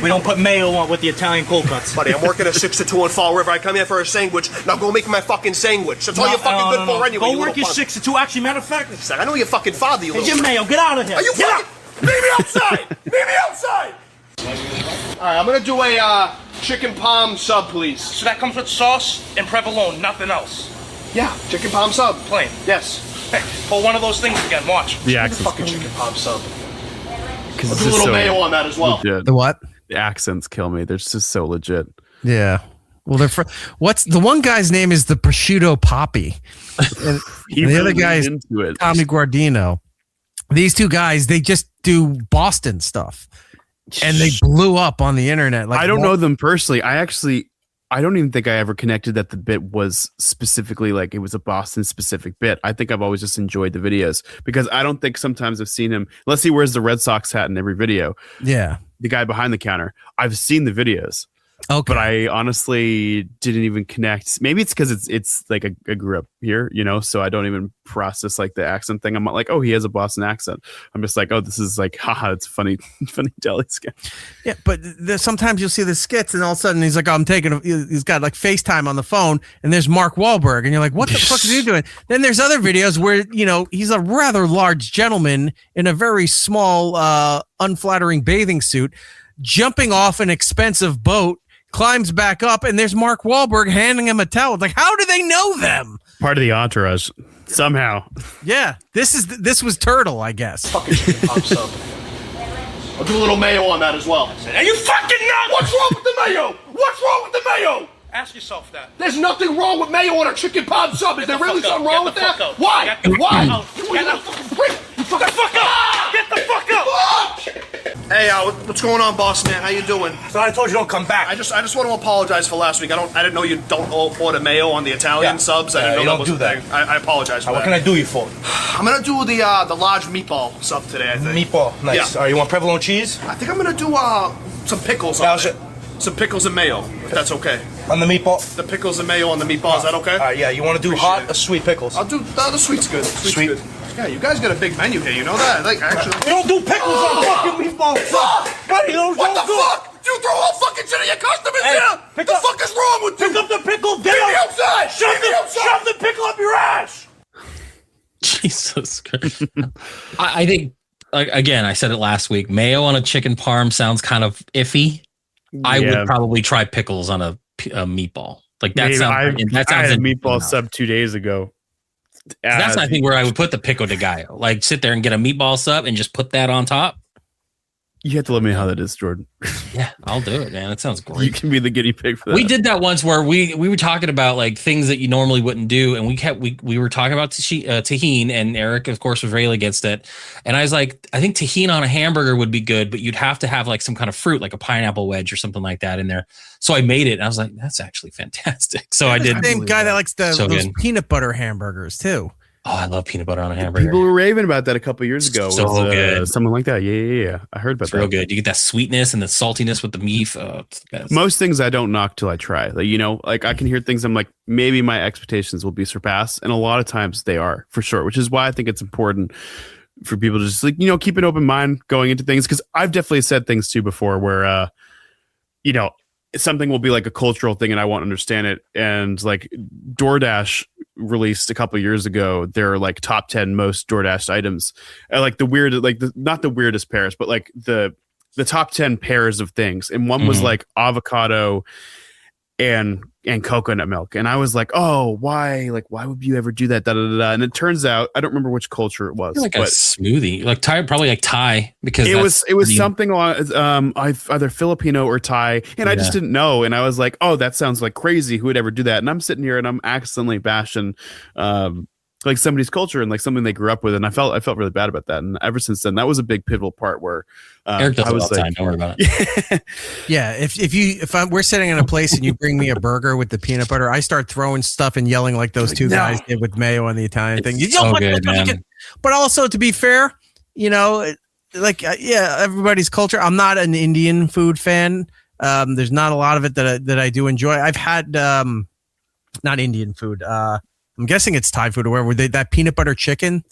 We don't put mayo on with the Italian cold cuts. Buddy, I'm working at 6 to 2 in Fall River. I come here for a sandwich. Now go make my fucking sandwich. That's all you're fucking good for anyway. Go work your 6 to 2. Actually, matter of fact, I know your fucking father, you hey, little... Jim Mayo, get out of here. Are you fucking... Leave me outside! Leave me outside! Alright, I'm gonna do a chicken palm sub, please. So that comes with sauce and provolone, nothing else. Yeah, chicken palm sub. Plain. Yes. Hey, pull one of those things again, watch. The The accents. fucking chicken palm sub. Because I'll do a little mayo on that as well. Legit. The what? The accents kill me. They're just so legit. Yeah. Well, what's the one guy's name is the prosciutto Poppy, and the other guy is Tommy Guardino. These two guys, they just do Boston stuff, and they blew up on the internet. Like, I don't know them personally. I don't even think I ever connected that the bit was specifically like it was a Boston specific bit. I think I've always just enjoyed the videos because I don't think sometimes I've seen him. Unless he wears the Red Sox hat in every video. Yeah. The guy behind the counter. I've seen the videos. Okay. But I honestly didn't even connect. Maybe it's because it's like I grew up here, so I don't even process like the accent thing. I'm not like, oh, he has a Boston accent. I'm just like, oh, this is like, haha, it's funny deli sketch. Yeah, but sometimes you'll see the skits, and all of a sudden he's like, oh, he's got like FaceTime on the phone, and there's Mark Wahlberg, and you're like, what the fuck is he doing? Then there's other videos where he's a rather large gentleman in a very small, unflattering bathing suit, jumping off an expensive boat. Climbs back up, and there's Mark Wahlberg handing him a towel. Like, how do they know them? Part of the entourage, somehow. Yeah, this was Turtle, I guess. Fucking chicken palm sub. I'll do a little mayo on that as well. Are you fucking nuts? What's wrong with the mayo? What's wrong with the mayo? Ask yourself that. There's nothing wrong with mayo on a chicken palm sub. Is there really something wrong with that? Out. Why? Why? You Get the fucking prick. You fucking fuck up! Get the fuck up! Hey, what's going on, boss man? How you doing? So I told you don't come back. I just want to apologize for last week. I didn't know you don't order mayo on the Italian subs. I didn't know you that don't was do a that. thing. I apologize for What that. can I do you for? I'm gonna do the large meatball sub today. I think. Meatball, nice. Yeah. You want provolone cheese? I think I'm gonna do some pickles on How's it. it? Some pickles and mayo, if that's okay. On the meatball? The pickles and mayo on the meatball, is that okay? Yeah, you want to do Appreciate hot it. or sweet pickles? I'll do the sweet's good. Sweet's Sweet. good. Yeah, you guys got a big menu here. You know that? Like actually. We don't do pickles on fucking meatballs. Fuck! Buddy, What the fuck? You throw all fucking shit at your customers here? What the fuck is wrong with you? Pick up the pickle. Get me outside! Shove the pickle up your ass. Jesus Christ. I think, again, I said it last week. Mayo on a chicken parm sounds kind of iffy. I would probably try pickles on a meatball. Like that sounds. I had a meatball sub 2 days ago. That's I think where I would put the pico de gallo. Like sit there and get a meatball sub and just put that on top. You have to let me know how that is, Jordan. Yeah, I'll do it, man. That sounds great. You can be the guinea pig for that. We did that once where we were talking about like things that you normally wouldn't do, and we were talking about tahini, and Eric, of course, was really against it. And I was like, I think tahini on a hamburger would be good, but you'd have to have like some kind of fruit, like a pineapple wedge or something like that in there. So I made it, and I was like, that's actually fantastic. So I did. The same guy that likes those good. peanut butter hamburgers too. Oh, I love peanut butter on a hamburger. People were raving about that a couple years ago. So good. Something like that. Yeah. I heard about It's that. real good. You get that sweetness and the saltiness with the beef. Oh, it's the best. Most things I don't knock till I try. Like, I can hear things. I'm like, maybe my expectations will be surpassed. And a lot of times they are, for sure, which is why I think it's important for people to just keep an open mind going into things. Cause I've definitely said things too before where, something will be like a cultural thing and I won't understand it. And like DoorDash released a couple of years ago, their like top 10 most DoorDash items, like the weird, like not the weirdest pairs, but like the the top 10 pairs of things, and one was like avocado and coconut milk, and I was like, oh, why would you ever do that? Da, da, da, da. And it turns out, I don't remember which culture it was, like a smoothie, like Thai, probably like Thai, because it was something along either Filipino or Thai, and I just didn't know, and I was like, oh, that sounds like crazy. Who would ever do that? And I'm sitting here and I'm accidentally bashing like somebody's culture and like something they grew up with, and I felt really bad about that. And ever since then, that was a big pivotal part where Eric does it all the time. Don't worry about it. Yeah, we're sitting in a place and you bring me a burger with the peanut butter, I start throwing stuff and yelling like those two guys did with mayo on the Italian thing. So good, man. But also, to be fair, everybody's culture. I'm not an Indian food fan. There's not a lot of it that I do enjoy. I've had not Indian food. I'm guessing it's Thai food or wherever. That peanut butter chicken.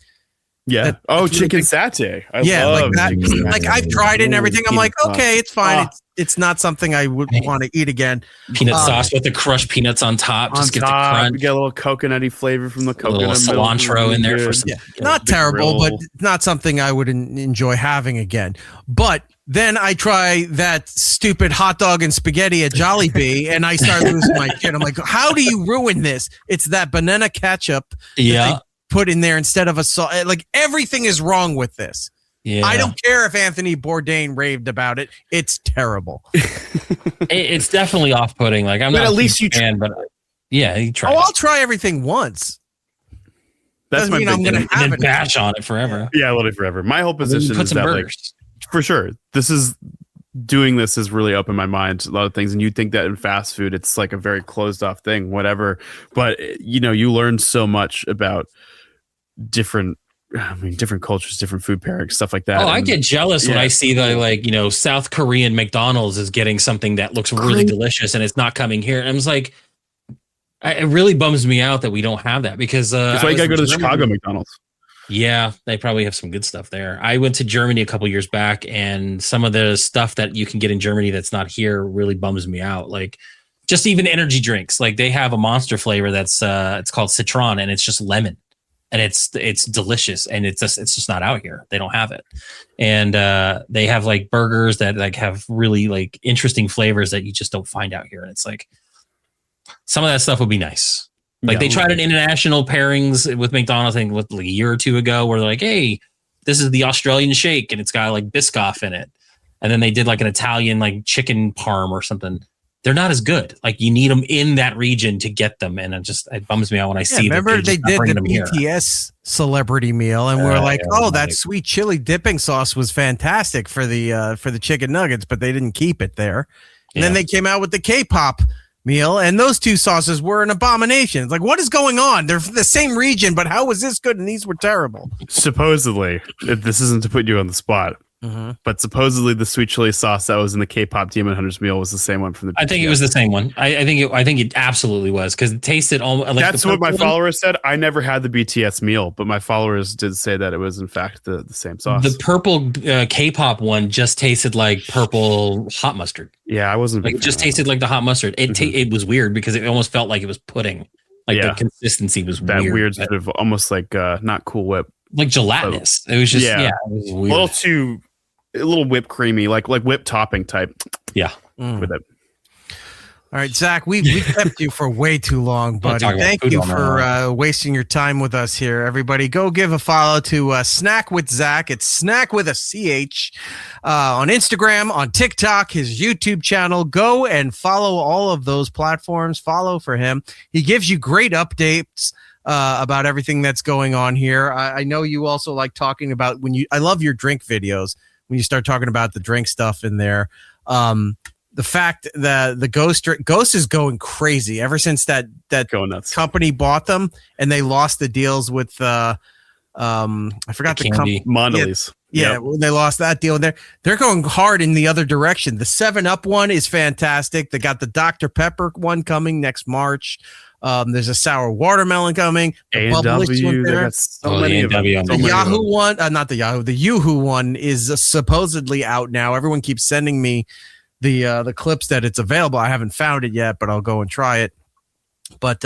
Yeah. Chicken satay. I love that. Like I've tried it and everything. I'm like, okay, it's fine. It's not something I would want to eat again. Peanut sauce with the crushed peanuts on top. Just get the crunch. You get a little coconutty flavor from the coconut. A little cilantro in there for some. Not terrible, but not something I would enjoy having again. But then I try that stupid hot dog and spaghetti at Jollibee, and I start losing my shit. I'm like, how do you ruin this? It's that banana ketchup put in there instead of a salt. Like, everything is wrong with this. Yeah. I don't care if Anthony Bourdain raved about it. It's terrible. It's definitely off-putting. Like, I'm not at least you fan, but yeah, you try. I'll try everything once. That's my I'm going to have it. Bash on it forever. Yeah, literally forever. My whole position is that, like, for sure, doing this has really opened my mind to a lot of things. And you'd think that in fast food, it's like a very closed off thing, whatever. But, you learn so much about different cultures, different food pairings, stuff like that. Oh, I get jealous when I see the South Korean McDonald's is getting something that looks really delicious and it's not coming here. And I was like, it really bums me out that we don't have that, because that's why you gotta go to the Chicago McDonald's. Yeah, they probably have some good stuff there. I went to Germany a couple years back, and some of the stuff that you can get in Germany that's not here really bums me out. Like, just even energy drinks, like they have a Monster flavor that's it's called Citron, and it's just lemon. And it's delicious, and it's just not out here. They don't have it, and they have like burgers that like have really like interesting flavors that you just don't find out here. And it's like, some of that stuff would be nice. Like they tried an international pairings with McDonald's, I think, like a year or two ago, where they're like, hey, this is the Australian shake, and it's got like Biscoff in it. And then they did like an Italian like chicken parm or something. They're not as good. Like, you need them in that region to get them, and it bums me out when I see. Remember they did the BTS celebrity meal, and we're like, that sweet chili dipping sauce was fantastic for the chicken nuggets, but they didn't keep it there. And then they came out with the K-pop meal, and those two sauces were an abomination. It's like, what is going on? They're from the same region, but how was this good and these were terrible? Supposedly, this isn't to put you on the spot. But supposedly the sweet chili sauce that was in the K-pop Demon Hunters meal was the same one from the BTS. I think it was the same one. I think it absolutely was, because it tasted almost like that's what my followers said. I never had the BTS meal, but my followers did say that it was in fact the same sauce. The purple K-pop one just tasted like purple hot mustard. Yeah, I wasn't. Like, it just tasted like the hot mustard. It was weird because it almost felt like it was pudding. Like the consistency was that weird sort of almost like not Cool Whip, like gelatinous. It was just it was weird. A little whipped creamy, like whipped topping type. Yeah. With it. All right, Zach, we kept you for way too long, buddy. Thank you for wasting your time with us here. Everybody, go give a follow to Snack with Zach. It's Snack with a CH on Instagram, on TikTok, his YouTube channel. Go and follow all of those platforms. Follow for him. He gives you great updates about everything that's going on here. I know you also like talking about I love your drink videos. When you start talking about the drink stuff in there, the fact that the Ghost is going crazy ever since that company bought them, and they lost the deals with I forgot the company Mondelez. Yeah, when they lost that deal, they're going hard in the other direction. The 7-Up one is fantastic. They got the Dr. Pepper one coming next March. There's a sour watermelon coming. The Yahoo one, not the Yahoo. The Yoo-hoo one is supposedly out now. Everyone keeps sending me the clips that it's available. I haven't found it yet, but I'll go and try it. But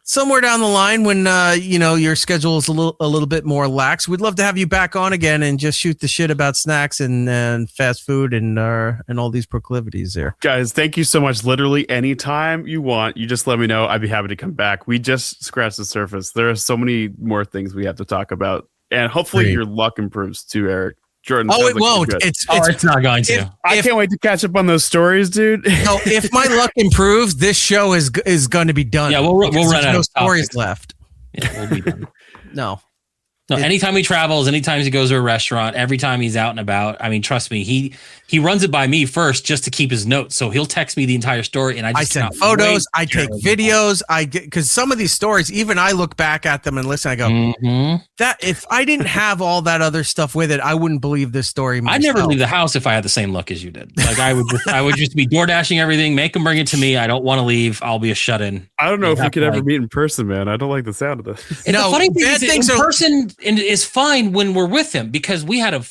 somewhere down the line when your schedule is a little bit more lax, we'd love to have you back on again and just shoot the shit about snacks and fast food and all these proclivities there. Guys, thank you so much. Literally anytime you want, you just let me know. I'd be happy to come back. We just scratched the surface. There are so many more things we have to talk about, and hopefully your luck improves too, Eric. Jordan. Oh, it won't. It's not going to. I can't wait to catch up on those stories, dude. No, if my luck improves, this show is going to be done. Yeah, we'll run out no of stories left. Yeah, we'll be done. No. Anytime he travels, anytime he goes to a restaurant, every time he's out and about, I mean, trust me, he runs it by me first just to keep his notes. So he'll text me the entire story, and I send photos, I take videos, because some of these stories, even I look back at them and listen. I go, that if I didn't have all that other stuff with it, I wouldn't believe this story myself. I'd never leave the house if I had the same look as you did. Like I would just be door dashing everything, make them bring it to me. I don't want to leave. I'll be a shut in. I don't know if we could ever meet in person, man. I don't like the sound of this. And the funny thing is, in person is fine when we're with him, because we had a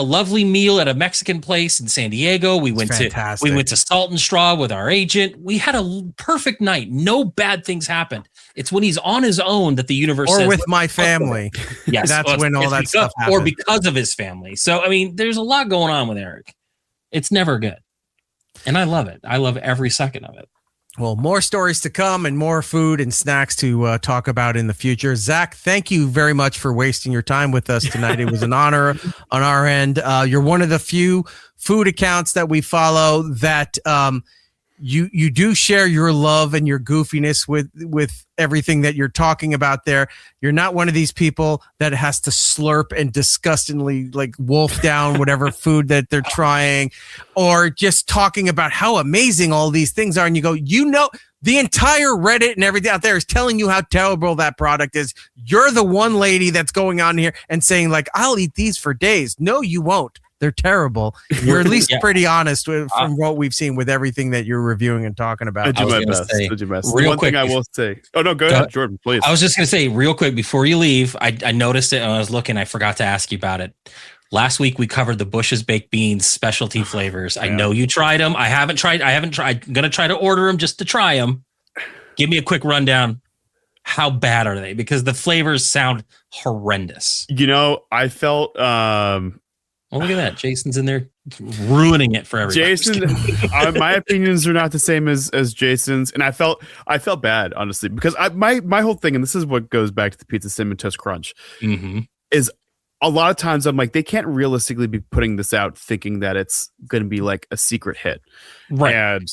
lovely meal at a Mexican place in San Diego. We went to Salt and Straw with our agent. We had a perfect night. No bad things happened. It's when he's on his own that the universe says, with my family. Yes, that's when all that stuff happens. Or because of his family. So I mean, there's a lot going on with Eric. It's never good, and I love it. I love every second of it. Well, more stories to come and more food and snacks to talk about in the future. Zach, thank you very much for wasting your time with us tonight. It was an honor on our end. You're one of the few food accounts that we follow that you do share your love and your goofiness with everything that you're talking about there. You're not one of these people that has to slurp and disgustingly like wolf down whatever food that they're trying, or just talking about how amazing all these things are. And you go, the entire Reddit and everything out there is telling you how terrible that product is. You're the one lady that's going on here and saying like, I'll eat these for days. No, you won't. They're terrible. You're at least pretty honest from what we've seen with everything that you're reviewing and talking about. I do my best. One thing I will say. Oh, no, go ahead, Jordan, please. I was just going to say real quick before you leave, I noticed it and I was looking. I forgot to ask you about it. Last week, we covered the Bush's Baked Beans specialty flavors. I know you tried them. I haven't tried. I'm going to try to order them just to try them. Give me a quick rundown. How bad are they? Because the flavors sound horrendous. I felt... Well, look at that. Jason's in there ruining it for everybody. Jason, my opinions are not the same as Jason's. And I felt bad, honestly, because my whole thing, and this is what goes back to the Pizza Cinnamon Toast Crunch, is a lot of times I'm like, they can't realistically be putting this out thinking that it's going to be like a secret hit. Right. And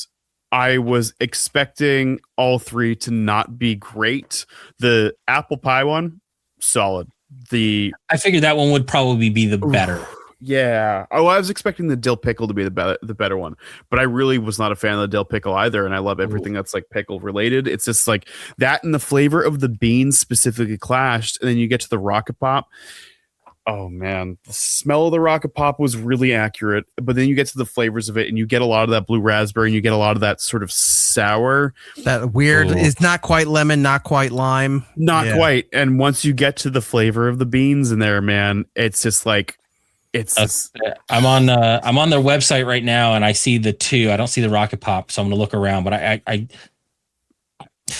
I was expecting all three to not be great. The apple pie one, solid. I figured that one would probably be the better. Yeah. Oh, I was expecting the dill pickle to be the better one, but I really was not a fan of the dill pickle either. And I love everything that's like pickle related. It's just like that, and the flavor of the beans specifically clashed. And then you get to the Rocket Pop. Oh man, the smell of the Rocket Pop was really accurate, but then you get to the flavors of it, and you get a lot of that blue raspberry, and you get a lot of that sort of sour. That weird is not quite lemon, not quite lime, not quite. And once you get to the flavor of the beans in there, man, it's just like. I'm on their website right now, and I see the two. I don't see the Rocket Pop, so I'm gonna look around. But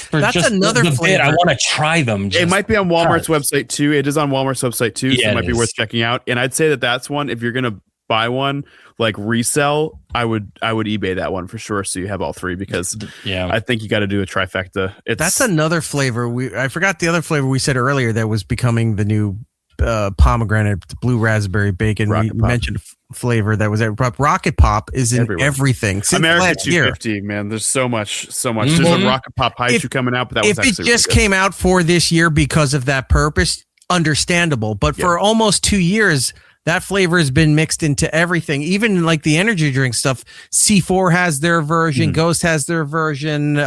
that's another flavor. I want to try them. It might be on Walmart's website too. It is on Walmart's website too, so it might be worth checking out. And I'd say that's one. If you're gonna buy one like resell, I would eBay that one for sure. So you have all three, because I think you got to do a trifecta. That's another flavor. I forgot the other flavor we said earlier that was becoming the new. Pomegranate, blue raspberry bacon. We mentioned a flavor that was at Rocket Pop is in everything. Since American 250, man. There's so much. There's a Rocket Pop Haichu coming out, but that was actually it just came out for this year because of that purpose, understandable. But for almost 2 years, that flavor has been mixed into everything, even like the energy drink stuff. C4 has their version, Ghost has their version,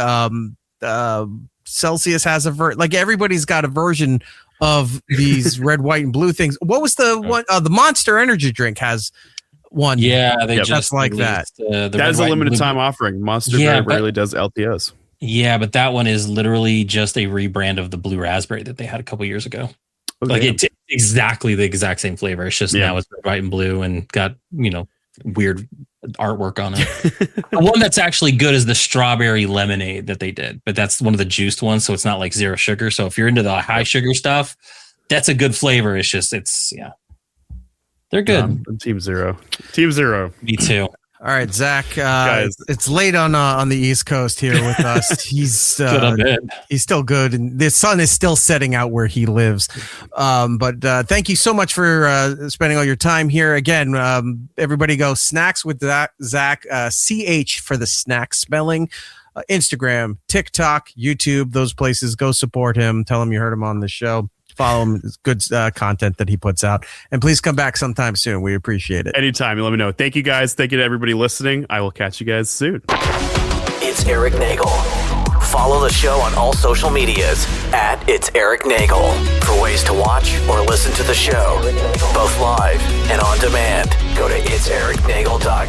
Celsius has a version. Like everybody's got a version of these red, white, and blue things. What was the one? The Monster energy drink has one. Yeah, they just like that. That is a limited time offering. Monster very rarely does LTOs. Yeah, but that one is literally just a rebrand of the blue raspberry that they had a couple years ago. Like it's exactly the exact same flavor. It's just now it's red, white, and blue, and got weird artwork on it. The one that's actually good is the strawberry lemonade that they did, but that's one of the juiced ones, so it's not like zero sugar. So if you're into the high sugar stuff, that's a good flavor. It's just they're good. Team Zero. Me too. All right, Zach. Guys. It's late on the East Coast here with us. He's still good, and the sun is still setting out where he lives. But thank you so much for spending all your time here. Again, everybody go Snacks with Zach. CH for the snack spelling. Instagram, TikTok, YouTube, those places. Go support him. Tell him you heard him on the show. Follow him. It's good content that he puts out. And please come back sometime soon. We appreciate it. Anytime. You let me know. Thank you, guys. Thank you to everybody listening. I will catch you guys soon. It's Eric Nagel. Follow the show on all social medias at It's Eric Nagel for ways to watch or listen to the show, both live and on demand. Go to itsericnagel.com.